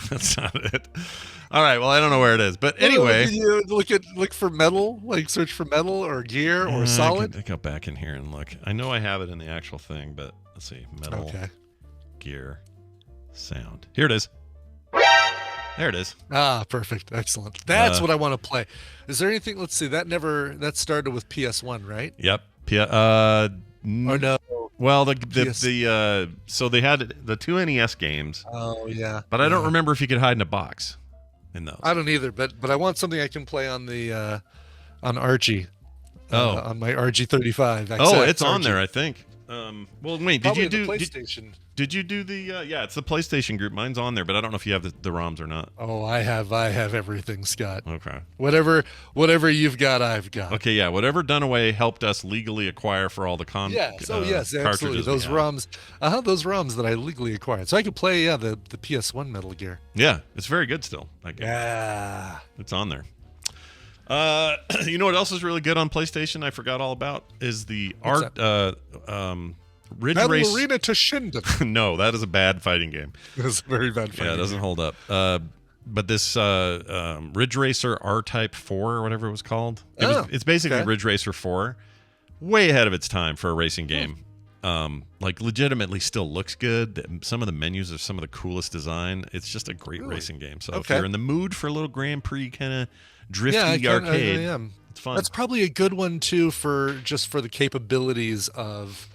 [SPEAKER 1] That's not it. All right, well, I don't know where it is. But anyway.
[SPEAKER 5] You look for metal, search for metal or gear or solid.
[SPEAKER 1] I go back in here and look. I know I have it in the actual thing, but let's see. Metal, gear, sound. Here it is. There it is.
[SPEAKER 5] Ah, perfect. Excellent. That's what I want to play. Is there anything? Let's see. That started with PS1, right?
[SPEAKER 1] Yep.
[SPEAKER 5] Or no?
[SPEAKER 1] Well, so they had the 2 NES games.
[SPEAKER 5] Oh yeah.
[SPEAKER 1] But I don't remember if you could hide in a box in those.
[SPEAKER 5] I don't either. But I want something I can play on the on RG. On my RG35.
[SPEAKER 1] Oh, it's on there, I think. Well, wait. Did you do
[SPEAKER 5] the PlayStation?
[SPEAKER 1] Did you do the? Yeah, it's the PlayStation group. Mine's on there, but I don't know if you have the ROMs or not.
[SPEAKER 5] Oh, I have everything, Scott.
[SPEAKER 1] Okay.
[SPEAKER 5] Whatever you've got, I've got.
[SPEAKER 1] Okay, yeah. Whatever Dunaway helped us legally acquire for all the
[SPEAKER 5] yes, absolutely. Those ROMs, those ROMs that I legally acquired, so I could play the PS1 Metal Gear.
[SPEAKER 1] Yeah, it's very good still.
[SPEAKER 5] Yeah,
[SPEAKER 1] it's on there. You know what else is really good on PlayStation? I forgot all about is the Ridge
[SPEAKER 5] Battle
[SPEAKER 1] Race
[SPEAKER 5] Arena to Shinden.
[SPEAKER 1] No, that is a bad fighting game.
[SPEAKER 5] It's a very bad fighting game.
[SPEAKER 1] Yeah, it doesn't hold up. But this Ridge Racer R-Type 4 or whatever it was called. It's basically Ridge Racer 4. Way ahead of its time for a racing game. Like legitimately still looks good. Some of the menus are some of the coolest design. It's just a great racing game. So if you're in the mood for a little Grand Prix kind of drifty arcade,
[SPEAKER 5] I am.
[SPEAKER 1] It's fun.
[SPEAKER 5] That's probably a good one too for the capabilities of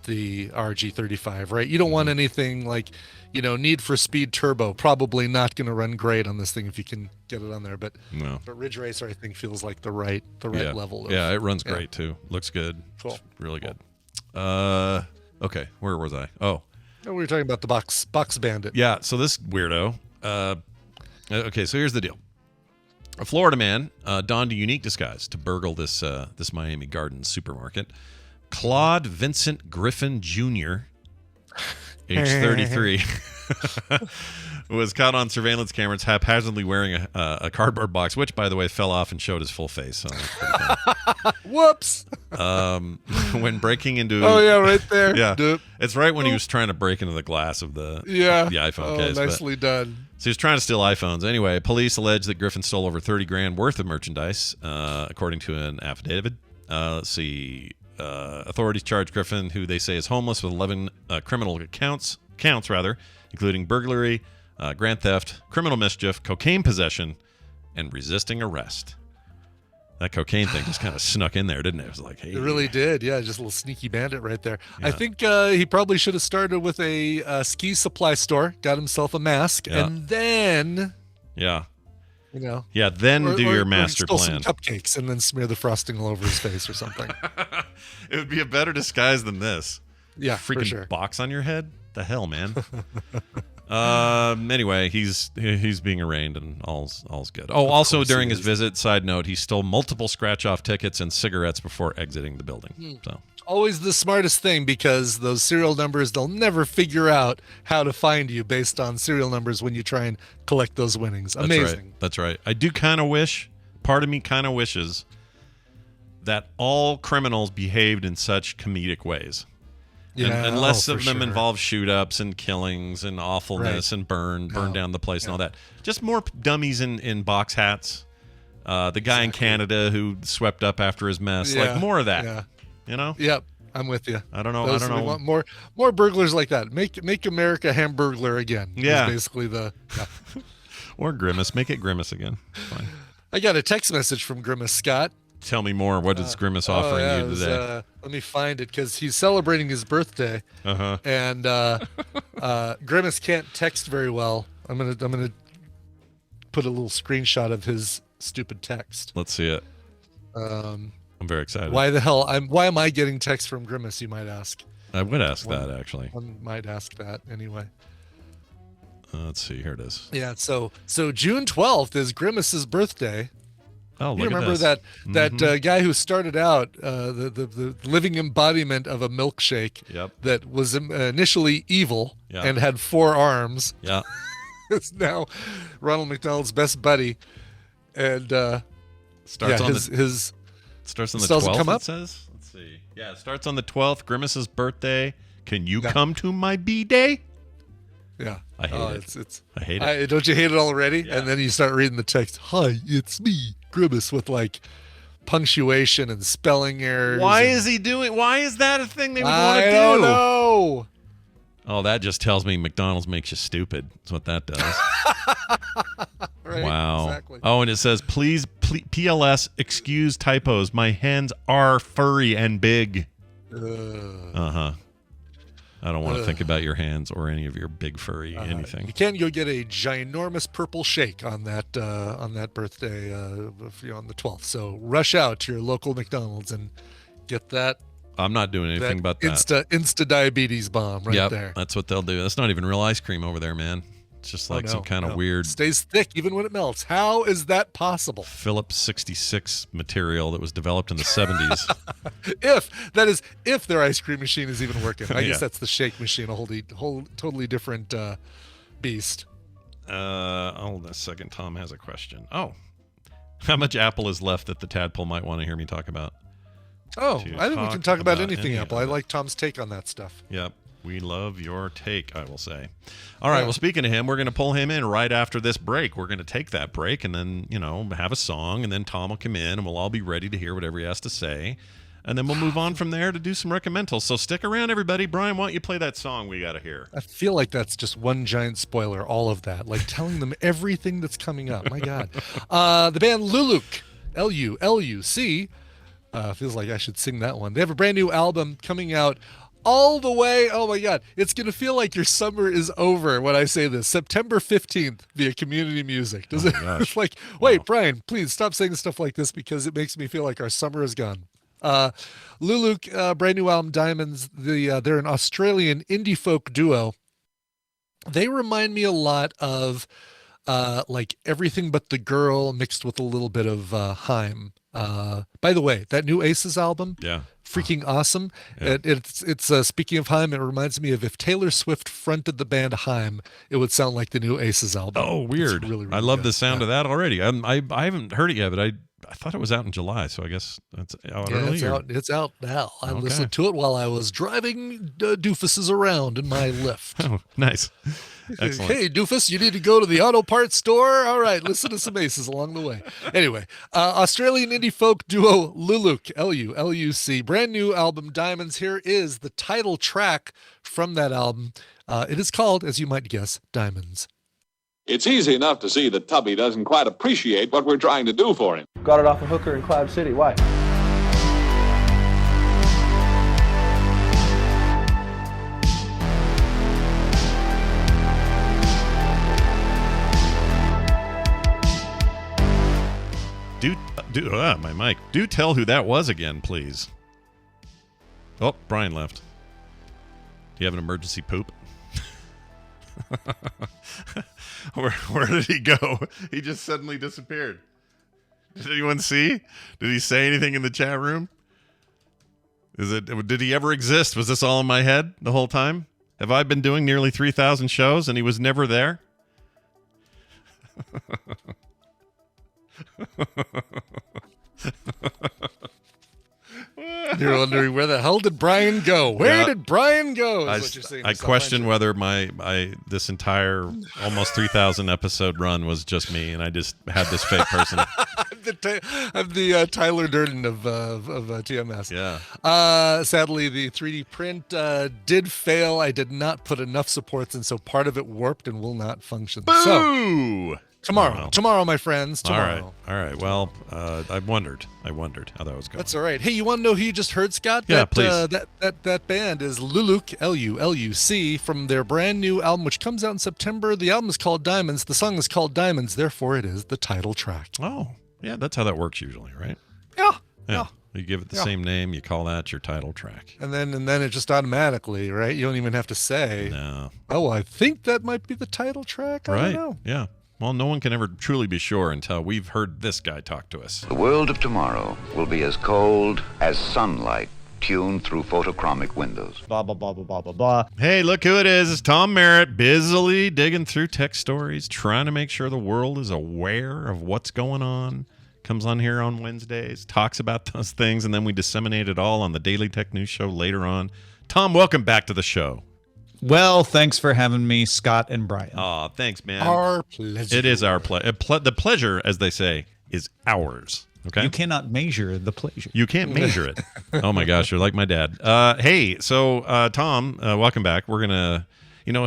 [SPEAKER 5] the RG35, right? You don't want anything like, Need for Speed Turbo. Probably not going to run great on this thing if you can get it on there. But Ridge Racer, I think, feels like the right level.
[SPEAKER 1] Yeah, it runs great too. Looks good.
[SPEAKER 5] Cool.
[SPEAKER 1] It's really good. Okay, where was I? Oh,
[SPEAKER 5] we were talking about the Box Bandit.
[SPEAKER 1] Yeah. So this weirdo. Okay, so here's the deal. A Florida man donned a unique disguise to burgle this Miami Gardens supermarket. Claude Vincent Griffin Jr., age 33, was caught on surveillance cameras haphazardly wearing a cardboard box, which, by the way, fell off and showed his full face. So that's pretty funny.
[SPEAKER 5] Whoops!
[SPEAKER 1] When breaking into...
[SPEAKER 5] Oh, yeah, right there.
[SPEAKER 1] Yeah.
[SPEAKER 5] Doop.
[SPEAKER 1] It's right when he was trying to break into the glass of the iPhone case.
[SPEAKER 5] Nicely done.
[SPEAKER 1] So he was trying to steal iPhones. Anyway, police allege that Griffin stole over $30,000 worth of merchandise, according to an affidavit. Let's see. Authorities charge Griffin, who they say is homeless, with 11 criminal counts, including burglary, grand theft, criminal mischief, cocaine possession, and resisting arrest. That cocaine thing just kind of snuck in there, didn't it? It was like, hey.
[SPEAKER 5] It really did. Yeah, just a little sneaky bandit right there. Yeah. I think he probably should have started with a ski supply store, got himself a mask, and then...
[SPEAKER 1] Yeah.
[SPEAKER 5] Then
[SPEAKER 1] do your master
[SPEAKER 5] plan.
[SPEAKER 1] Some
[SPEAKER 5] cupcakes and then smear the frosting all over his face or something.
[SPEAKER 1] It would be a better disguise than this.
[SPEAKER 5] Yeah,
[SPEAKER 1] freaking
[SPEAKER 5] for sure.
[SPEAKER 1] Box on your head. The hell, man. Anyway, he's being arraigned and all's good. Oh, also during his visit, side note, he stole multiple scratch-off tickets and cigarettes before exiting the building. So.
[SPEAKER 5] Always the smartest thing, because those serial numbers, they'll never figure out how to find you based on serial numbers when you try and collect those winnings. Amazing.
[SPEAKER 1] That's right. I do kind of wish, part of me kind of wishes, that all criminals behaved in such comedic ways.
[SPEAKER 5] Yeah,
[SPEAKER 1] and less of them involve shoot-ups and killings and awfulness and burn down the place and all that. Just more dummies in box hats. The guy in Canada who swept up after his mess. Like more of that.
[SPEAKER 5] Yeah.
[SPEAKER 1] Yep,
[SPEAKER 5] I'm with you.
[SPEAKER 1] I don't know.
[SPEAKER 5] We want more burglars like that. Make America Hamburglar again.
[SPEAKER 1] Yeah,
[SPEAKER 5] basically the. Yeah.
[SPEAKER 1] Or Grimace. Make it Grimace again. Fine.
[SPEAKER 5] I got a text message from Grimace, Scott.
[SPEAKER 1] Tell me more. What is Grimace offering you today?
[SPEAKER 5] Let me find it, because he's celebrating his birthday. And Grimace can't text very well. I'm gonna put a little screenshot of his stupid text.
[SPEAKER 1] Let's see it. I'm very excited.
[SPEAKER 5] Why am I getting text from Grimace, you might ask?
[SPEAKER 1] I would ask that, actually.
[SPEAKER 5] One might ask that anyway.
[SPEAKER 1] Let's see. Here it is.
[SPEAKER 5] Yeah. So June 12th is Grimace's birthday.
[SPEAKER 1] Oh, look
[SPEAKER 5] you remember
[SPEAKER 1] at this.
[SPEAKER 5] that guy who started out the living embodiment of a milkshake that was initially evil and had 4 arms.
[SPEAKER 1] Yeah.
[SPEAKER 5] It's now Ronald McDonald's best buddy, and
[SPEAKER 1] starts on the 12th.
[SPEAKER 5] Come up?
[SPEAKER 1] It says. Let's see. Yeah, it starts on the 12th. Grimace's birthday. Can you come to my B-day?
[SPEAKER 5] Yeah,
[SPEAKER 1] I hate it. I hate it.
[SPEAKER 5] Don't you hate it already?
[SPEAKER 1] Yeah.
[SPEAKER 5] And then you start reading the text. Hi, it's me, Grimace, with like punctuation and spelling errors.
[SPEAKER 1] Why is that a thing they would want to do?
[SPEAKER 5] I don't know.
[SPEAKER 1] Oh, that just tells me McDonald's makes you stupid. That's what that does.
[SPEAKER 5] Right,
[SPEAKER 1] wow.
[SPEAKER 5] exactly.
[SPEAKER 1] Oh, and it says, please, PLS, excuse typos. My hands are furry and big. Uh-huh. I don't want to think about your hands or any of your big furry anything.
[SPEAKER 5] You can go get a ginormous purple shake on that birthday if you're on the 12th. So rush out to your local McDonald's and get that.
[SPEAKER 1] I'm not doing anything about that.
[SPEAKER 5] Insta diabetes bomb right there.
[SPEAKER 1] That's what they'll do. That's not even real ice cream over there, man. It's just like some kind of weird.
[SPEAKER 5] Stays thick even when it melts. How is that possible?
[SPEAKER 1] Phillips 66 material that was developed in the 70s.
[SPEAKER 5] if their ice cream machine is even working. I guess that's the shake machine, a whole totally different beast.
[SPEAKER 1] Hold on a second. Tom has a question. Oh, how much Apple is left that the tadpole might want to hear me talk about?
[SPEAKER 5] Oh, I think we can talk about anything Apple. I like Tom's take on that stuff.
[SPEAKER 1] Yep. We love your take, I will say. All right, well, speaking of him, we're going to pull him in right after this break. We're going to take that break and then, have a song, and then Tom will come in, and we'll all be ready to hear whatever he has to say. And then we'll move on from there to do some recommendals. So stick around, everybody. Brian, why don't you play that song we got to hear?
[SPEAKER 5] I feel like that's just one giant spoiler, all of that. Like telling them everything that's coming up. My God. The band Luluc, L-U-L-U-C, feels like I should sing that one. They have a brand new album coming out all the way. Oh my God. It's going to feel like your summer is over when I say this. September 15th via Community Music. Does it? It's like, wait, Brian, please stop saying stuff like this because it makes me feel like our summer is gone. Luluc, brand new album, Diamonds. They're an Australian indie folk duo. They remind me a lot of like Everything But the Girl mixed with a little bit of Haim. By the way, that new Aces album, freaking awesome. Yeah. It's speaking of Haim, it reminds me of if Taylor Swift fronted the band Haim, it would sound like the new Aces album.
[SPEAKER 1] Oh, weird.
[SPEAKER 5] Really, really
[SPEAKER 1] I love
[SPEAKER 5] good.
[SPEAKER 1] the sound of that already. I haven't heard it yet, but I thought it was out in July, so I guess that's out early.
[SPEAKER 5] It's out now. I listened to it while I was driving doofuses around in my Lyft.
[SPEAKER 1] Oh, nice. Excellent.
[SPEAKER 5] Hey, doofus, you need to go to the auto parts store? All right, listen to some Aces along the way. Anyway, Australian indie folk duo Luluc, L-U-L-U-C, brand new album, Diamonds. Here is the title track from that album. It is called, as you might guess, Diamonds.
[SPEAKER 11] It's easy enough to see that Tubby doesn't quite appreciate what we're trying to do for him.
[SPEAKER 12] Got it off a hooker in Cloud City. Why?
[SPEAKER 1] My mic. Do tell who that was again, please. Oh, Brian left. Do you have an emergency poop? Where did he go? He just suddenly disappeared. Did anyone see? Did he say anything in the chat room? Did he ever exist? Was this all in my head the whole time? Have I been doing nearly 3,000 shows and he was never there?
[SPEAKER 5] You're wondering where the hell did Brian go? Where did Brian go? Is what you're saying.
[SPEAKER 1] I question whether this entire almost 3,000 episode run was just me, and I just had this fake person.
[SPEAKER 5] I'm the Tyler Durden of TMS.
[SPEAKER 1] Yeah.
[SPEAKER 5] Sadly, the 3D print did fail. I did not put enough supports, and so part of it warped and will not function.
[SPEAKER 1] Boo!
[SPEAKER 5] So tomorrow, my friends. Tomorrow.
[SPEAKER 1] All right. Well, I wondered how that was going.
[SPEAKER 5] That's all right. Hey, you want to know who you just heard, Scott?
[SPEAKER 1] Yeah, please.
[SPEAKER 5] That band is Luluc, L-U-L-U-C, from their brand new album, which comes out in September. The album is called Diamonds. The song is called Diamonds. Therefore, it is the title track.
[SPEAKER 1] Oh, yeah. That's how that works usually, right?
[SPEAKER 5] Yeah.
[SPEAKER 1] You give it the same name. You call that your title track.
[SPEAKER 5] And then it just automatically, right? You don't even have to say.
[SPEAKER 1] No.
[SPEAKER 5] Oh, I think that might be the title track. I don't know.
[SPEAKER 1] Yeah. Well, no one can ever truly be sure until we've heard this guy talk to us.
[SPEAKER 13] The world of tomorrow will be as cold as sunlight tuned through photochromic windows.
[SPEAKER 8] Blah, blah, blah, blah, blah, blah, blah.
[SPEAKER 1] Hey, look who it is. It's Tom Merritt, busily digging through tech stories, trying to make sure the world is aware of what's going on. Comes on here on Wednesdays, talks about those things, and then we disseminate it all on the Daily Tech News Show later on. Tom, welcome back to the show.
[SPEAKER 14] Well, thanks for having me, Scott and Brian.
[SPEAKER 1] Oh, thanks, man.
[SPEAKER 5] Our pleasure.
[SPEAKER 1] It is our pleasure. The pleasure, as they say, is ours. Okay.
[SPEAKER 14] You cannot measure the pleasure.
[SPEAKER 1] You can't measure it. Oh my gosh, you're like my dad. Hey, so Tom, welcome back. We're gonna. you know,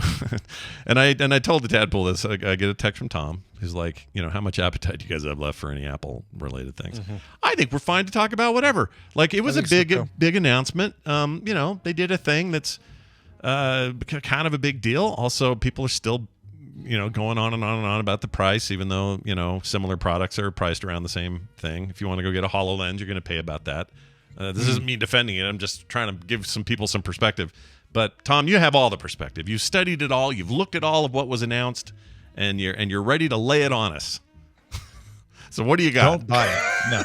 [SPEAKER 1] and I told the Tadpole this. I get a text from Tom who's like, you know, how much appetite do you guys have left for any Apple related things? I think we're fine to talk about whatever. Like, it was a big announcement. You know, they did a thing that's kind of a big deal. Also, people are still, you know, going on and on and on about the price, even though, you know, similar products are priced around the same thing. If you want to go get a HoloLens, you're going to pay about that. This isn't me defending it. I'm just trying to give some people some perspective. But Tom, you have all the perspective. You've studied it all. You've looked at all of what was announced, and you're ready to lay it on us. So what do you got?
[SPEAKER 14] Don't buy it. No.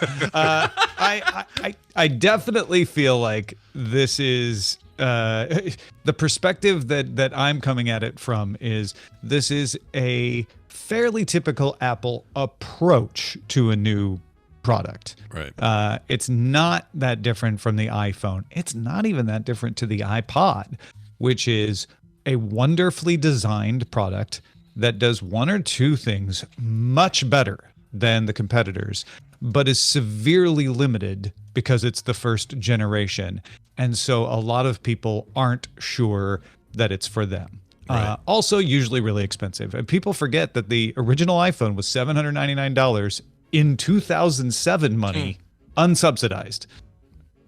[SPEAKER 14] I definitely feel like this is the perspective that I'm coming at it from is this is a fairly typical Apple approach to a new product.
[SPEAKER 1] Right.
[SPEAKER 14] It's not that different from the iPhone. It's not even that different to the iPod, which is a wonderfully designed product that does one or two things much better than the competitors, but is severely limited because it's the first generation. And so a lot of people aren't sure that it's for them.
[SPEAKER 1] Right.
[SPEAKER 14] Also, usually really expensive. And people forget that the original iPhone was $799 in 2007 money, unsubsidized.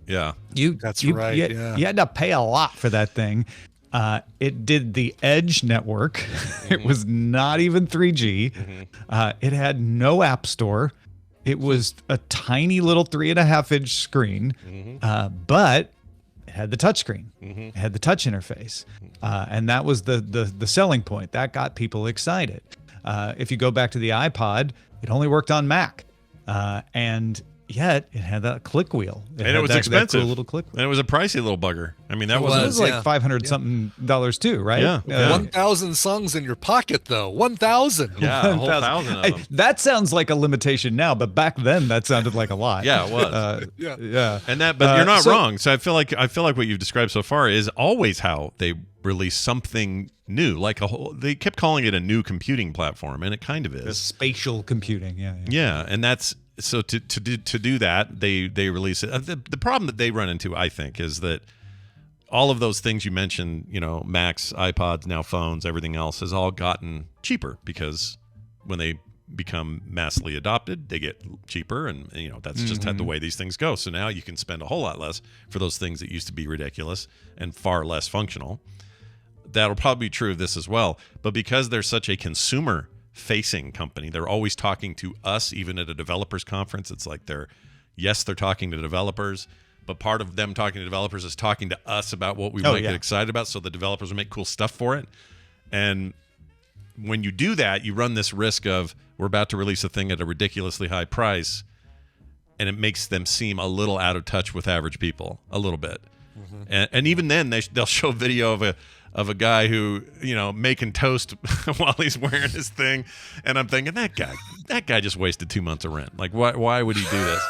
[SPEAKER 1] Yeah.
[SPEAKER 5] That's right.
[SPEAKER 14] You had to pay a lot for that thing. It did the Edge network. It was not even 3G. It had no app store. It was a tiny little 3.5-inch screen, but it had the touchscreen. It had the touch interface, and that was the selling point. That got people excited. If you go back to the iPod, it only worked on Mac, and yet it had that click wheel.
[SPEAKER 1] And it was expensive.
[SPEAKER 14] Cool little click wheel.
[SPEAKER 1] And it was a pricey little bugger. I mean, that
[SPEAKER 14] it was like $500 something too, right?
[SPEAKER 1] Yeah.
[SPEAKER 5] 1,000 songs in your pocket, though. 1,000.
[SPEAKER 1] Yeah, a whole 1,000 of them.
[SPEAKER 14] That sounds like a limitation now, but back then that sounded like a lot.
[SPEAKER 1] Yeah, it was.
[SPEAKER 14] Yeah.
[SPEAKER 1] And that, but you're not wrong. So I feel like what you've described so far is always how they release something new. Like they kept calling it a new computing platform, and it kind of is.
[SPEAKER 14] Spatial computing.
[SPEAKER 1] Yeah, and that's. So to do that, they release it. The problem that they run into, I think, is that all of those things you mentioned, you know, Macs, iPods, now phones, everything else has all gotten cheaper because when they become massively adopted, they get cheaper, and you know that's just the way these things go. So now you can spend a whole lot less for those things that used to be ridiculous and far less functional. That'll probably be true of this as well. But because they're such a consumer facing company, they're always talking to us. Even at a developers conference, it's like they're talking to developers, but part of them talking to developers is talking to us about what we might get excited about, so the developers will make cool stuff for it. And when you do that, you run this risk of we're about to release a thing at a ridiculously high price, and it makes them seem a little out of touch with average people, a little bit. And even then they'll show video of a guy who, you know, making toast while he's wearing his thing, and I'm thinking that guy just wasted 2 months of rent. Like, why would he do this?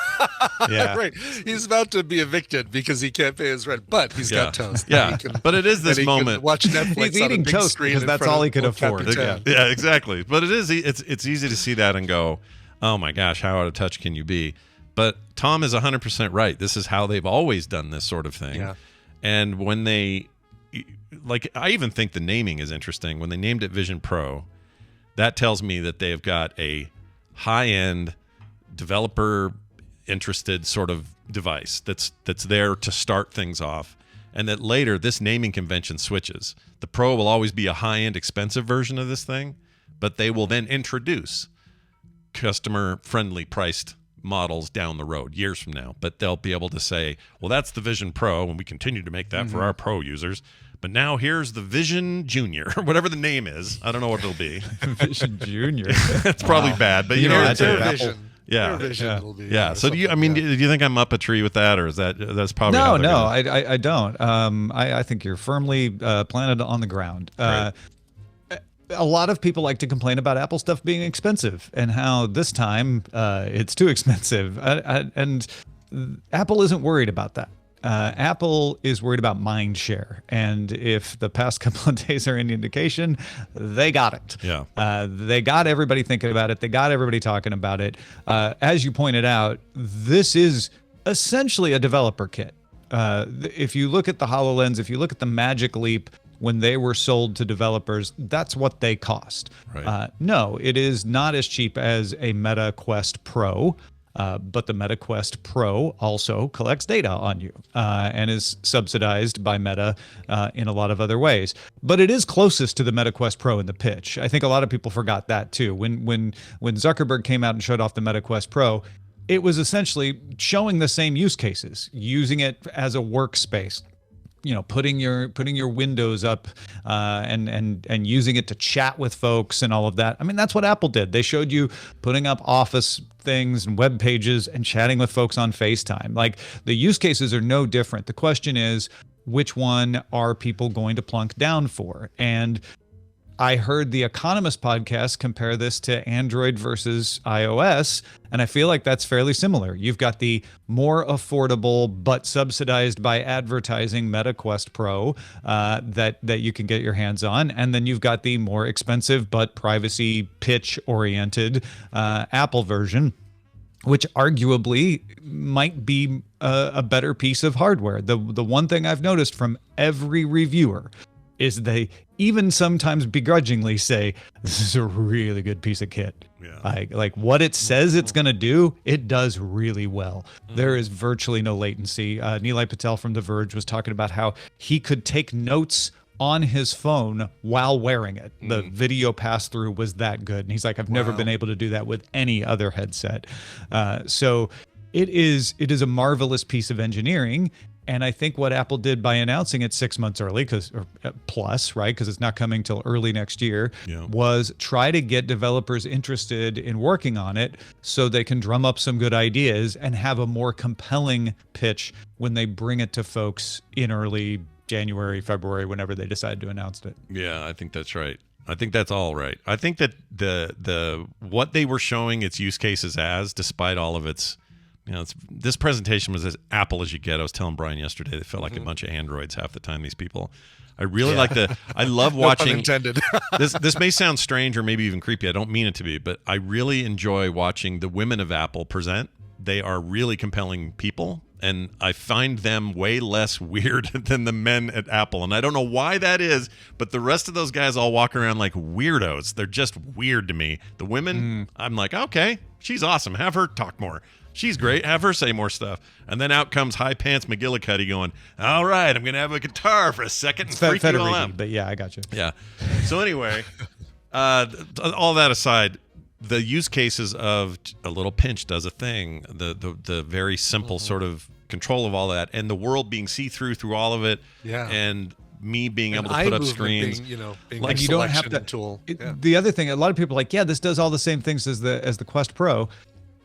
[SPEAKER 5] Yeah, right. He's about to be evicted because he can't pay his rent, but he's got toast.
[SPEAKER 1] Yeah, but it is this moment.
[SPEAKER 5] Watch Netflix.
[SPEAKER 14] He's eating toast because that's all he could afford.
[SPEAKER 1] Yeah, exactly. But it's easy to see that and go, oh my gosh, how out of touch can you be? But Tom is 100% right. This is how they've always done this sort of thing.
[SPEAKER 5] Yeah.
[SPEAKER 1] And when they, like, I even think the naming is interesting. When they named it Vision Pro, that tells me that they've got a high-end, developer-interested sort of device that's there to start things off, and that later this naming convention switches. The Pro will always be a high-end, expensive version of this thing, but they will then introduce customer-friendly priced models down the road years from now. But they'll be able to say, well, that's the Vision Pro, and we continue to make that for our Pro users. But now here's the Vision Junior, or whatever the name is. I don't know what it'll be.
[SPEAKER 14] Vision Junior.
[SPEAKER 1] It's probably bad, but you know,
[SPEAKER 5] it's Vision.
[SPEAKER 1] Yeah.
[SPEAKER 5] Vision will be.
[SPEAKER 1] Yeah. So do you think I'm up a tree with that, or is that's probably
[SPEAKER 14] no? I don't. I think you're firmly planted on the ground.
[SPEAKER 1] Right.
[SPEAKER 14] A lot of people like to complain about Apple stuff being expensive and how this time it's too expensive. And Apple isn't worried about that. Apple is worried about mind share. And if the past couple of days are any indication, they got it.
[SPEAKER 1] Yeah.
[SPEAKER 14] They got everybody thinking about it. They got everybody talking about it. As you pointed out, this is essentially a developer kit. If you look at the HoloLens, if you look at the Magic Leap, when they were sold to developers, that's what they cost.
[SPEAKER 1] Right.
[SPEAKER 14] No, it is not as cheap as a Meta Quest Pro. But the Meta Quest Pro also collects data on you and is subsidized by Meta in a lot of other ways. But it is closest to the Meta Quest Pro in the pitch. I think a lot of people forgot that too. When Zuckerberg came out and showed off the Meta Quest Pro, it was essentially showing the same use cases, using it as a workspace. You know, putting your windows up and using it to chat with folks and all of that. I mean, that's what Apple did. They showed you putting up Office things and web pages and chatting with folks on FaceTime. Like, the use cases are no different. The question is, which one are people going to plunk down for? And I heard the Economist podcast compare this to Android versus iOS, and I feel like that's fairly similar. You've got the more affordable but subsidized by advertising Meta Quest Pro that you can get your hands on, and then you've got the more expensive but privacy pitch-oriented Apple version, which arguably might be a better piece of hardware. The one thing I've noticed from every reviewer is they even sometimes begrudgingly say, this is a really good piece of kit. Yeah. Like what it says it's going to do, it does really well. There is virtually no latency. Nilay Patel from The Verge was talking about how he could take notes on his phone while wearing it. The video pass-through was that good. And he's like, I've never been able to do that with any other headset. So it is a marvelous piece of engineering. And I think what Apple did by announcing it 6 months early, plus, right, because it's not coming till early next year, was try to get developers interested in working on it so they can drum up some good ideas and have a more compelling pitch when they bring it to folks in early January, February, whenever they decide to announce it.
[SPEAKER 1] Yeah, I think that's right. I think that's all right. I think that the what they were showing its use cases as, despite all of its, this presentation was as Apple as you get. I was telling Brian yesterday, they felt like a bunch of androids half the time, these people. I really I love watching. No pun
[SPEAKER 5] intended.
[SPEAKER 1] this may sound strange or maybe even creepy. I don't mean it to be, but I really enjoy watching the women of Apple present. They are really compelling people, and I find them way less weird than the men at Apple. And I don't know why that is, but the rest of those guys all walk around like weirdos. They're just weird to me. The women, I'm like, okay, she's awesome. Have her talk more. She's great. Have her say more stuff. And then out comes High Pants McGillicuddy going, all right, I'm going to have a guitar for a second and freak you all out.
[SPEAKER 14] But yeah, I got you.
[SPEAKER 1] Yeah. So anyway, all that aside, the use cases of a little pinch does a thing, the very simple sort of control of all that, and the world being see-through through all of it, and me being able to put up screens,
[SPEAKER 5] being
[SPEAKER 14] like you don't have to
[SPEAKER 5] tool.
[SPEAKER 14] The other thing, a lot of people are like, yeah, this does all the same things as the Quest Pro.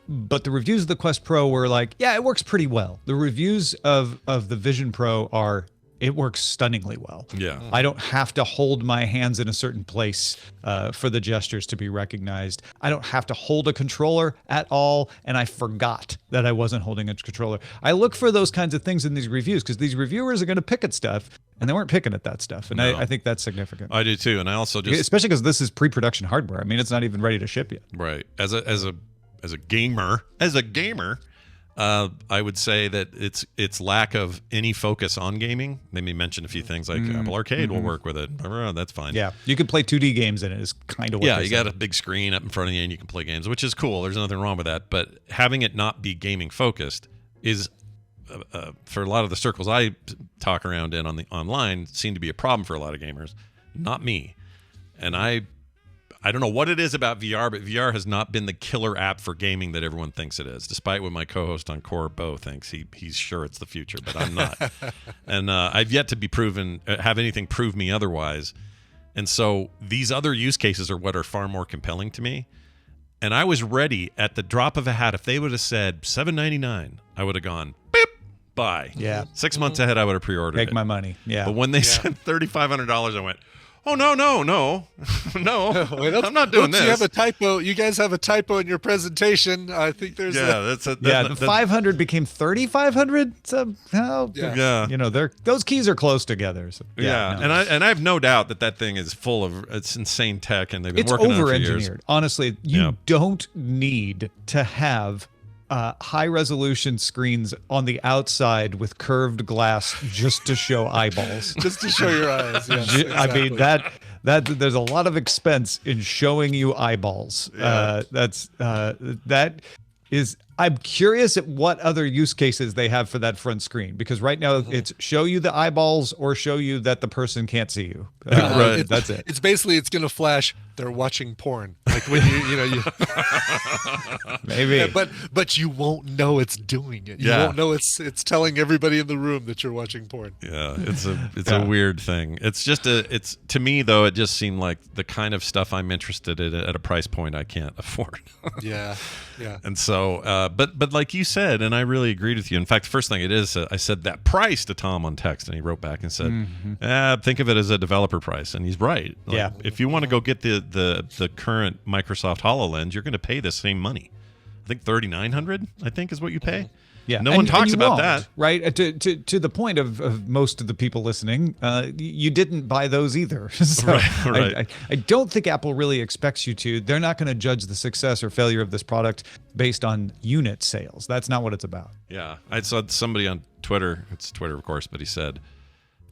[SPEAKER 14] But the reviews of the Quest Pro were like, yeah, it works pretty well. The reviews of the Vision Pro are, it works stunningly well.
[SPEAKER 1] Yeah.
[SPEAKER 14] I don't have to hold my hands in a certain place for the gestures to be recognized. I don't have to hold a controller at all, and I forgot that I wasn't holding a controller. I look for those kinds of things in these reviews because these reviewers are going to pick at stuff, and they weren't picking at that stuff. And
[SPEAKER 1] No.
[SPEAKER 14] I think that's significant.
[SPEAKER 1] I do too. And I also just,
[SPEAKER 14] especially because this is pre-production hardware. I mean, it's not even ready to ship yet.
[SPEAKER 1] Right. As a gamer, I would say that its lack of any focus on gaming. They may mention a few things like Apple Arcade will work with it. That's fine.
[SPEAKER 14] Yeah, you can play 2D games in it. Is kind of what.
[SPEAKER 1] Yeah, you got a big screen up in front of you and you can play games, which is cool. There's nothing wrong with that. But having it not be gaming focused is, for a lot of the circles I talk around in on the online, seem to be a problem for a lot of gamers. Not me, and I don't know what it is about VR, but VR has not been the killer app for gaming that everyone thinks it is, despite what my co-host on Core, Bo, thinks. He's sure it's the future, but I'm not. And I've yet to be have anything prove me otherwise. And so these other use cases are what are far more compelling to me. And I was ready at the drop of a hat. If they would have said $7.99, I would have gone, beep, buy.
[SPEAKER 14] Yeah.
[SPEAKER 1] 6 months ahead, I would have pre-ordered it.
[SPEAKER 14] Take my money. Yeah.
[SPEAKER 1] But when they said $3,500, I went, oh, no, I'm not doing this.
[SPEAKER 5] You have a typo. You guys have a typo in your presentation. I think there's
[SPEAKER 14] the 500 became 3,500 somehow.
[SPEAKER 1] Yeah.
[SPEAKER 14] Those keys are close together. So,
[SPEAKER 1] no. And I have no doubt that thing is full of it's insane tech, and they've been
[SPEAKER 14] it's
[SPEAKER 1] working on it for years.
[SPEAKER 14] over-engineered. Honestly, you don't need to have high resolution screens on the outside with curved glass just to show eyeballs.
[SPEAKER 5] Just to show your eyes. Yes,
[SPEAKER 14] I mean
[SPEAKER 5] exactly.
[SPEAKER 14] that there's a lot of expense in showing you eyeballs. That is. I'm curious at what other use cases they have for that front screen, because right now it's show you the eyeballs or show you that the person can't see you.
[SPEAKER 1] Right.
[SPEAKER 14] That's it.
[SPEAKER 5] It's basically it's going to flash. They're watching porn, like when you
[SPEAKER 14] maybe.
[SPEAKER 5] Yeah, but you won't know it's doing it. You won't know it's telling everybody in the room that you're watching porn.
[SPEAKER 1] Yeah, it's a weird thing. It's just it's to me though, it just seemed like the kind of stuff I'm interested in at a price point I can't afford.
[SPEAKER 5] Yeah.
[SPEAKER 1] And so, but like you said, and I really agreed with you. In fact, the first thing it is, I said that price to Tom on text, and he wrote back and said, think of it as a developer price, and he's right. Like, if you want to go get the current Microsoft HoloLens, you're going to pay the same money. I think $3,900. I think is what you pay.
[SPEAKER 14] Yeah,
[SPEAKER 1] no one talks about that,
[SPEAKER 14] right? To the point of most of the people listening, you didn't buy those either. So
[SPEAKER 1] right.
[SPEAKER 14] I don't think Apple really expects you to. They're not going to judge the success or failure of this product based on unit sales. That's not what it's about.
[SPEAKER 1] Yeah, I saw somebody on Twitter. It's Twitter, of course, but he said,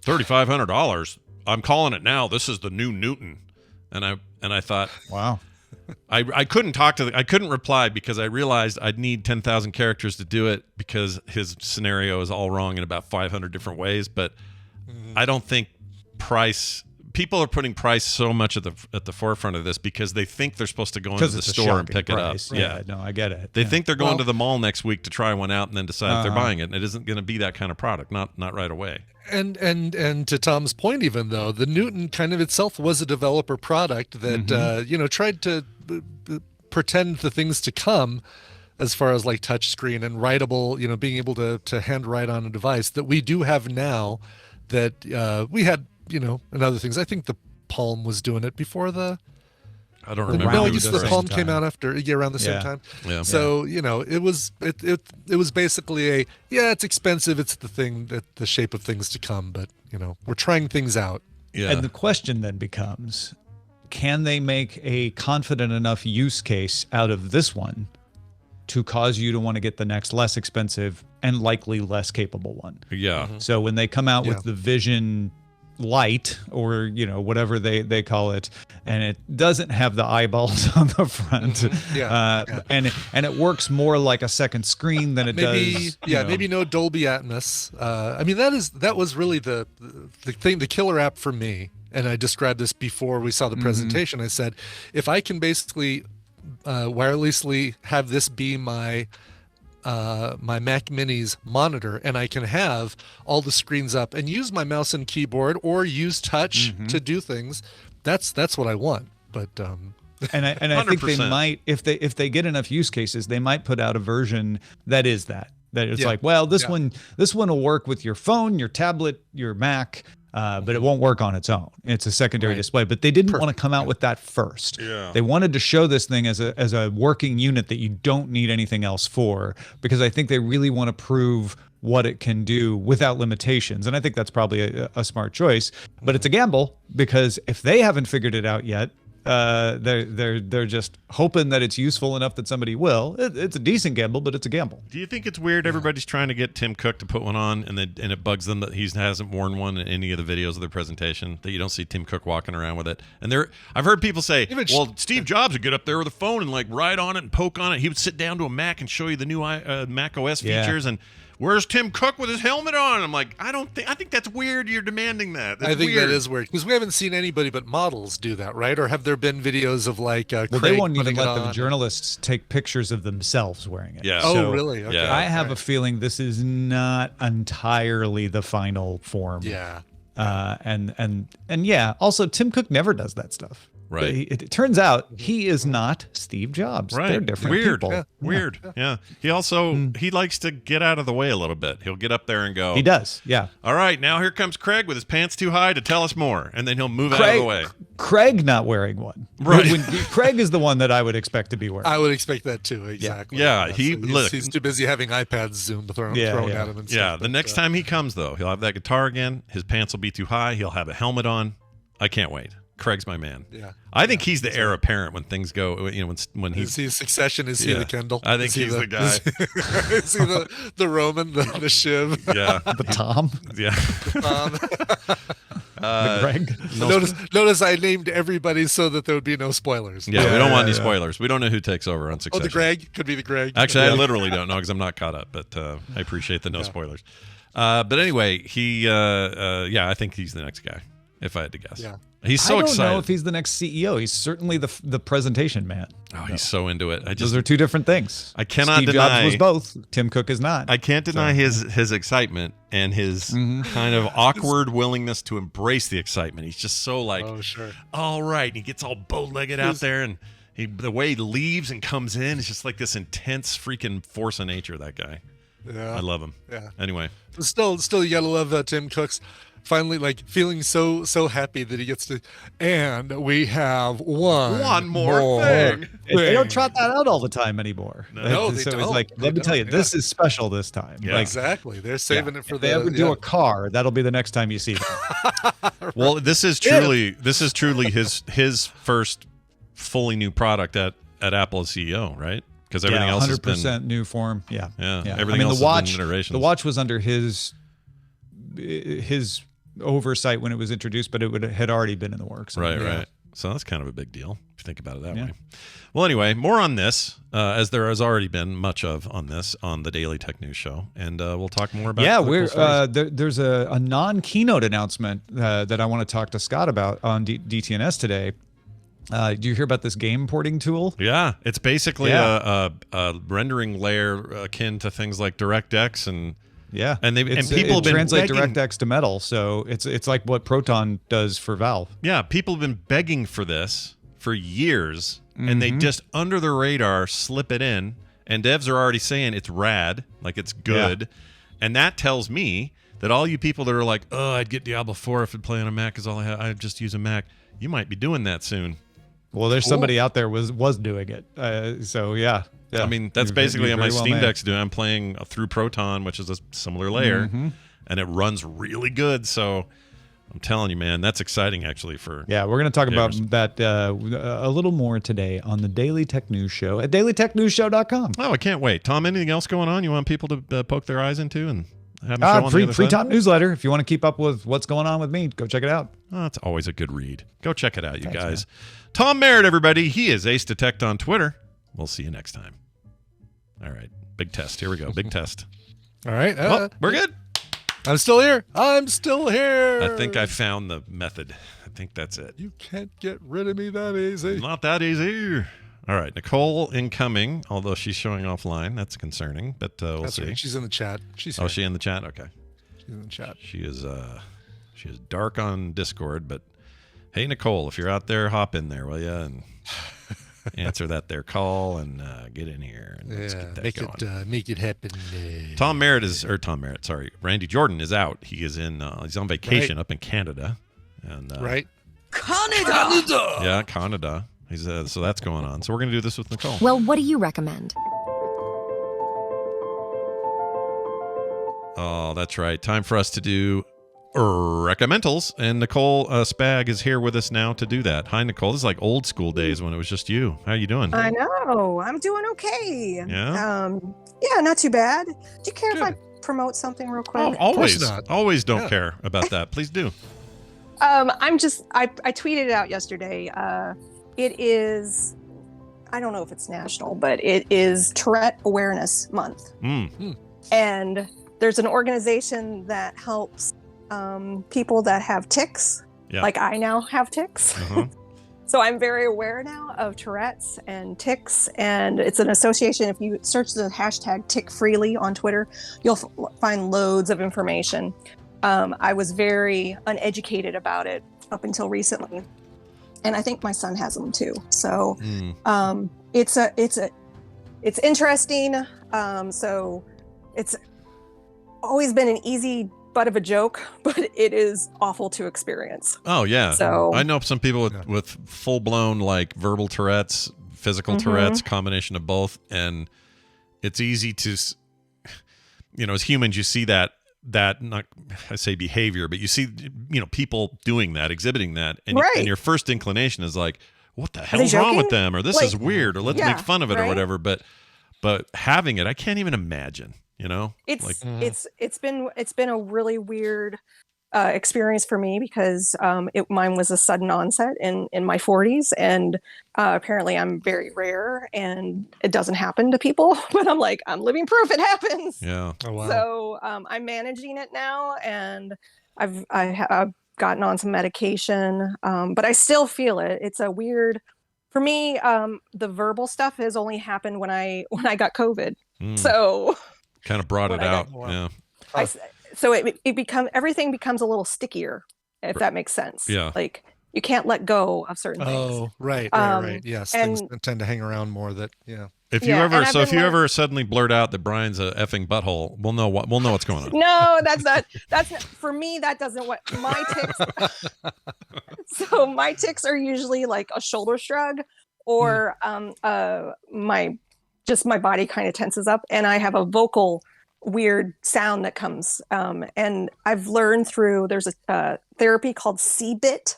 [SPEAKER 1] $3,500. I'm calling it now. This is the new Newton. And I thought,
[SPEAKER 14] wow.
[SPEAKER 1] I couldn't I couldn't reply because I realized I'd need 10,000 characters to do it because his scenario is all wrong in about 500 different ways. But I don't think people are putting price so much at the forefront of this because they think they're supposed to go into the store and pick
[SPEAKER 14] price.
[SPEAKER 1] it up.
[SPEAKER 14] Yeah, no, I get it.
[SPEAKER 1] They think they're going to the mall next week to try one out and then decide if they're buying it. And it isn't going to be that kind of product, not right away.
[SPEAKER 5] And to Tom's point, even though the Newton kind of itself was a developer product that tried to pretend the things to come, as far as like touch screen and writable, being able to hand write on a device that we do have now, that we had, and other things. I think the Palm was doing it before
[SPEAKER 1] I don't remember.
[SPEAKER 5] No, I guess the Palm came out after around the same time.
[SPEAKER 1] Yeah.
[SPEAKER 5] So it was basically it's expensive. It's the thing that the shape of things to come, but we're trying things out.
[SPEAKER 1] Yeah.
[SPEAKER 14] And the question then becomes, can they make a confident enough use case out of this one to cause you to want to get the next less expensive and likely less capable one?
[SPEAKER 1] Yeah.
[SPEAKER 14] So when they come out with the Vision Light, or whatever they call it, and it doesn't have the eyeballs on the front, and it works more like a second screen than it does.
[SPEAKER 5] Maybe no Dolby Atmos. I mean, that was really the thing, the killer app for me. And I described this before we saw the presentation. I said, if I can basically wirelessly have this be my Mac Mini's monitor, and I can have all the screens up and use my mouse and keyboard or use touch to do things, that's what I want. But
[SPEAKER 14] and I think they might, if they get enough use cases, they might put out a version that is that it's like, well, this one will work with your phone, your tablet, your Mac. But it won't work on its own. It's a secondary display. But they didn't want to come out with that first.
[SPEAKER 1] Yeah.
[SPEAKER 14] They wanted to show this thing as a working unit that you don't need anything else for, because I think they really want to prove what it can do without limitations. And I think that's probably a smart choice. But it's a gamble, because if they haven't figured it out yet, they're just hoping that it's useful enough that somebody will. It's a decent gamble, but it's a gamble.
[SPEAKER 1] Do you think it's weird everybody's trying to get Tim Cook to put one on, and it bugs them that he hasn't worn one in any of the videos of their presentation, that you don't see Tim Cook walking around with it? And I've heard people say, well, Steve Jobs would get up there with a phone and like ride on it and poke on it. He would sit down to a Mac and show you the new Mac OS features, and where's Tim Cook with his helmet on? I'm like, I think that's weird. You're demanding that. That's
[SPEAKER 5] I think
[SPEAKER 1] weird.
[SPEAKER 5] that is weird, because we haven't seen anybody but models do that, right? Or have there been videos of like
[SPEAKER 14] well,
[SPEAKER 5] Craig
[SPEAKER 14] they won't even
[SPEAKER 5] putting
[SPEAKER 14] let
[SPEAKER 5] it
[SPEAKER 14] the
[SPEAKER 5] on?
[SPEAKER 14] journalists take pictures of themselves wearing it.
[SPEAKER 1] Yeah.
[SPEAKER 5] Oh, really? Okay.
[SPEAKER 1] Yeah.
[SPEAKER 14] I have a feeling this is not entirely the final form.
[SPEAKER 5] Yeah.
[SPEAKER 14] And yeah, also Tim Cook never does that stuff.
[SPEAKER 1] Right.
[SPEAKER 14] It turns out he is not Steve Jobs.
[SPEAKER 1] Right.
[SPEAKER 14] They're different
[SPEAKER 1] Weird.
[SPEAKER 14] people.
[SPEAKER 1] Yeah. Weird. Yeah. He also he likes to get out of the way a little bit. He'll get up there and go.
[SPEAKER 14] He does. Yeah.
[SPEAKER 1] All right, now here comes Craig with his pants too high to tell us more, and then he'll move out of the way.
[SPEAKER 14] Craig not wearing one.
[SPEAKER 1] Right.
[SPEAKER 14] Craig is the one that I would expect to be wearing.
[SPEAKER 5] I would expect that too. Exactly.
[SPEAKER 1] Yeah.
[SPEAKER 5] He's too busy having iPads thrown at him. And stuff,
[SPEAKER 1] the next time he comes though, he'll have that guitar again. His pants will be too high. He'll have a helmet on. I can't wait. Craig's my man.
[SPEAKER 5] Yeah.
[SPEAKER 1] I think he's the heir apparent when things go. You know, when
[SPEAKER 5] Is he Succession? Is he the Kendall?
[SPEAKER 1] I think he's the guy.
[SPEAKER 5] Is he the Roman, the Shiv?
[SPEAKER 1] Yeah.
[SPEAKER 14] The Tom.
[SPEAKER 1] Yeah.
[SPEAKER 14] The Greg.
[SPEAKER 5] Notice I named everybody so that there would be no spoilers.
[SPEAKER 1] Yeah, we don't want any spoilers. We don't know who takes over on Succession.
[SPEAKER 5] Oh, the Greg could be the Greg.
[SPEAKER 1] Actually, I literally don't know because I'm not caught up. But I appreciate the no spoilers. But anyway, I think he's the next guy. If I had to guess.
[SPEAKER 5] Yeah.
[SPEAKER 1] He's so
[SPEAKER 14] I don't
[SPEAKER 1] excited.
[SPEAKER 14] know if he's the next CEO. He's certainly the presentation man.
[SPEAKER 1] Oh, he's so into it.
[SPEAKER 14] Those are two different things.
[SPEAKER 1] I cannot
[SPEAKER 14] Steve
[SPEAKER 1] deny.
[SPEAKER 14] Jobs was both. Tim Cook is not.
[SPEAKER 1] I can't deny his excitement and his kind of awkward willingness to embrace the excitement. He's just so like,
[SPEAKER 5] oh sure,
[SPEAKER 1] all right. And he gets all bow-legged out there, and the way he leaves and comes in is just like this intense freaking force of nature. That guy.
[SPEAKER 5] Yeah,
[SPEAKER 1] I love him.
[SPEAKER 5] Yeah.
[SPEAKER 1] Anyway,
[SPEAKER 5] still, you gotta love Tim Cook's. Finally, like feeling so happy that he gets to, and we have one more thing.
[SPEAKER 14] They don't trot that out all the time anymore.
[SPEAKER 5] No, they
[SPEAKER 14] so
[SPEAKER 5] don't.
[SPEAKER 14] It's like, let me tell you, this is special this time.
[SPEAKER 1] Yeah.
[SPEAKER 14] Like,
[SPEAKER 5] Exactly. They're saving it for
[SPEAKER 14] if they ever do a car, that'll be the next time you see them.
[SPEAKER 1] well, this is truly his first fully new product at Apple as CEO, right? Because everything else has been
[SPEAKER 14] 100% new form. Yeah.
[SPEAKER 1] Everything else has been iterations.
[SPEAKER 14] The watch was under his oversight when it was introduced, but it had already been in the works.
[SPEAKER 1] Right. So that's kind of a big deal if you think about it that way. Well, anyway, more on this, as there has already been much of on this on the Daily Tech News Show, and we'll talk more about.
[SPEAKER 14] Yeah, there's a non-keynote announcement that I want to talk to Scott about on DTNS today. Do you hear about this game porting tool?
[SPEAKER 1] Yeah, it's basically a rendering layer akin to things like DirectX and.
[SPEAKER 14] Yeah,
[SPEAKER 1] and people have been
[SPEAKER 14] translate
[SPEAKER 1] begging,
[SPEAKER 14] DirectX to Metal, so it's like what Proton does for Valve.
[SPEAKER 1] Yeah, people have been begging for this for years, and they just under the radar slip it in, and devs are already saying it's rad, like it's good, and that tells me that all you people that are like, oh, I'd get Diablo 4 if it'd play on a Mac, because I just use a Mac, you might be doing that soon.
[SPEAKER 14] Well, there's somebody out there was doing it, so yeah.
[SPEAKER 1] I mean, that's basically how my Steam Deck's doing. I'm playing through Proton, which is a similar layer, and it runs really good. So I'm telling you, man, that's exciting actually for
[SPEAKER 14] we're going to talk about that a little more today on the Daily Tech News Show at dailytechnewsshow.com.
[SPEAKER 1] Oh, I can't wait. Tom, anything else going on you want people to poke their eyes into and have them show on the other
[SPEAKER 14] free
[SPEAKER 1] side?
[SPEAKER 14] top newsletter. If you want to keep up with what's going on with me, go check it out.
[SPEAKER 1] Oh, that's always a good read. Go check it out, you guys. Man. Tom Merritt, everybody. He is Ace Detect on Twitter. We'll see you next time. All right. Big test. Here we go. Big test.
[SPEAKER 5] All right.
[SPEAKER 1] We're good.
[SPEAKER 5] I'm still here. I think
[SPEAKER 1] I found the method. I think that's it.
[SPEAKER 5] You can't get rid of me that easy.
[SPEAKER 1] Not that easy. All right. Nicole incoming, although she's showing offline. That's concerning, but we'll see. Right.
[SPEAKER 5] She's in the chat. She's here.
[SPEAKER 1] Oh, she in the chat? Okay.
[SPEAKER 5] She's in the chat.
[SPEAKER 1] She is dark on Discord, but hey, Nicole, if you're out there, hop in there, will you? And answer that there call and get in here and let's get that going.
[SPEAKER 5] Make it happen.
[SPEAKER 1] Randy Jordan is out. He is he's on vacation up in Canada, and
[SPEAKER 15] Canada.
[SPEAKER 1] Yeah, Canada. He's so that's going on. So we're gonna do this with Nicole.
[SPEAKER 15] Well, what do you recommend?
[SPEAKER 1] Oh, that's right. Time for us to do Recommentals, and Nicole Spag is here with us now to do that. Hi, Nicole. This is like old school days when it was just you. How you doing?
[SPEAKER 16] I know. I'm doing okay.
[SPEAKER 1] Yeah?
[SPEAKER 16] Yeah, not too bad. Do you care if I promote something real quick?
[SPEAKER 1] Oh, always. Always don't care about that. Please do.
[SPEAKER 16] I tweeted it out yesterday. It is, I don't know if it's national, but it is Tourette Awareness Month. And there's an organization that helps people that have tics, like I now have tics. So I'm very aware now of Tourette's and tics, and it's an association. If you search the hashtag tick freely on Twitter, you'll find loads of information. I was very uneducated about it up until recently, and I think my son has them too. So it's interesting. So it's always been an easy butt of a joke, but it is awful to experience.
[SPEAKER 1] Oh yeah.
[SPEAKER 16] So
[SPEAKER 1] I know some people with full blown like verbal Tourette's, physical Tourette's, combination of both, and it's easy to, as humans, you see that that, not I say behavior, but you see, people doing that, exhibiting that, and,
[SPEAKER 16] Right.
[SPEAKER 1] and your first inclination is like, what the
[SPEAKER 16] they
[SPEAKER 1] hell's wrong with
[SPEAKER 16] joking?
[SPEAKER 1] them? Or this
[SPEAKER 16] Like,
[SPEAKER 1] is weird, or let's
[SPEAKER 16] yeah,
[SPEAKER 1] make fun of it or
[SPEAKER 16] right?
[SPEAKER 1] whatever. But having it, I can't even imagine,
[SPEAKER 16] It's
[SPEAKER 1] like,
[SPEAKER 16] it's been a really weird experience for me because mine was a sudden onset in my 40s, and apparently I'm very rare and it doesn't happen to people. But I'm like, I'm living proof it happens.
[SPEAKER 1] yeah.
[SPEAKER 5] Oh, wow.
[SPEAKER 16] So I'm managing it now, and I've gotten on some medication, but I still feel it. It's a weird. For me, the verbal stuff has only happened when I got COVID. So
[SPEAKER 1] Kind of brought it
[SPEAKER 16] when I
[SPEAKER 1] out.
[SPEAKER 16] got-
[SPEAKER 1] Yeah.
[SPEAKER 16] so everything becomes a little stickier, if that makes sense.
[SPEAKER 1] Yeah.
[SPEAKER 16] Like you can't let go of certain things.
[SPEAKER 5] Oh, right. Yes,
[SPEAKER 16] and-
[SPEAKER 5] things that tend to hang around more.
[SPEAKER 1] If you
[SPEAKER 16] Yeah, and I've
[SPEAKER 1] if
[SPEAKER 16] been
[SPEAKER 1] you ever suddenly blurt out that Brian's a effing butthole, we'll know what's going on.
[SPEAKER 16] No, that's not for me. That doesn't what my ticks. So my ticks are usually like a shoulder shrug, or my body kind of tenses up, and I have a vocal weird sound that comes. And I've learned there's a therapy called CBIT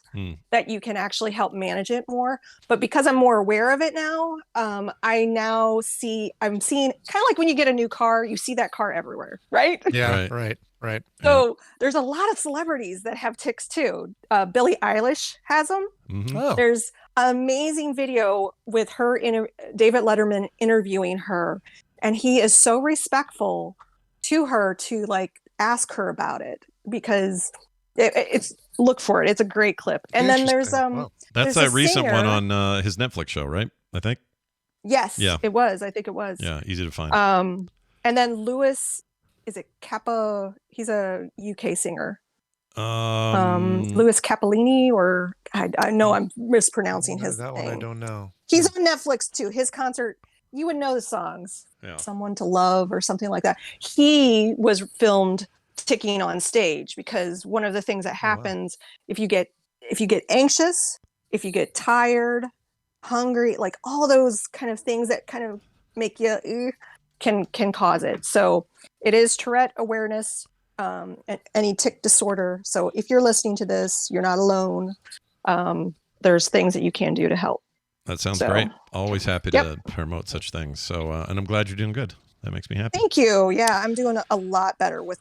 [SPEAKER 16] that you can actually help manage it more. But because I'm more aware of it now, I'm seeing kind of like when you get a new car, you see that car everywhere, right?
[SPEAKER 5] Yeah, right.
[SPEAKER 16] So there's a lot of celebrities that have tics too. Billie Eilish has them.
[SPEAKER 1] Mm-hmm.
[SPEAKER 5] Oh.
[SPEAKER 16] There's an amazing video with her David Letterman interviewing her, and he is so respectful to her to like ask her about it, because it's look for it. It's a great clip. And then there's
[SPEAKER 1] That's
[SPEAKER 16] there's
[SPEAKER 1] that
[SPEAKER 16] a
[SPEAKER 1] recent one
[SPEAKER 16] singer-
[SPEAKER 1] on his Netflix show, right? I think.
[SPEAKER 16] Yes,
[SPEAKER 1] Yeah.
[SPEAKER 16] it was. I think it was.
[SPEAKER 1] Yeah, easy to find.
[SPEAKER 16] And then Lewis, is it Kappa? He's a UK singer. Louis Capellini, or I know I'm mispronouncing his
[SPEAKER 5] that
[SPEAKER 16] name.
[SPEAKER 5] one I don't know.
[SPEAKER 16] He's on Netflix too. His concert, you would know the songs.
[SPEAKER 1] Yeah.
[SPEAKER 16] Someone to Love or something like that. He was filmed ticking on stage, because one of the things that happens if you get anxious, if you get tired, hungry, like all those kind of things that kind of make you can cause it. So it is Tourette awareness, any tic disorder. So if you're listening to this, you're not alone. There's things that you can do to help.
[SPEAKER 1] That sounds
[SPEAKER 16] So,
[SPEAKER 1] great. Always happy
[SPEAKER 16] yep.
[SPEAKER 1] to promote such things. So, and I'm glad you're doing good. That makes me happy.
[SPEAKER 16] Thank you. Yeah, I'm doing a lot better with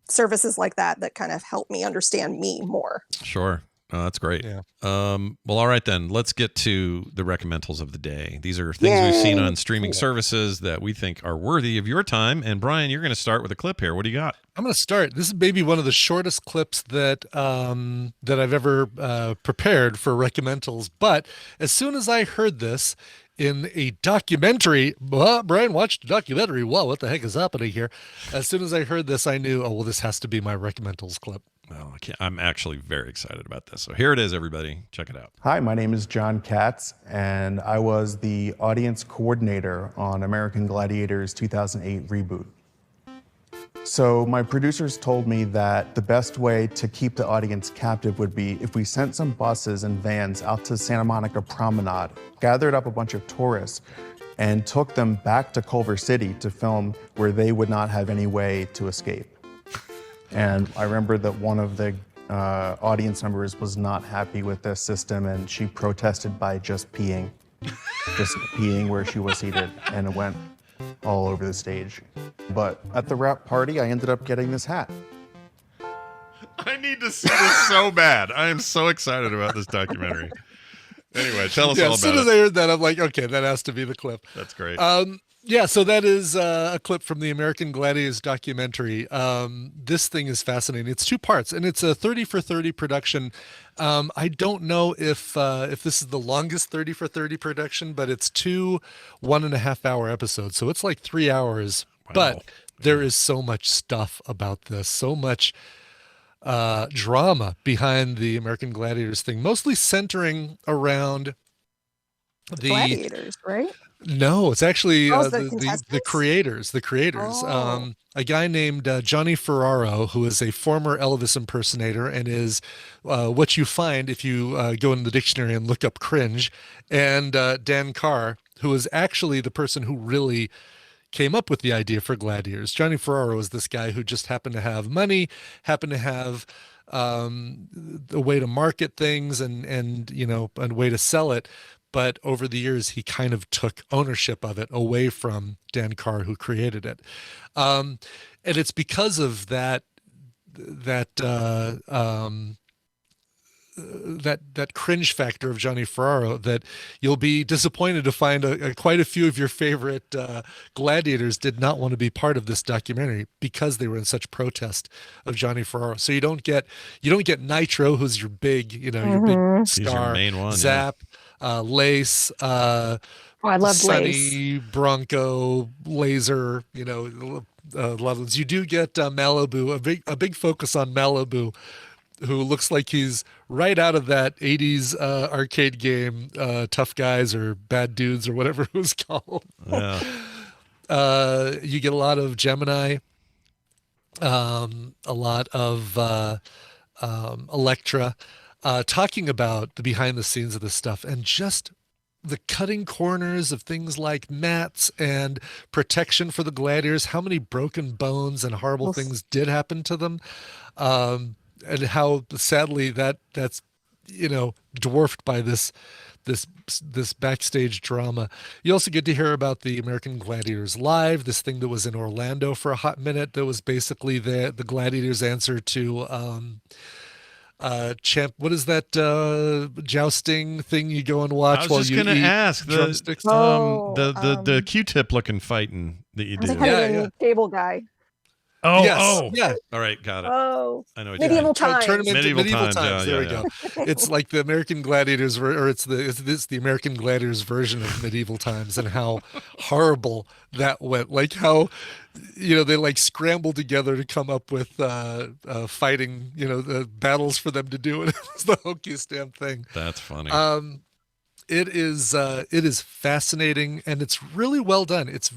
[SPEAKER 16] services like that kind of help me understand me more.
[SPEAKER 1] Sure. That's great.
[SPEAKER 5] Yeah.
[SPEAKER 1] Well, all right then. Let's get to the recommendals of the day. These are things we've seen on streaming services that we think are worthy of your time. And Brian, you're going to start with a clip here. What do you got?
[SPEAKER 5] I'm going to start. This is maybe one of the shortest clips that I've ever prepared for Recommendals. But as soon as I heard this in a documentary, Brian watched a documentary. Whoa, what the heck is happening here? As soon as I heard this, I knew, this has to be my Recommendals clip.
[SPEAKER 1] Well, I'm actually very excited about this. So here it is, everybody. Check it out.
[SPEAKER 15] Hi, my name is John Katz, and I was the audience coordinator on American Gladiator's 2008 reboot. So my producers told me that the best way to keep the audience captive would be if we sent some buses and vans out to Santa Monica Promenade, gathered up a bunch of tourists, and took them back to Culver City to film where they would not have any way to escape. And I remember that one of the audience members was not happy with this system, and she protested by just peeing where she was seated, and it went all over the stage. But at the wrap party, I ended up getting this hat.
[SPEAKER 1] I need to see this so bad. I am so excited about this documentary. Anyway, tell us all about it.
[SPEAKER 5] As soon as I heard that, I'm like, okay, that has to be the clip.
[SPEAKER 1] That's great.
[SPEAKER 5] Yeah, so that is a clip from the American Gladiators documentary. This thing is fascinating. It's 2 parts, and it's a 30 for 30 production. I don't know if this is the longest 30 for 30 production, but it's 2 1.5-hour episodes, so it's like 3 hours. Wow. But there is so much stuff about this, so much drama behind the American Gladiators thing, mostly centering around the
[SPEAKER 16] Gladiators, right?
[SPEAKER 5] No, it's actually
[SPEAKER 16] the
[SPEAKER 5] creators.
[SPEAKER 16] Oh.
[SPEAKER 5] A guy named Johnny Ferraro, who is a former Elvis impersonator and is what you find if you go in the dictionary and look up cringe, and Dan Carr, who is actually the person who really came up with the idea for Gladiators. Johnny Ferraro was this guy who just happened to have money, happened to have a way to market things and a way to sell it. But over the years, he kind of took ownership of it away from Dan Carr, who created it. And it's because of that cringe factor of Johnny Ferraro that you'll be disappointed to find quite a few of your favorite gladiators did not want to be part of this documentary because they were in such protest of Johnny Ferraro. So you don't get Nitro, who's your big, your big
[SPEAKER 1] He's your
[SPEAKER 5] star,
[SPEAKER 1] main one,
[SPEAKER 5] Zap, Lace,
[SPEAKER 16] I love
[SPEAKER 5] Sunny, Bronco, Laser, Lovelands. You do get Malibu, a big focus on Malibu, who looks like he's right out of that 80s arcade game, Tough Guys or Bad Dudes or whatever it was called.
[SPEAKER 1] Yeah.
[SPEAKER 5] You get a lot of Gemini, a lot of Electra, talking about the behind the scenes of this stuff and just the cutting corners of things like mats and protection for the gladiators, how many broken bones and horrible things did happen to them. And how sadly that's dwarfed by this backstage drama. You also get to hear about the American Gladiators Live, this thing that was in Orlando for a hot minute. That was basically the Gladiators' answer to what is that jousting thing you go and watch?
[SPEAKER 1] I was
[SPEAKER 5] while
[SPEAKER 1] just
[SPEAKER 5] you
[SPEAKER 1] gonna
[SPEAKER 5] eat
[SPEAKER 1] ask
[SPEAKER 5] drumsticks?
[SPEAKER 1] the Q-tip looking fighting that you do.
[SPEAKER 16] Cable guy.
[SPEAKER 1] Oh,
[SPEAKER 5] Yes, yeah.
[SPEAKER 1] All right, got it.
[SPEAKER 16] Oh,
[SPEAKER 1] I know what
[SPEAKER 16] medieval
[SPEAKER 1] you mean.
[SPEAKER 16] times.
[SPEAKER 5] Medieval times.
[SPEAKER 1] Yeah,
[SPEAKER 5] There we
[SPEAKER 1] yeah.
[SPEAKER 5] go. It's like the American Gladiators, or it's the American Gladiators version of medieval times, and how horrible that went. Like how, they like scrambled together to come up with fighting, the battles for them to do, and it was the hokiest damn thing.
[SPEAKER 1] That's funny.
[SPEAKER 5] It is fascinating, and it's really well done. It's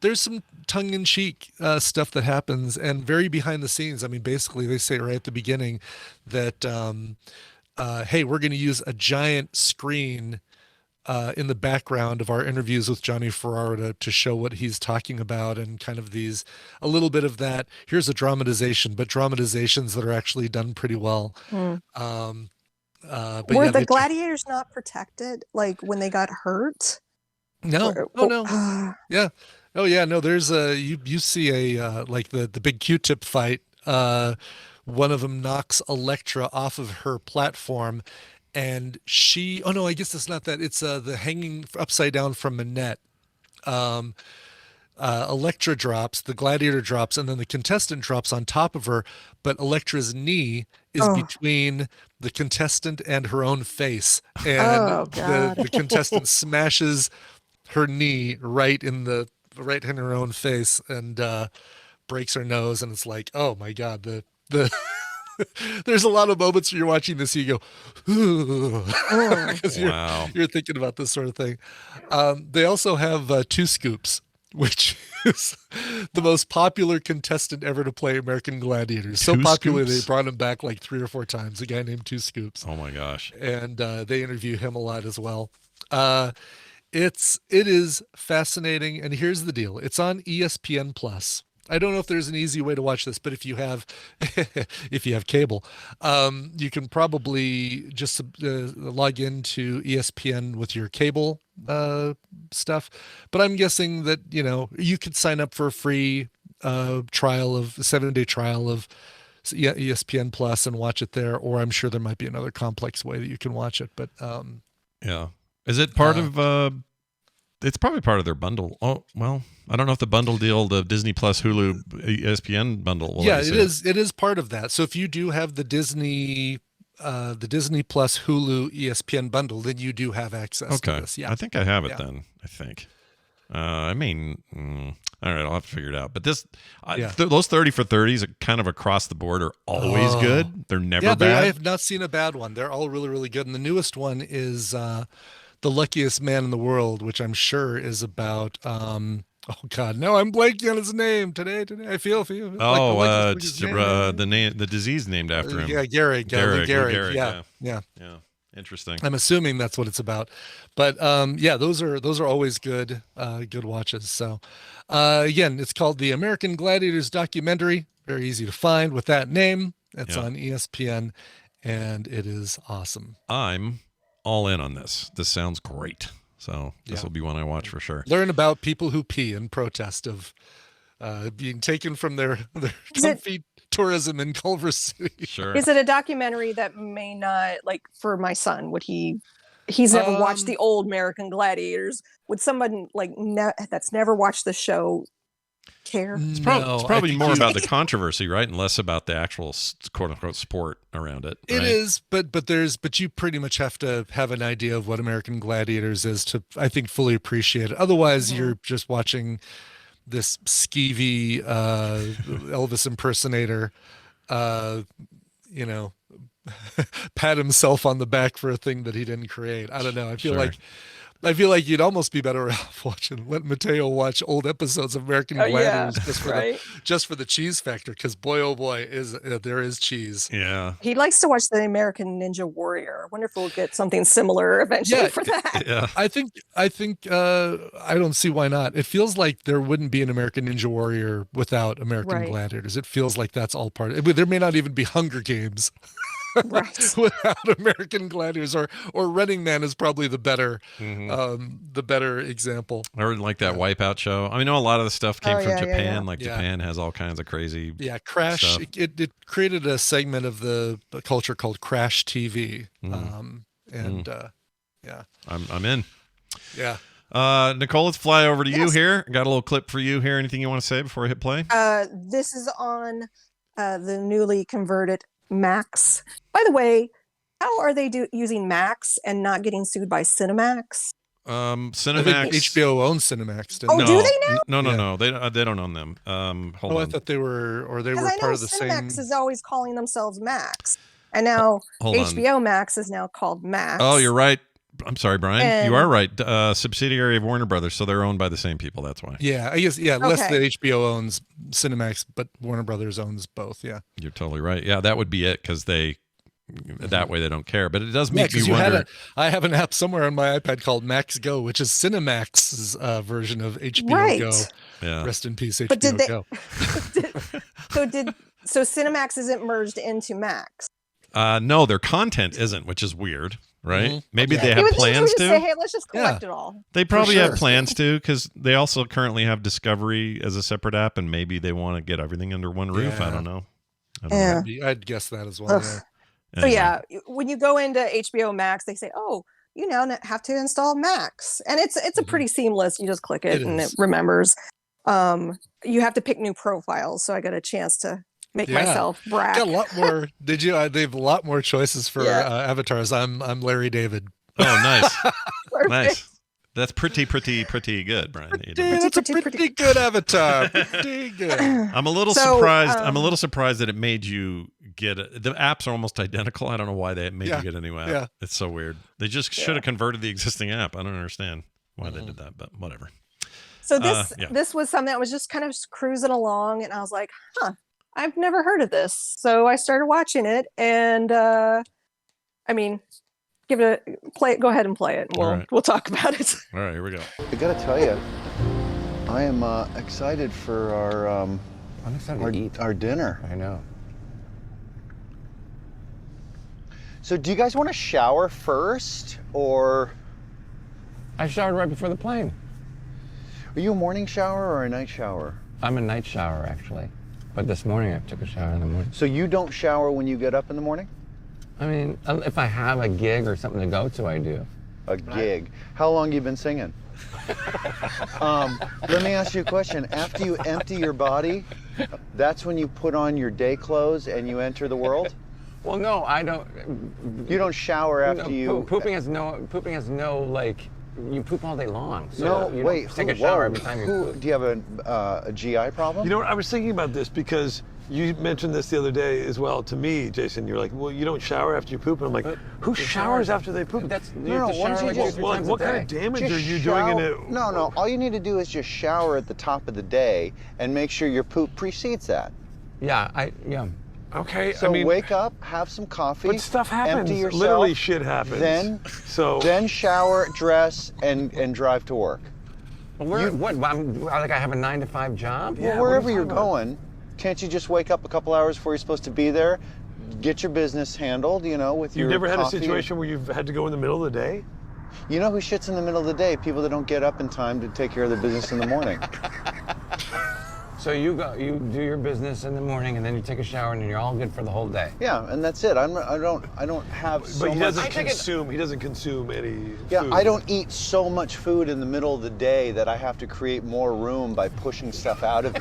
[SPEAKER 5] there's some tongue-in-cheek stuff that happens and very behind the scenes. I mean, basically, they say right at the beginning that, hey, we're going to use a giant screen in the background of our interviews with Johnny Ferraro to show what he's talking about, and kind of a little bit of that. Here's a dramatization, but dramatizations that are actually done pretty well.
[SPEAKER 16] But
[SPEAKER 5] But
[SPEAKER 16] were
[SPEAKER 5] yeah,
[SPEAKER 16] the gladiators not protected, like when they got hurt?
[SPEAKER 5] No. Yeah. Oh yeah, no, there's you see like the big Q-tip fight. One of them knocks Electra off of her platform, and I guess it's not that. It's the hanging upside down from Manette. Electra drops, the gladiator drops, and then the contestant drops on top of her, but Electra's knee is between the contestant and her own face, and the contestant smashes her knee right in her own face and breaks her nose, and it's like, oh my god, the there's a lot of moments where you're watching this, you go, because you're thinking about this sort of thing. They also have Two Scoops, which is the most popular contestant ever to play American Gladiators. So popular they brought him back like 3 or 4 times. A guy named Two Scoops.
[SPEAKER 1] Oh my gosh!
[SPEAKER 5] And they interview him a lot as well. It is fascinating, and here's the deal: it's on ESPN Plus. I don't know if there's an easy way to watch this, but if you have cable, you can probably just log into ESPN with your cable stuff. But I'm guessing that you could sign up for a free trial of a 7-day trial of ESPN Plus and watch it there, or I'm sure there might be another complex way that you can watch it. But
[SPEAKER 1] yeah, is it part of? It's probably part of their bundle. Oh well, I don't know if the bundle deal, the Disney Plus, Hulu, ESPN bundle.
[SPEAKER 5] Yeah, it is. It is part of that. So if you do have the Disney Plus, Hulu, ESPN bundle, then you do have access to this. Yeah,
[SPEAKER 1] I think I have it then. I think. I mean, all right, I'll have to figure it out. But those 30 for 30s are kind of across the board are always good. They're never bad.
[SPEAKER 5] I have not seen a bad one. They're all really, really good. And the newest one is The Luckiest Man in the World, which I'm sure is about oh god, no, I'm blanking on his name today. I feel
[SPEAKER 1] the disease named after him.
[SPEAKER 5] Yeah, Gary. Yeah.
[SPEAKER 1] Interesting.
[SPEAKER 5] I'm assuming that's what it's about, but yeah, those are always good watches. So again, it's called the American Gladiators documentary. Very easy to find with that name. It's on ESPN, and it is awesome.
[SPEAKER 1] I'm all in on this. This sounds great. So this will be one I watch for sure.
[SPEAKER 5] Learn about people who pee in protest of being taken from their comfy tourism in Culver City.
[SPEAKER 1] Sure.
[SPEAKER 16] Is it a documentary that may not, like, for my son, he's never watched the old American Gladiators. Would someone like that's never watched the show care?
[SPEAKER 1] It's probably more about the controversy, right? And less about the actual quote unquote sport around it.
[SPEAKER 5] It
[SPEAKER 1] right?
[SPEAKER 5] is, but you pretty much have to have an idea of what American Gladiators is to, I think, fully appreciate it. Otherwise, you're just watching this skeevy Elvis impersonator, pat himself on the back for a thing that he didn't create. I don't know. I feel like you'd almost be better off let Mateo watch old episodes of American Gladiators just for the cheese factor, because boy oh boy there is cheese.
[SPEAKER 1] Yeah.
[SPEAKER 16] He likes to watch the American Ninja Warrior. I wonder if we'll get something similar eventually for that.
[SPEAKER 5] Yeah. I think I don't see why not. It feels like there wouldn't be an American Ninja Warrior without American Gladiators. It feels like that's all part of it. There may not even be Hunger Games. Without American Gladiators, or Running Man is probably the better example.
[SPEAKER 1] I really like that Wipeout show. I mean, a lot of the stuff came from Japan.
[SPEAKER 5] Yeah.
[SPEAKER 1] Japan has all kinds of crazy
[SPEAKER 5] Crash.
[SPEAKER 1] stuff.
[SPEAKER 5] It created a segment of the culture called Crash TV.
[SPEAKER 1] I'm in.
[SPEAKER 5] Yeah.
[SPEAKER 1] Nicole, let's fly over to you here. Got a little clip for you here. Anything you want to say before I hit play?
[SPEAKER 16] This is on the newly converted Max. By the way, how are they using Max and not getting sued by Cinemax?
[SPEAKER 1] Cinemax.
[SPEAKER 5] HBO owns Cinemax.
[SPEAKER 16] Do they now?
[SPEAKER 1] No. They don't own them. Hold on.
[SPEAKER 5] I thought they were
[SPEAKER 16] I
[SPEAKER 5] part
[SPEAKER 16] know
[SPEAKER 5] of the same.
[SPEAKER 16] Cinemax is always calling themselves Max, and now
[SPEAKER 1] Hold on.
[SPEAKER 16] HBO Max is now called Max.
[SPEAKER 1] Oh, you're right. I'm sorry, Brian. You are right. Subsidiary of Warner Brothers, so they're owned by the same people. That's why.
[SPEAKER 5] Yeah, I guess. Yeah, less that HBO owns Cinemax, but Warner Brothers owns both. Yeah,
[SPEAKER 1] you're totally right. Yeah, that would be it, because that way they don't care. But it does make me wonder.
[SPEAKER 5] I have an app somewhere on my iPad called Max Go, which is Cinemax's version of HBO Go.
[SPEAKER 1] Yeah.
[SPEAKER 5] Rest in peace, HBO
[SPEAKER 16] but did
[SPEAKER 5] Go.
[SPEAKER 16] So Cinemax isn't merged into Max?
[SPEAKER 1] No, their content isn't, which is weird. Right?
[SPEAKER 5] Mm-hmm.
[SPEAKER 1] Maybe they have plans to.
[SPEAKER 16] Say, hey, let's just collect it all.
[SPEAKER 1] They probably have plans to, because they also currently have Discovery as a separate app, and maybe they want to get everything under one roof. I don't know.
[SPEAKER 5] I'd guess that as well.
[SPEAKER 16] So when you go into HBO Max, they say, "Oh, you now have to install Max," and it's a pretty seamless. You just click it and it remembers. You have to pick new profiles, so I got a chance to make myself brag.
[SPEAKER 5] Got a lot more. Did you? They have a lot more choices for avatars. I'm Larry David.
[SPEAKER 1] Oh, nice, nice. That's pretty good, Brian.
[SPEAKER 5] That's a pretty good avatar. Pretty good.
[SPEAKER 1] I'm a little surprised. I'm a little surprised that it made you get it. The apps are almost identical. I don't know why they made you get a new app. Yeah. It's so weird. They just should have converted the existing app. I don't understand why they did that, but whatever.
[SPEAKER 16] So this was something that was just kind of cruising along, and I was like, I've never heard of this. So I started watching it, and give it a play. Go ahead and play it. And we'll talk about it.
[SPEAKER 1] All right, here we go.
[SPEAKER 10] I gotta tell you, I am excited for our dinner.
[SPEAKER 17] I know.
[SPEAKER 10] So, do you guys want to shower first, or?
[SPEAKER 17] I showered right before the plane.
[SPEAKER 10] Are you a morning shower or a night shower?
[SPEAKER 17] I'm a night shower, actually. But this morning I took a shower in the morning.
[SPEAKER 10] So you don't shower when you get up in the morning?
[SPEAKER 17] I mean, if I have a gig or something to go to, I do.
[SPEAKER 10] A gig? How long you been singing? Let me ask you a question. After you empty your body, that's when you put on your day clothes and you enter the world?
[SPEAKER 17] Well, no, I don't.
[SPEAKER 10] You don't shower after you.
[SPEAKER 17] Pooping has no like. You poop all day long. So
[SPEAKER 10] no,
[SPEAKER 17] you
[SPEAKER 10] wait.
[SPEAKER 17] take a shower every time you poop.
[SPEAKER 10] Do you have a GI problem?
[SPEAKER 18] You know what? I was thinking about this because you mentioned this the other day as well to me, Jason. You're like, well, you don't shower after you poop, and I'm like, who showers after they poop? What kind of damage are you doing in it?
[SPEAKER 10] No. All you need to do is just shower at the top of the day and make sure your poop precedes that.
[SPEAKER 17] Yeah,
[SPEAKER 18] Okay,
[SPEAKER 10] So
[SPEAKER 18] I mean,
[SPEAKER 10] wake up, have some coffee.
[SPEAKER 18] but stuff happens.
[SPEAKER 10] Empty yourself.
[SPEAKER 18] Literally, shit happens.
[SPEAKER 10] Then shower, dress, and drive to work.
[SPEAKER 17] Well, like I have a 9-to-5 job?
[SPEAKER 10] Well, wherever you're going, can't you just wake up a couple hours before you're supposed to be there, get your business handled, with your
[SPEAKER 18] You've never had a
[SPEAKER 10] coffee?
[SPEAKER 18] situation where you've had to go in the middle of the day?
[SPEAKER 10] You know who shits in the middle of the day? People that don't get up in time to take care of their business in the morning.
[SPEAKER 17] So you do your business in the morning, and then you take a shower, and then you're all good for the whole day.
[SPEAKER 10] Yeah, and that's it. I don't have so
[SPEAKER 18] But he
[SPEAKER 10] much.
[SPEAKER 18] doesn't consume any
[SPEAKER 10] Yeah,
[SPEAKER 18] food.
[SPEAKER 10] I don't eat so much food in the middle of the day that I have to create more room by pushing stuff out of me.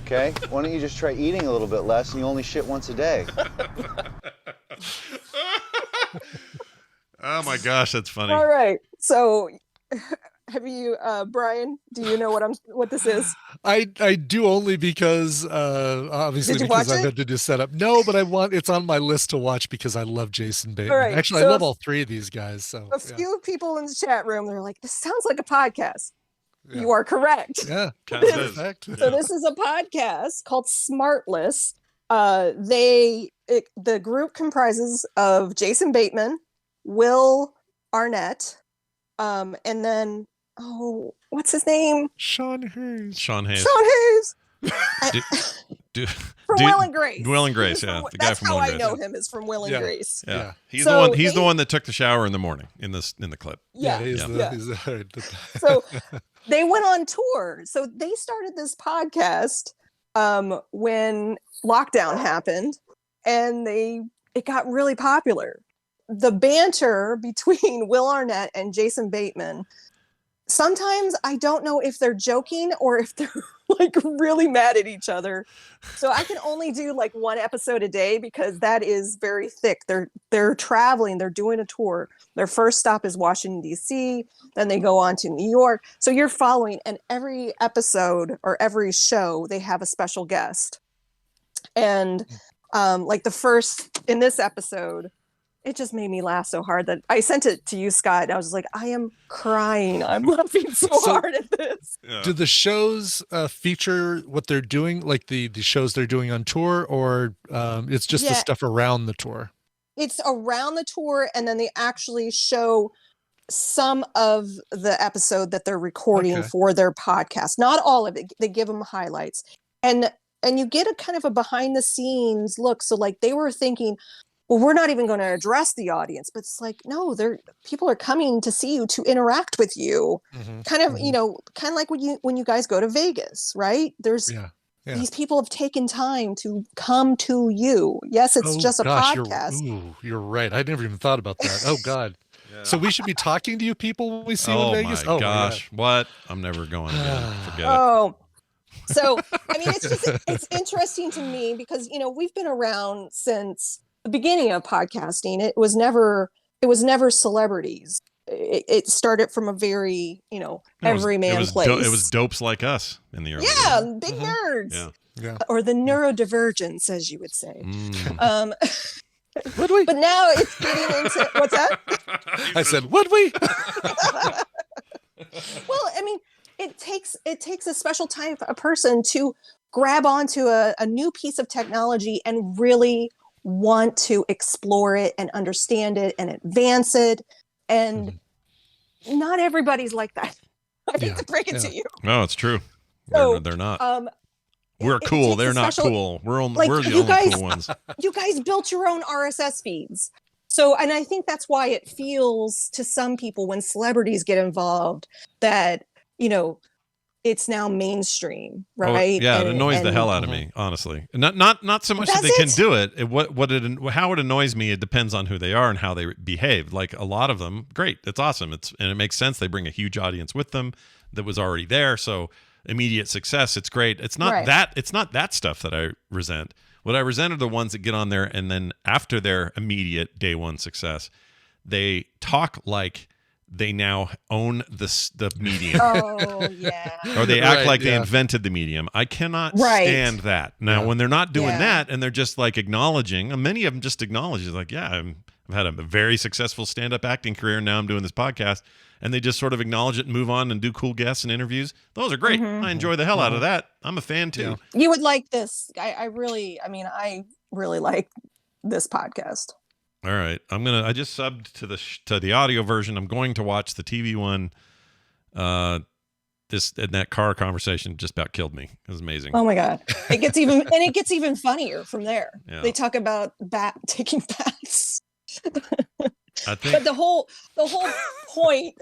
[SPEAKER 10] Okay? Why don't you just try eating a little bit less and you only shit once a day?
[SPEAKER 1] Oh my gosh, that's funny.
[SPEAKER 16] All right. So have you, Brian, do you know what this is?
[SPEAKER 5] I do only because obviously
[SPEAKER 16] Did you
[SPEAKER 5] because
[SPEAKER 16] watch
[SPEAKER 5] I've
[SPEAKER 16] it?
[SPEAKER 5] had to do setup. No, but it's on my list to watch because I love Jason Bateman.
[SPEAKER 16] All right,
[SPEAKER 5] Actually,
[SPEAKER 16] so
[SPEAKER 5] I love all three of these guys. So
[SPEAKER 16] A few people in the chat room, they're like, this sounds like a podcast. You are correct.
[SPEAKER 5] Yeah.
[SPEAKER 16] So this is a podcast called Smartless. The group comprises of Jason Bateman, Will Arnett, and then what's his name?
[SPEAKER 5] Sean Hayes.
[SPEAKER 1] Sean Hayes.
[SPEAKER 16] From Will and Grace.
[SPEAKER 1] Will and Grace, yeah. The guy
[SPEAKER 16] That's
[SPEAKER 1] from
[SPEAKER 16] how
[SPEAKER 1] Will and
[SPEAKER 16] I
[SPEAKER 1] Grace.
[SPEAKER 16] know him is from Will and Grace.
[SPEAKER 1] Yeah. He's
[SPEAKER 16] So
[SPEAKER 1] the one. He's
[SPEAKER 16] they-
[SPEAKER 1] the one that took the shower in the morning in the clip.
[SPEAKER 16] Yeah,
[SPEAKER 5] he's
[SPEAKER 16] yeah.
[SPEAKER 5] the
[SPEAKER 16] So they went on tour. So they started this podcast when lockdown happened, and it got really popular. The banter between Will Arnett and Jason Bateman, sometimes I don't know if they're joking or if they're like really mad at each other. So I can only do like one episode a day because that is very thick. They're traveling, they're doing a tour. Their first stop is Washington, D.C., then they go on to New York. So you're following, and every episode or every show, they have a special guest. And like in this episode, it just made me laugh so hard that I sent it to you, Scott. I was like, I am crying. I'm laughing so hard at this.
[SPEAKER 5] Do the shows feature what they're doing, like the shows they're doing on tour, or it's just the
[SPEAKER 16] Yeah.
[SPEAKER 5] stuff around the tour?
[SPEAKER 16] It's around the tour, and then they actually show some of the episode that they're recording
[SPEAKER 5] Okay.
[SPEAKER 16] for their podcast. Not all of it. They give them highlights. And you get a kind of a behind the scenes look. So like they were thinking, well, we're not even going to address the audience, but it's like, no, people are coming to see you, to interact with you. Kind of, kind of like when you guys go to Vegas, right? There's these people have taken time to come to you. Yes, it's just a podcast.
[SPEAKER 5] You're right. I never even thought about that. Oh God. So we should be talking to you people when we see you
[SPEAKER 1] Oh
[SPEAKER 5] in Vegas.
[SPEAKER 1] my gosh, what? I'm never going again. Forget it.
[SPEAKER 16] Oh, so I mean, it's interesting to me because we've been around since the beginning of podcasting. It was never celebrities. It started from a very everyman place.
[SPEAKER 1] It was dopes like us in the early days.
[SPEAKER 16] Yeah, big nerds.
[SPEAKER 5] Yeah.
[SPEAKER 16] Or the neurodivergents, as you would say.
[SPEAKER 5] Would we?
[SPEAKER 16] But now it's getting into what's that?
[SPEAKER 5] I said, would we?
[SPEAKER 16] Well, I mean, it takes a special type of person to grab onto a new piece of technology and really want to explore it and understand it and advance it. And not everybody's like that. I hate to break it to you.
[SPEAKER 1] No, it's true.
[SPEAKER 16] So,
[SPEAKER 1] they're not.
[SPEAKER 16] We're
[SPEAKER 1] We're cool. They're not cool. We're the only cool ones.
[SPEAKER 16] You guys built your own RSS feeds. So, and I think that's why it feels to some people when celebrities get involved that, it's now mainstream, right?
[SPEAKER 1] Oh, yeah, it
[SPEAKER 16] And-
[SPEAKER 1] annoys the
[SPEAKER 16] and-
[SPEAKER 1] hell out of me, honestly. Not so much that they can do it. How it annoys me, it depends on who they are and how they behave. Like a lot of them, great, it's awesome. And it makes sense. They bring a huge audience with them that was already there. So immediate success, it's great. It's not that stuff that I resent. What I resent are the ones that get on there and then after their immediate day one success, they talk like they now own the medium.
[SPEAKER 16] Oh, yeah.
[SPEAKER 1] Or they act like they invented the medium. I cannot stand that. Now, when they're not doing that and they're just like acknowledging, and many of them just acknowledge, it's like, yeah, I've had a very successful stand-up acting career. And now I'm doing this podcast, and they just sort of acknowledge it and move on and do cool guests and interviews. Those are great. I enjoy the hell out of that. I'm a fan too.
[SPEAKER 16] You would like this. I really like this podcast.
[SPEAKER 1] All right, I just subbed to the audio version. I'm going to watch the TV one. That car conversation just about killed me. It was amazing.
[SPEAKER 16] Oh my God. It gets even funnier from there.
[SPEAKER 1] Yeah.
[SPEAKER 16] They talk about taking baths.
[SPEAKER 1] I think
[SPEAKER 16] But the whole point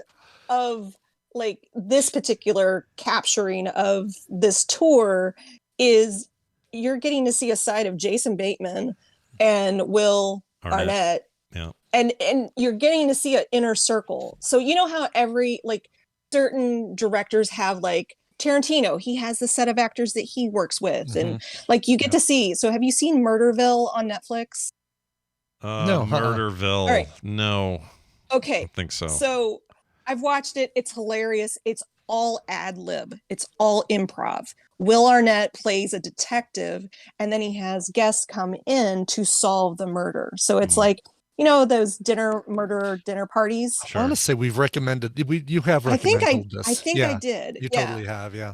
[SPEAKER 16] of like this particular capturing of this tour is you're getting to see a side of Jason Bateman and Will Arnett.
[SPEAKER 1] Yeah.
[SPEAKER 16] And you're getting to see an inner circle. So you know how every like certain directors have like Tarantino, he has the set of actors that he works with, and like you get to see. So have you seen Murderville on Netflix?
[SPEAKER 1] No, Murderville.
[SPEAKER 16] All right.
[SPEAKER 1] No.
[SPEAKER 16] Okay.
[SPEAKER 1] I don't think so.
[SPEAKER 16] So I've watched it. It's hilarious. It's all ad lib. It's all improv. Will Arnett plays a detective, and then he has guests come in to solve the murder. So it's like, you know, those murder dinner parties.
[SPEAKER 5] I want to say we've recommended. You have recommended this.
[SPEAKER 16] I think I did.
[SPEAKER 5] You totally have. Yeah.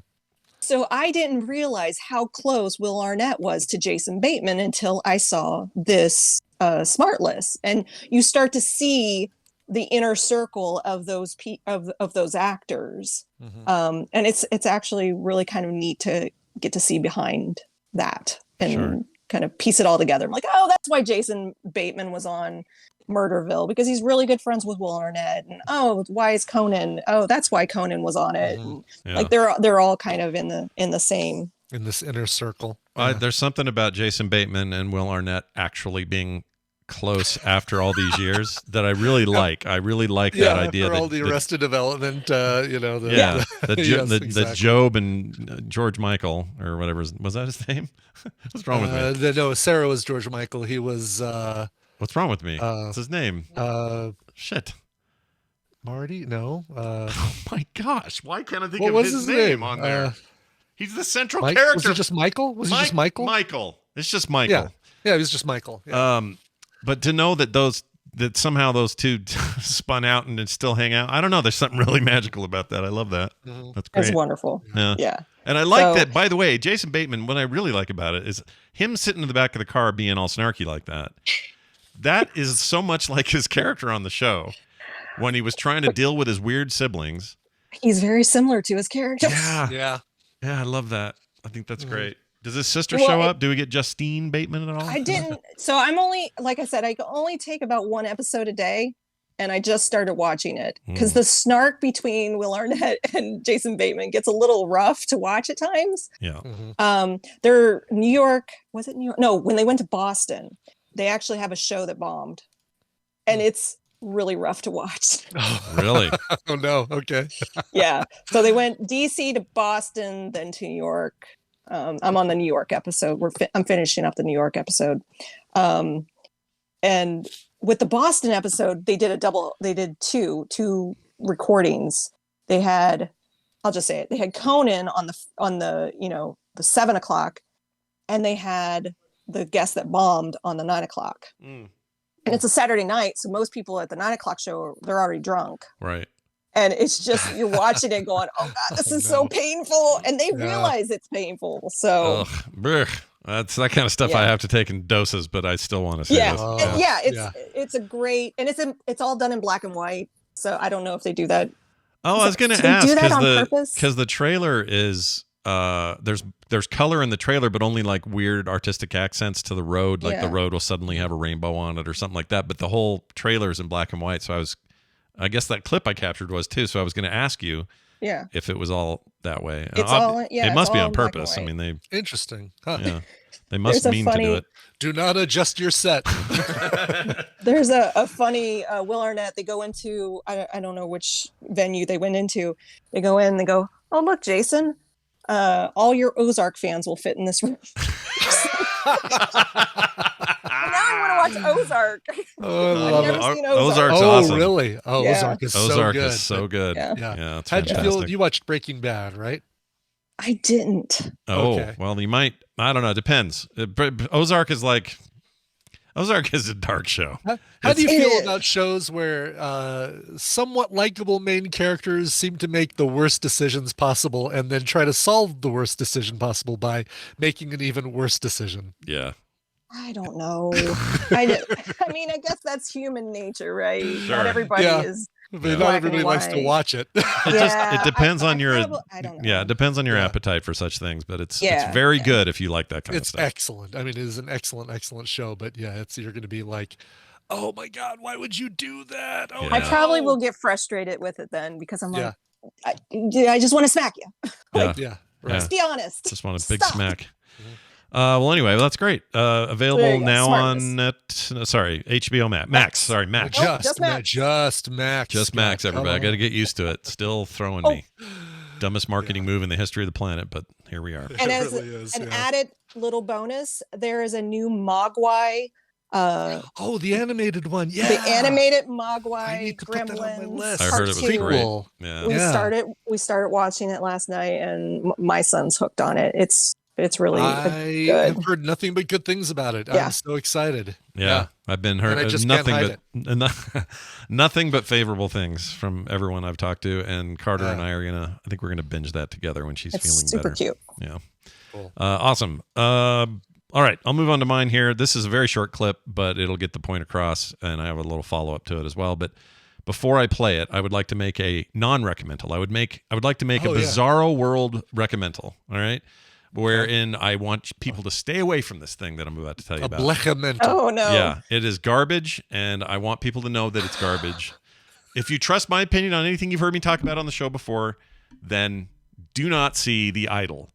[SPEAKER 16] So I didn't realize how close Will Arnett was to Jason Bateman until I saw this Smartless, and you start to see the inner circle of those of those actors, and it's actually really kind of neat to get to see behind that and kind of piece it all together. I'm like, oh, that's why Jason Bateman was on Murderville, because he's really good friends with Will Arnett, and oh, why is Conan? Oh, that's why Conan was on it. And, like they're all kind of in the same
[SPEAKER 5] in this inner circle.
[SPEAKER 1] There's something about Jason Bateman and Will Arnett actually being close after all these years that I really like. I really like that idea.
[SPEAKER 5] For all the Arrested Development, you know.
[SPEAKER 1] The Job and George Michael or whatever was that his name? What's wrong with me?
[SPEAKER 5] No, Sarah was George Michael. He was.
[SPEAKER 1] What's wrong with me? What's his name? Shit.
[SPEAKER 5] Marty? No.
[SPEAKER 1] Oh my gosh! Why can't I think of his name on there? He's the central character.
[SPEAKER 5] Was it just Michael? Was it just Michael?
[SPEAKER 1] Michael. It's just Michael.
[SPEAKER 5] Yeah, it was just Michael. Yeah.
[SPEAKER 1] But to know that somehow those two spun out and still hang out, I don't know. There's something really magical about that. I love that. That's great.
[SPEAKER 16] It's wonderful. Yeah.
[SPEAKER 1] And I like that, by the way, Jason Bateman, what I really like about it is him sitting in the back of the car being all snarky like that. That is so much like his character on the show when he was trying to deal with his weird siblings.
[SPEAKER 16] He's very similar to his character.
[SPEAKER 1] Yeah, I love that. I think that's great. Does his sister show up? Do we get Justine Bateman at all?
[SPEAKER 16] I didn't. So I'm only, like I said, I can only take about one episode a day, and I just started watching it because the snark between Will Arnett and Jason Bateman gets a little rough to watch at times.
[SPEAKER 1] Yeah.
[SPEAKER 16] They're New York. Was it New York? No, when they went to Boston, they actually have a show that bombed, and it's really rough to watch.
[SPEAKER 1] Oh, really?
[SPEAKER 5] Oh no. Okay.
[SPEAKER 16] Yeah. So they went DC to Boston, then to New York. I'm on the New York episode. I'm finishing up the New York episode. And with the Boston episode, they did two recordings. They had, I'll just say it. They had Conan on the the 7 o'clock, and they had the guest that bombed on the 9 o'clock. And it's a Saturday night. So most people at the 9 o'clock show, they're already drunk.
[SPEAKER 1] Right.
[SPEAKER 16] And it's just, you're watching it going, oh God, this is so painful. And they realize it's painful. So
[SPEAKER 1] that's that kind of stuff I have to take in doses, but I still want to see this.
[SPEAKER 16] It's a great, and it's all done in black and white. So I don't know if they do that.
[SPEAKER 1] Oh, I was going to ask because the trailer is there's color in the trailer, but only like weird artistic accents to the road. Like the road will suddenly have a rainbow on it or something like that. But the whole trailer is in black and white. So I guess that clip I captured was too. So I was going to ask you if it was all that way. It must be on purpose. I mean, they
[SPEAKER 5] interesting. Huh.
[SPEAKER 1] Yeah, they must mean to do it.
[SPEAKER 5] Do not adjust your set.
[SPEAKER 16] There's a funny Will Arnett. They go into I don't know which venue they went into. They go in. They go, oh look, Jason, all your Ozark fans will fit in this room. Now I want to watch Ozark. I've never seen Ozark.
[SPEAKER 1] Ozark's awesome.
[SPEAKER 5] Really? Oh,
[SPEAKER 16] yeah.
[SPEAKER 5] Ozark
[SPEAKER 1] is so good.
[SPEAKER 5] Yeah.
[SPEAKER 1] It's
[SPEAKER 5] How'd you
[SPEAKER 1] fantastic.
[SPEAKER 5] feel? You watched Breaking Bad, right?
[SPEAKER 16] I didn't.
[SPEAKER 1] Oh,
[SPEAKER 5] okay.
[SPEAKER 1] well, you might. I don't know. It depends. Ozark is like, Ozark is a dark show.
[SPEAKER 5] How do you feel about shows where somewhat likable main characters seem to make the worst decisions possible and then try to solve the worst decision possible by making an even worse decision?
[SPEAKER 1] Yeah.
[SPEAKER 16] I don't know. I mean, I guess that's human nature, right?
[SPEAKER 1] Sure.
[SPEAKER 16] Not everybody is.
[SPEAKER 5] But not everybody likes to watch it.
[SPEAKER 1] It depends on your
[SPEAKER 16] I don't know.
[SPEAKER 1] it depends on your appetite for such things, but it's very good if you like that kind of stuff.
[SPEAKER 5] It's excellent. I mean, it is an excellent show, but yeah, you're going to be like, "Oh my god, why would you do that?" Oh,
[SPEAKER 16] I probably will get frustrated with it then because I'm like, I just want to smack you. Let's be honest.
[SPEAKER 1] Just want a big smack. Well, anyway, that's great. Available now on HBO Max. Sorry, Max.
[SPEAKER 5] Just Max.
[SPEAKER 1] Just Max, everybody. I got to get used to it. Still throwing me. Dumbest marketing move in the history of the planet, but here we are.
[SPEAKER 16] And as an added little bonus, there is a new Mogwai.
[SPEAKER 5] The animated one. Yeah.
[SPEAKER 16] The animated Mogwai Gremlins.
[SPEAKER 1] I heard it was great. Yeah.
[SPEAKER 16] We started watching it last night, and my son's hooked on it. It's really
[SPEAKER 5] I
[SPEAKER 16] good.
[SPEAKER 5] have heard nothing but good things about it.
[SPEAKER 16] Yeah.
[SPEAKER 5] I'm so excited.
[SPEAKER 1] Yeah. I've been heard
[SPEAKER 5] And I just
[SPEAKER 1] nothing but favorable things from everyone I've talked to, and Carter and I I think we're gonna binge that together when she's feeling
[SPEAKER 16] super
[SPEAKER 1] better.
[SPEAKER 16] Cute.
[SPEAKER 1] Yeah.
[SPEAKER 5] Cool.
[SPEAKER 1] Awesome. All right, I'll move on to mine here. This is a very short clip, but it'll get the point across, and I have a little follow-up to it as well. But before I play it, I would like to make a non-recommendal. I would like to make a Bizarro World recommendal. All right. Wherein I want people to stay away from this thing that I'm about to tell you about.
[SPEAKER 16] Oh, no.
[SPEAKER 1] Yeah, it is garbage, and I want people to know that it's garbage. If you trust my opinion on anything you've heard me talk about on the show before, then do not see The Idol.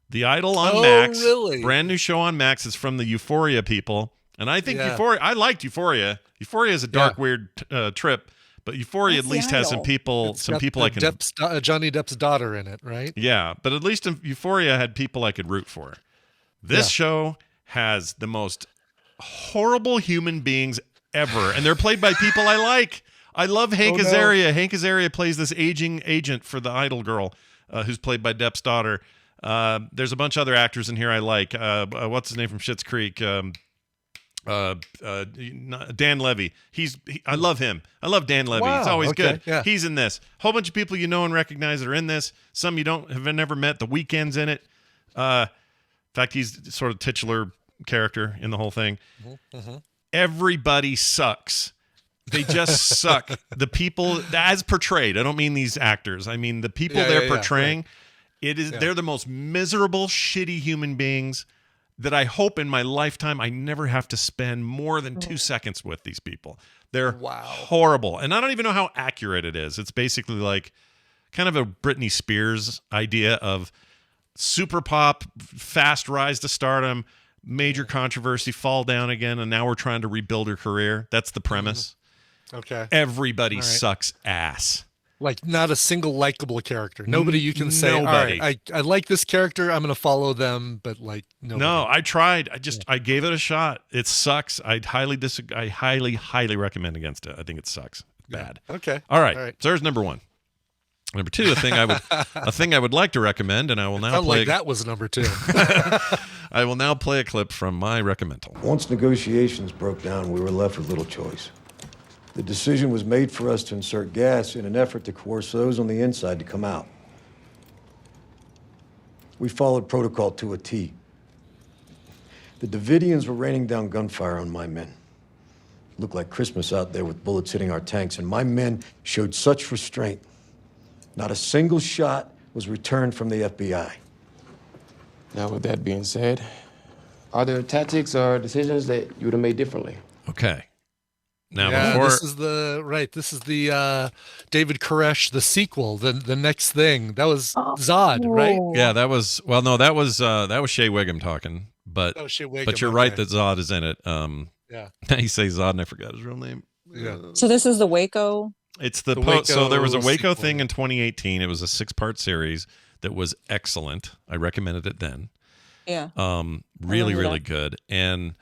[SPEAKER 1] The Idol on Max,
[SPEAKER 5] really?
[SPEAKER 1] Brand new show on Max, is from the Euphoria people, and I think Euphoria. I liked Euphoria. Euphoria is a dark, weird trip. But Euphoria at least has some people I can.
[SPEAKER 5] Johnny Depp's daughter in it, right?
[SPEAKER 1] Yeah, but at least Euphoria had people I could root for. This show has the most horrible human beings ever, and they're played by people I like. I love Hank Azaria. Hank Azaria plays this aging agent for the Idol girl, who's played by Depp's daughter. There's a bunch of other actors in here I like. What's his name from Schitt's Creek? Dan Levy. I love him. I love Dan Levy.
[SPEAKER 5] Wow,
[SPEAKER 1] He's always good.
[SPEAKER 5] Yeah.
[SPEAKER 1] He's in this. Whole bunch of people you know and recognize are in this. Some you have never met. The Weeknd's in it. In fact, he's sort of titular character in the whole thing. Everybody sucks. They just suck. The people as portrayed. I don't mean these actors. I mean the people they're portraying. Right. They're the most miserable, shitty human beings that I hope in my lifetime I never have to spend more than 2 seconds with these people. They're horrible. And I don't even know how accurate it is. It's basically like kind of a Britney Spears idea of super pop, fast rise to stardom, major controversy, fall down again, and now we're trying to rebuild her career. That's the premise.
[SPEAKER 5] Okay.
[SPEAKER 1] Everybody sucks ass.
[SPEAKER 5] Like not a single likable character. Nobody you can say,
[SPEAKER 1] Nobody.
[SPEAKER 5] all right, I like this character, I'm going to follow them, but like nobody.
[SPEAKER 1] No, I tried. I gave it a shot. It sucks. I highly recommend against it. I think it sucks. It's bad.
[SPEAKER 5] Okay.
[SPEAKER 1] All right. So there's number one. Number two, a thing I would like to recommend, and I will now play.
[SPEAKER 5] Like that was number two.
[SPEAKER 1] I will now play a clip from my recommendal.
[SPEAKER 19] Once negotiations broke down, we were left with little choice. The decision was made for us to insert gas in an effort to coerce those on the inside to come out. We followed protocol to a T. The Davidians were raining down gunfire on my men. Looked like Christmas out there with bullets hitting our tanks, and my men showed such restraint. Not a single shot was returned from the FBI.
[SPEAKER 20] Now, with that being said, are there tactics or decisions that you would have made differently?
[SPEAKER 1] Okay. Now,
[SPEAKER 5] this is the David Koresh, the sequel, the next thing. That was Zod, right?
[SPEAKER 1] Yeah, that was Shea Wiggum talking, but you're right that Zod is in it. You say Zod and I forgot his real name.
[SPEAKER 5] Yeah.
[SPEAKER 16] So this is the Waco.
[SPEAKER 1] It's the Waco. So there was a Waco thing in 2018. It was a 6-part series that was excellent. I recommended it then.
[SPEAKER 16] Yeah.
[SPEAKER 1] Really good. And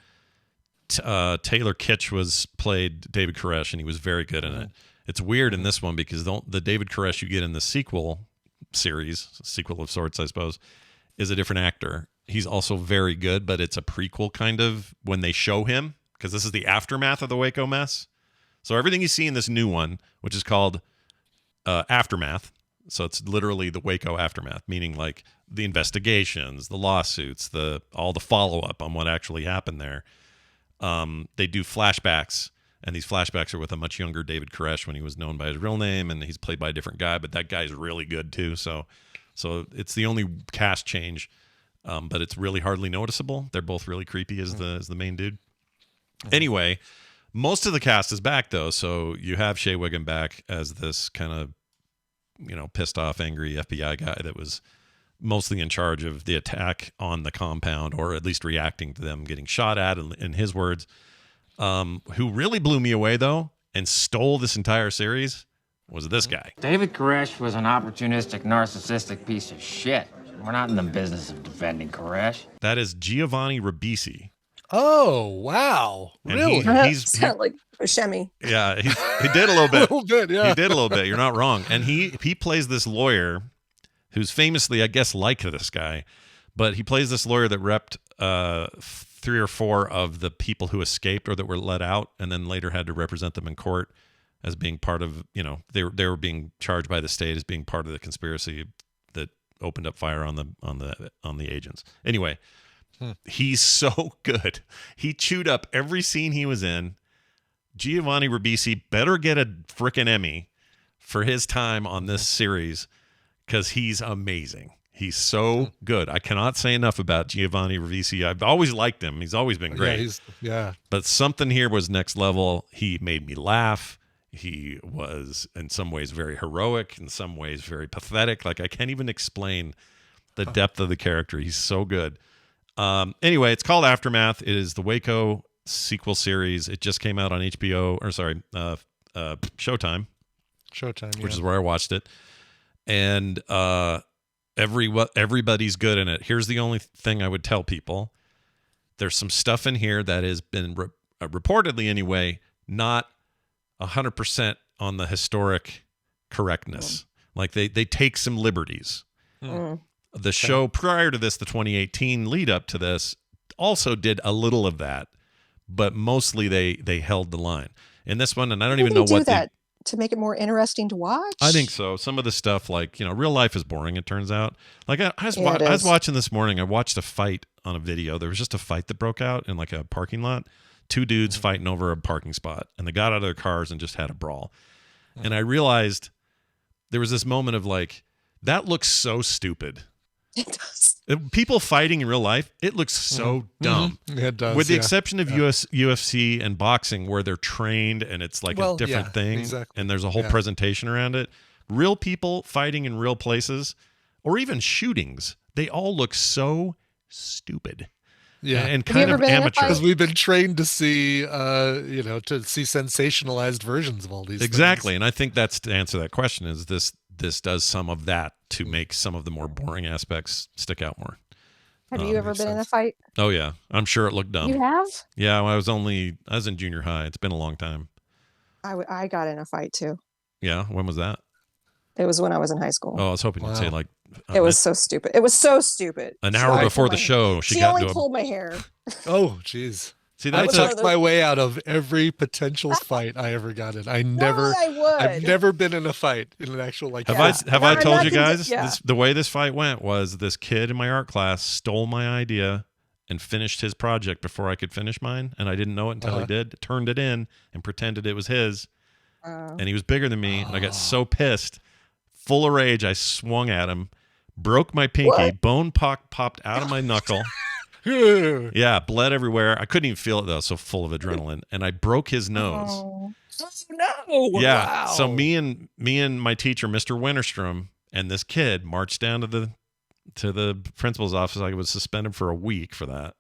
[SPEAKER 1] Taylor Kitsch played David Koresh, and he was very good in it. It's weird in this one because the David Koresh you get in the sequel of sorts, I suppose, is a different actor. He's also very good, but it's a prequel kind of when they show him. because this is the aftermath of the Waco mess. So everything you see in this new one, which is called Aftermath, so it's literally the Waco aftermath, meaning like the investigations, the lawsuits, all the follow-up on what actually happened there. They do flashbacks, and these flashbacks are with a much younger David Koresh when he was known by his real name, and he's played by a different guy, but that guy's really good too. So it's the only cast change, but it's really hardly noticeable. They're both really creepy as the main dude. Anyway, most of the cast is back though, so you have Shea Wiggum back as this kind of, pissed off, angry FBI guy that was mostly in charge of the attack on the compound, or at least reacting to them getting shot at, in his words. Who really blew me away though and stole this entire series was this guy.
[SPEAKER 21] David Koresh was an opportunistic, narcissistic piece of shit. We're not in the business of defending Koresh.
[SPEAKER 1] That is Giovanni Ribisi.
[SPEAKER 5] Oh, wow.
[SPEAKER 1] And
[SPEAKER 5] Really?
[SPEAKER 16] Sound like Buscemi.
[SPEAKER 1] Yeah, he did a little bit.
[SPEAKER 5] A little bit, yeah.
[SPEAKER 1] He did a little bit. You're not wrong. And he plays this lawyer who's famously, I guess, like this guy, but he plays this lawyer that repped 3 or 4 of the people who escaped or that were let out, and then later had to represent them in court as being part of, they were being charged by the state as being part of the conspiracy that opened up fire on the agents. Anyway, he's so good. He chewed up every scene he was in. Giovanni Ribisi better get a frickin' Emmy for his time on this series, because he's amazing. He's so good. I cannot say enough about Giovanni Ribisi. I've always liked him. He's always been great.
[SPEAKER 5] Yeah.
[SPEAKER 1] But something here was next level. He made me laugh. He was in some ways very heroic, in some ways very pathetic. Like, I can't even explain the depth of the character. He's so good. Anyway, it's called Aftermath. It is the Waco sequel series. It just came out on HBO, or sorry, Showtime.
[SPEAKER 5] Showtime, yeah.
[SPEAKER 1] Which is where I watched it. And everybody's good in it. Here's the only thing I would tell people. There's some stuff in here that has been reportedly anyway, not 100% on the historic correctness. Like they take some liberties. The show prior to this, the 2018 lead up to this, also did a little of that, but mostly they held the line. In this one, and I don't even know what
[SPEAKER 16] that to make it more interesting to watch.
[SPEAKER 1] I think so. Some of the stuff, like, real life is boring, it turns out. Like I was watching this morning, I watched a fight on a video. There was just a fight that broke out in like a parking lot. 2 dudes fighting over a parking spot, and they got out of their cars and just had a brawl. And I realized there was this moment of like, that looks so stupid.
[SPEAKER 16] It does.
[SPEAKER 1] People fighting in real life, it looks so dumb.
[SPEAKER 5] It does.
[SPEAKER 1] With the exception of UFC and boxing, where they're trained and it's like a different thing,
[SPEAKER 5] exactly.
[SPEAKER 1] and there's a whole presentation around it. Real people fighting in real places, or even shootings, they all look so stupid.
[SPEAKER 5] Yeah,
[SPEAKER 1] and kind of amateur.
[SPEAKER 5] Because we've been trained to see, to see sensationalized versions of all these
[SPEAKER 1] exactly.
[SPEAKER 5] things.
[SPEAKER 1] And I think that's to answer that question. Is this does some of that to make some of the more boring aspects stick out more.
[SPEAKER 16] Have you ever been in a fight?
[SPEAKER 1] Oh yeah, I'm sure it looked dumb.
[SPEAKER 16] You have?
[SPEAKER 1] Yeah, I was in junior high. It's been a long time.
[SPEAKER 16] I got in a fight too.
[SPEAKER 1] Yeah, when was that?
[SPEAKER 16] It was when I was in high school.
[SPEAKER 1] Oh, I was hoping you'd say like.
[SPEAKER 16] It was so stupid. It was so stupid.
[SPEAKER 1] An hour before the show,
[SPEAKER 16] she only pulled my hair.
[SPEAKER 5] Oh, jeez.
[SPEAKER 1] See,
[SPEAKER 5] I took my way out of every potential fight I ever got in. I've never been in a fight in an actual like.
[SPEAKER 1] Have I told you guys the way this fight went was this kid in my art class stole my idea and finished his project before I could finish mine, and I didn't know it until he did. Turned it in and pretended it was his, and he was bigger than me, and I got so pissed, full of rage, I swung at him, broke my pinky, bone popped out of my knuckle. Yeah, bled everywhere. I couldn't even feel it though, so full of adrenaline. And I broke his nose.
[SPEAKER 16] Oh no!
[SPEAKER 1] Yeah.
[SPEAKER 16] Wow.
[SPEAKER 1] So me and my teacher, Mr. Winterstrom, and this kid marched down to the principal's office. I was suspended for a week for that.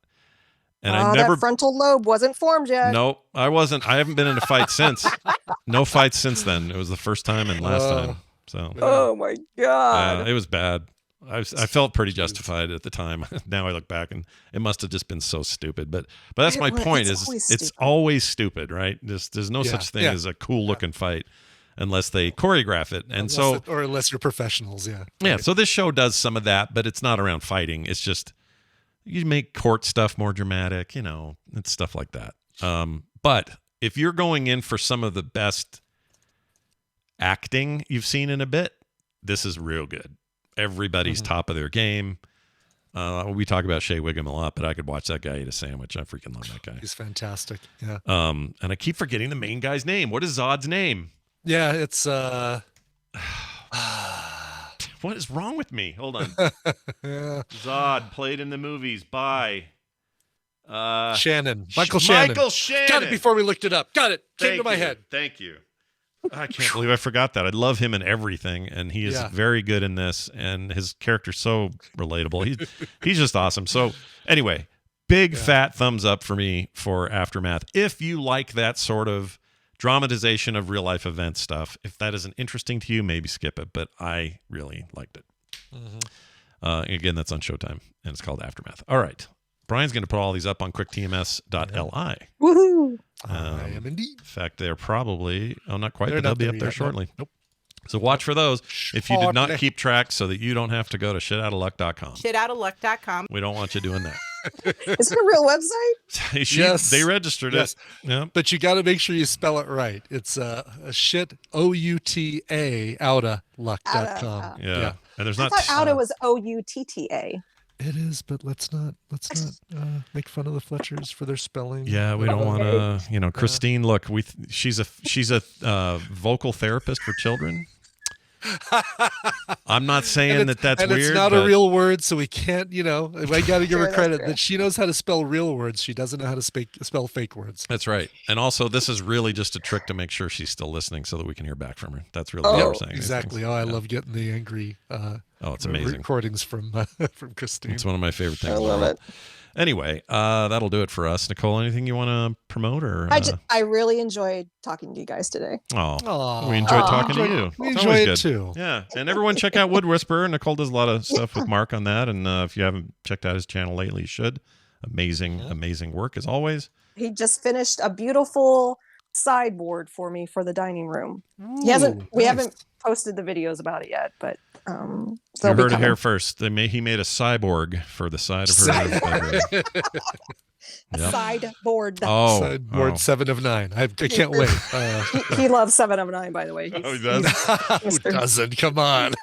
[SPEAKER 1] And I never
[SPEAKER 16] that frontal lobe wasn't formed yet.
[SPEAKER 1] No, I wasn't. I haven't been in a fight since. No fights since then. It was the first time and last time. So.
[SPEAKER 16] Oh my god!
[SPEAKER 1] It was bad. I felt pretty justified at the time. Now I look back and it must have just been so stupid. But that's my point. It's always stupid, right? There's no such thing as a cool looking fight unless they choreograph it. And
[SPEAKER 5] unless you're professionals, yeah.
[SPEAKER 1] Yeah. So this show does some of that, but it's not around fighting. It's just you make court stuff more dramatic. It's stuff like that. But if you're going in for some of the best acting you've seen in a bit, this is real good. Everybody's top of their game. We talk about Shea Wiggum a lot, but I could watch that guy eat a sandwich. I freaking love that guy.
[SPEAKER 5] He's fantastic. Yeah.
[SPEAKER 1] And I keep forgetting the main guy's name. What is Zod's name?
[SPEAKER 5] Yeah, it's
[SPEAKER 1] What is wrong with me? Hold on.
[SPEAKER 5] Yeah.
[SPEAKER 1] Zod, played in the movies by
[SPEAKER 5] Shannon. Michael Shannon.
[SPEAKER 1] Michael Shannon.
[SPEAKER 5] Got it before we looked it up. Got it. Came to my head.
[SPEAKER 1] Thank you. I can't believe I forgot that. I love him in everything, and he is very good in this, and his character's so relatable. He's just awesome. So anyway, big fat thumbs up for me for Aftermath. If you like that sort of dramatization of real life event stuff, if that isn't interesting to you, maybe skip it, but I really liked it. Again, that's on Showtime, and it's called Aftermath. All right. Brian's going to put all these up on quicktms.li.
[SPEAKER 16] Woohoo!
[SPEAKER 5] I am indeed.
[SPEAKER 1] In fact, they're probably, not quite,
[SPEAKER 5] They're
[SPEAKER 1] but they'll
[SPEAKER 5] not
[SPEAKER 1] be
[SPEAKER 5] there
[SPEAKER 1] up there
[SPEAKER 5] yet.
[SPEAKER 1] shortly.
[SPEAKER 5] Nope.
[SPEAKER 1] So watch for those if you did not
[SPEAKER 5] Shortly.
[SPEAKER 1] keep track so that you don't have to go to shitoutofluck.com.
[SPEAKER 2] Shitoutofluck.com.
[SPEAKER 1] We don't want you doing that.
[SPEAKER 16] Is it a real website?
[SPEAKER 5] Yes.
[SPEAKER 1] They registered
[SPEAKER 5] Yes.
[SPEAKER 1] it. Yeah.
[SPEAKER 5] But you got to make sure you spell it right. It's a shit OUTA Outta.luck.com.
[SPEAKER 1] Yeah. And there's
[SPEAKER 16] I
[SPEAKER 1] not
[SPEAKER 16] thought Outta was OUTTA.
[SPEAKER 5] It is, but let's not make fun of the Fletchers for their spelling.
[SPEAKER 1] Yeah, we don't want to, Christine, look, she's a vocal therapist for children. I'm not saying that's
[SPEAKER 5] and
[SPEAKER 1] weird.
[SPEAKER 5] It's not
[SPEAKER 1] but
[SPEAKER 5] a real word, so we can't, I got to give her credit that she knows how to spell real words. She doesn't know how to spell fake words.
[SPEAKER 1] That's right. And also, this is really just a trick to make sure she's still listening so that we can hear back from her. That's really what we're saying.
[SPEAKER 5] Exactly. I love getting the angry
[SPEAKER 1] it's amazing.
[SPEAKER 5] recordings from Christine.
[SPEAKER 1] It's one of my favorite things.
[SPEAKER 16] I love it.
[SPEAKER 1] Anyway, that'll do it for us. Nicole, anything you want to promote? Or
[SPEAKER 16] I really enjoyed talking to you guys today.
[SPEAKER 1] We enjoyed talking to you.
[SPEAKER 5] We
[SPEAKER 1] It's
[SPEAKER 5] enjoy
[SPEAKER 1] always
[SPEAKER 5] it
[SPEAKER 1] good.
[SPEAKER 5] too.
[SPEAKER 1] Yeah, and everyone check out Wood Whisperer. Nicole does a lot of stuff with Mark on that, and if you haven't checked out his channel lately, you should. Amazing work as always.
[SPEAKER 16] He just finished a beautiful sideboard for me for the dining room. We haven't posted the videos about it yet, but
[SPEAKER 1] You heard it here first. He made a cyborg for the side of her bedroom.
[SPEAKER 16] Sideboard.
[SPEAKER 5] Sideboard 7 of 9. I can't wait.
[SPEAKER 16] He loves 7 of 9, by the way.
[SPEAKER 1] He does?
[SPEAKER 5] Who doesn't? Come on.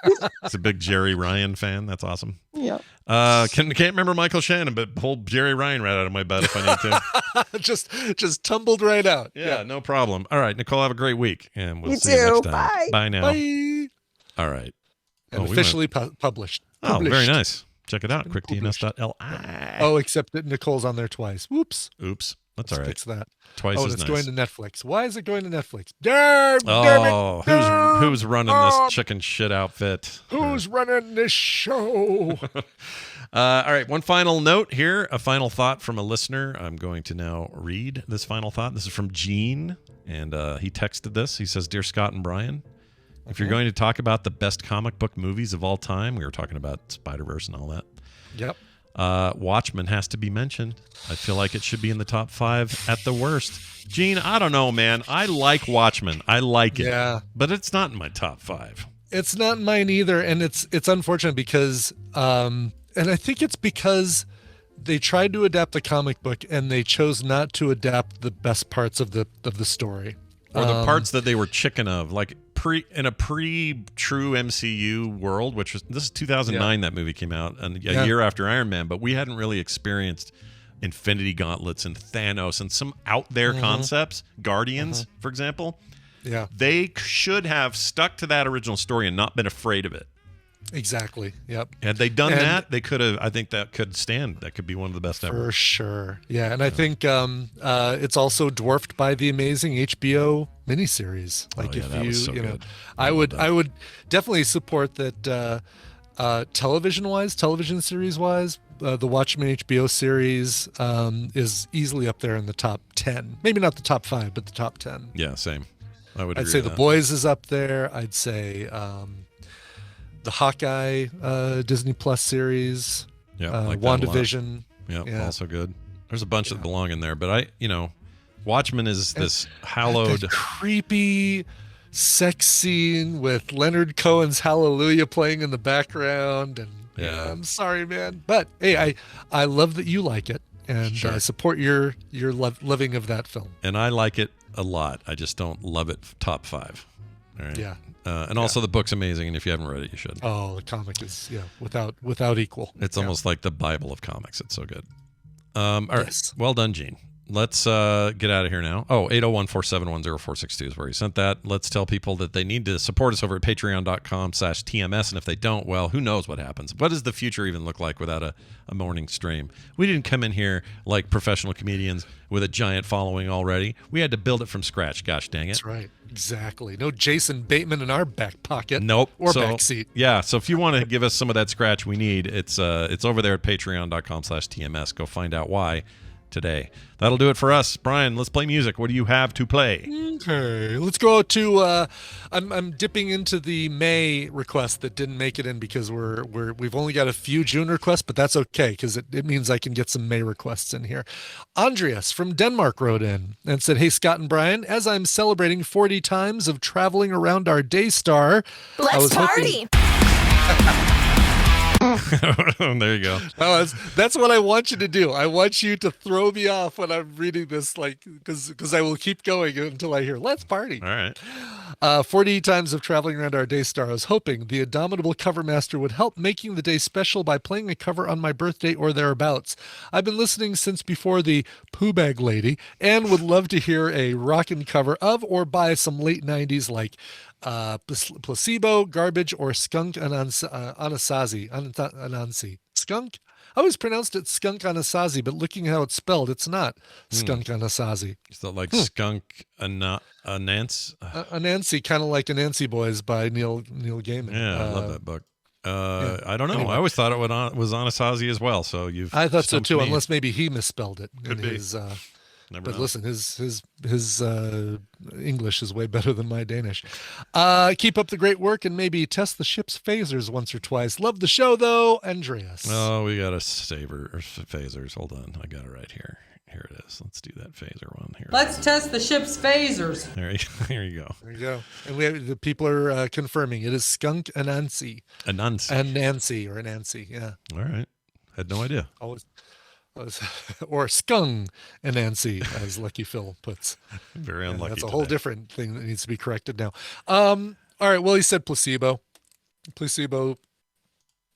[SPEAKER 1] He's a big Jeri Ryan fan. That's awesome.
[SPEAKER 16] Yeah.
[SPEAKER 1] Can't remember Michael Shannon, but pull Jeri Ryan right out of my butt if I need to.
[SPEAKER 5] just tumbled right out.
[SPEAKER 1] Yeah, no problem. All right, Nicole, have a great week, and we'll
[SPEAKER 16] You
[SPEAKER 1] see you
[SPEAKER 16] too.
[SPEAKER 1] next time.
[SPEAKER 16] Bye.
[SPEAKER 1] Bye now.
[SPEAKER 5] Bye.
[SPEAKER 1] All right.
[SPEAKER 5] And officially published.
[SPEAKER 1] Oh, very
[SPEAKER 5] Published.
[SPEAKER 1] nice. Check it out. quicktms.li.
[SPEAKER 5] Oh, except that Nicole's on there twice. Whoops.
[SPEAKER 1] Oops. That's
[SPEAKER 5] Let's
[SPEAKER 1] all right.
[SPEAKER 5] fix that.
[SPEAKER 1] Twice
[SPEAKER 5] oh,
[SPEAKER 1] is
[SPEAKER 5] it's
[SPEAKER 1] nice.
[SPEAKER 5] going to Netflix. Why is it going to Netflix? Damn it.
[SPEAKER 1] Who's running this chicken shit outfit?
[SPEAKER 5] Who's running this show?
[SPEAKER 1] All right, one final note here, a final thought from a listener. I'm going to now read this final thought. This is from Gene, and he texted this. He says, "Dear Scott and Brian, if you're going to talk about the best comic book movies of all time," we were talking about Spider-Verse and all that.
[SPEAKER 5] Yep.
[SPEAKER 1] Watchmen has to be mentioned. I feel like it should be in the top 5 at the worst. Gene, I don't know, man. I like Watchmen. I like it.
[SPEAKER 5] Yeah.
[SPEAKER 1] But it's not in my top 5.
[SPEAKER 5] It's not mine either, and it's unfortunate because and I think it's because they tried to adapt the comic book and they chose not to adapt the best parts of the story.
[SPEAKER 1] Or the parts that they were chicken of, like in a pre-true MCU world, which was, this is 2009 that movie came out, and a year after Iron Man, but we hadn't really experienced Infinity Gauntlets and Thanos and some out there concepts, Guardians, for example.
[SPEAKER 5] Yeah.
[SPEAKER 1] They should have stuck to that original story and not been afraid of it.
[SPEAKER 5] Exactly. Yep.
[SPEAKER 1] Had they done that, they could have. I think that could stand. That could be one of the best ever.
[SPEAKER 5] For sure. Yeah, and I think it's also dwarfed by the amazing HBO miniseries. Like
[SPEAKER 1] that was so good.
[SPEAKER 5] I would definitely support that. Television series wise, the Watchmen HBO series is easily up there in the top 10. Maybe not the top 5, but the top 10.
[SPEAKER 1] Yeah, same. I'd
[SPEAKER 5] say The Boys is up there. I'd say the Hawkeye Disney Plus series.
[SPEAKER 1] Yeah, like
[SPEAKER 5] WandaVision.
[SPEAKER 1] Yeah, also good. There's a bunch that belong in there, but Watchmen is this hallowed,
[SPEAKER 5] that creepy sex scene with Leonard Cohen's Hallelujah playing in the background, and I'm sorry, man, but hey, I love that you like it, and
[SPEAKER 1] Sure.
[SPEAKER 5] I support your living of that film.
[SPEAKER 1] And I like it a lot. I just don't love it top 5. All right.
[SPEAKER 5] Yeah.
[SPEAKER 1] And also the book's amazing, and if you haven't read it, you should.
[SPEAKER 5] Oh, the comic is without equal.
[SPEAKER 1] It's almost like the Bible of comics. It's so good. All right. Well done, Gene. Let's get out of here now. Oh, 801-471-0462 is where he sent that. Let's tell people that they need to support us over at patreon.com/TMS. And if they don't, well, who knows what happens? What does the future even look like without a morning stream? We didn't come in here like professional comedians with a giant following already. We had to build it from scratch. Gosh dang it.
[SPEAKER 5] That's right. Exactly. No Jason Bateman in our back pocket.
[SPEAKER 1] Nope.
[SPEAKER 5] Or back seat.
[SPEAKER 1] Yeah. So if you want to give us some of that scratch we need, it's over there at patreon.com/TMS. Go find out why today. That'll do it for us. Brian, let's play music. What do you have to play?
[SPEAKER 5] Okay, let's go to I'm dipping into the May request that didn't make it in because we've only got a few June requests, but that's okay because it means I can get some May requests in here. Andreas from Denmark wrote in and said, "Hey Scott and Brian, as I'm celebrating 40 times of traveling around our Daystar,
[SPEAKER 2] Let's party."
[SPEAKER 1] There you go.
[SPEAKER 5] Oh, that's what I want you to do. I want you to throw me off when I'm reading this, like, because I will keep going until I hear "Let's party."
[SPEAKER 1] All right.
[SPEAKER 5] 40 times of traveling around our Daystar. I was hoping the Indomitable Cover Master would help making the day special by playing a cover on my birthday or thereabouts. I've been listening since before the Pooh Bag Lady and would love to hear a rockin' cover of or by some late 90s like Placebo, Garbage, or Skunk Anansi. Skunk? I always pronounced it Skunk Anasazi, but looking how it's spelled, it's not Skunk Anasazi.
[SPEAKER 1] Is that like Skunk Anansi?
[SPEAKER 5] Anansi, kind of like Anansi Boys by Neil Gaiman.
[SPEAKER 1] Yeah, I love that book. I don't know. Anyway. I always thought it was Anasazi as well. So
[SPEAKER 5] I thought so too, unless maybe he misspelled it.
[SPEAKER 1] Could be.
[SPEAKER 5] But listen, his English is way better than my Danish. Keep up the great work and maybe test the ship's phasers once or twice. Love the show though, Andreas.
[SPEAKER 1] Oh, we got a phasers. Hold on, I got it right here. Here it is. Let's do that phaser one here.
[SPEAKER 2] Let's test the ship's phasers.
[SPEAKER 1] There you go.
[SPEAKER 5] There you go. And the people are confirming it is Skunk Anansi. Anansi or Anansi. Yeah.
[SPEAKER 1] All right. Had no idea.
[SPEAKER 5] Or Skung Anansi, as Lucky Phil puts.
[SPEAKER 1] Very unlucky.
[SPEAKER 5] That's a whole different thing that needs to be corrected now. All right. Well, he said Placebo. Placebo,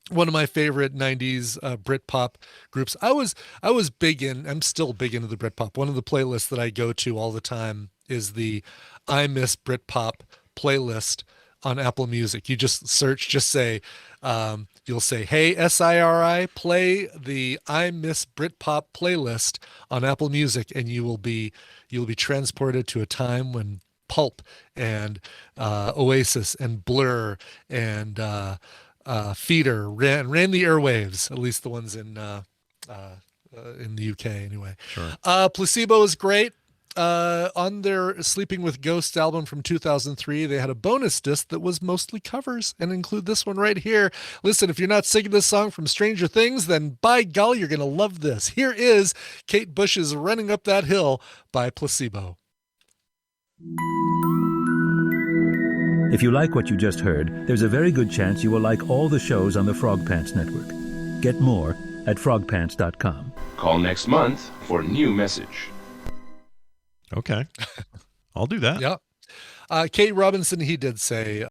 [SPEAKER 5] one of my favorite 90s Britpop groups. I'm still big into the Britpop. One of the playlists that I go to all the time is the I Miss Britpop playlist on Apple Music. You just search, you'll say, "Hey, SIRI, play the I Miss Britpop playlist on Apple Music," and you'll be transported to a time when Pulp and Oasis and Blur and Feeder ran the airwaves, at least the ones in the UK anyway.
[SPEAKER 1] Sure.
[SPEAKER 5] Placebo is great. On their Sleeping with Ghosts album from 2003, they had a bonus disc that was mostly covers and include this one right here. Listen, if you're not singing this song from Stranger Things, then by golly, you're going to love this. Here is Kate Bush's Running Up That Hill by Placebo.
[SPEAKER 22] If you like what you just heard, there's a very good chance you will like all the shows on the Frog Pants Network. Get more at frogpants.com.
[SPEAKER 23] Call next month for new message.
[SPEAKER 1] Okay. I'll do that.
[SPEAKER 5] Yeah. Kate Robinson, he did say,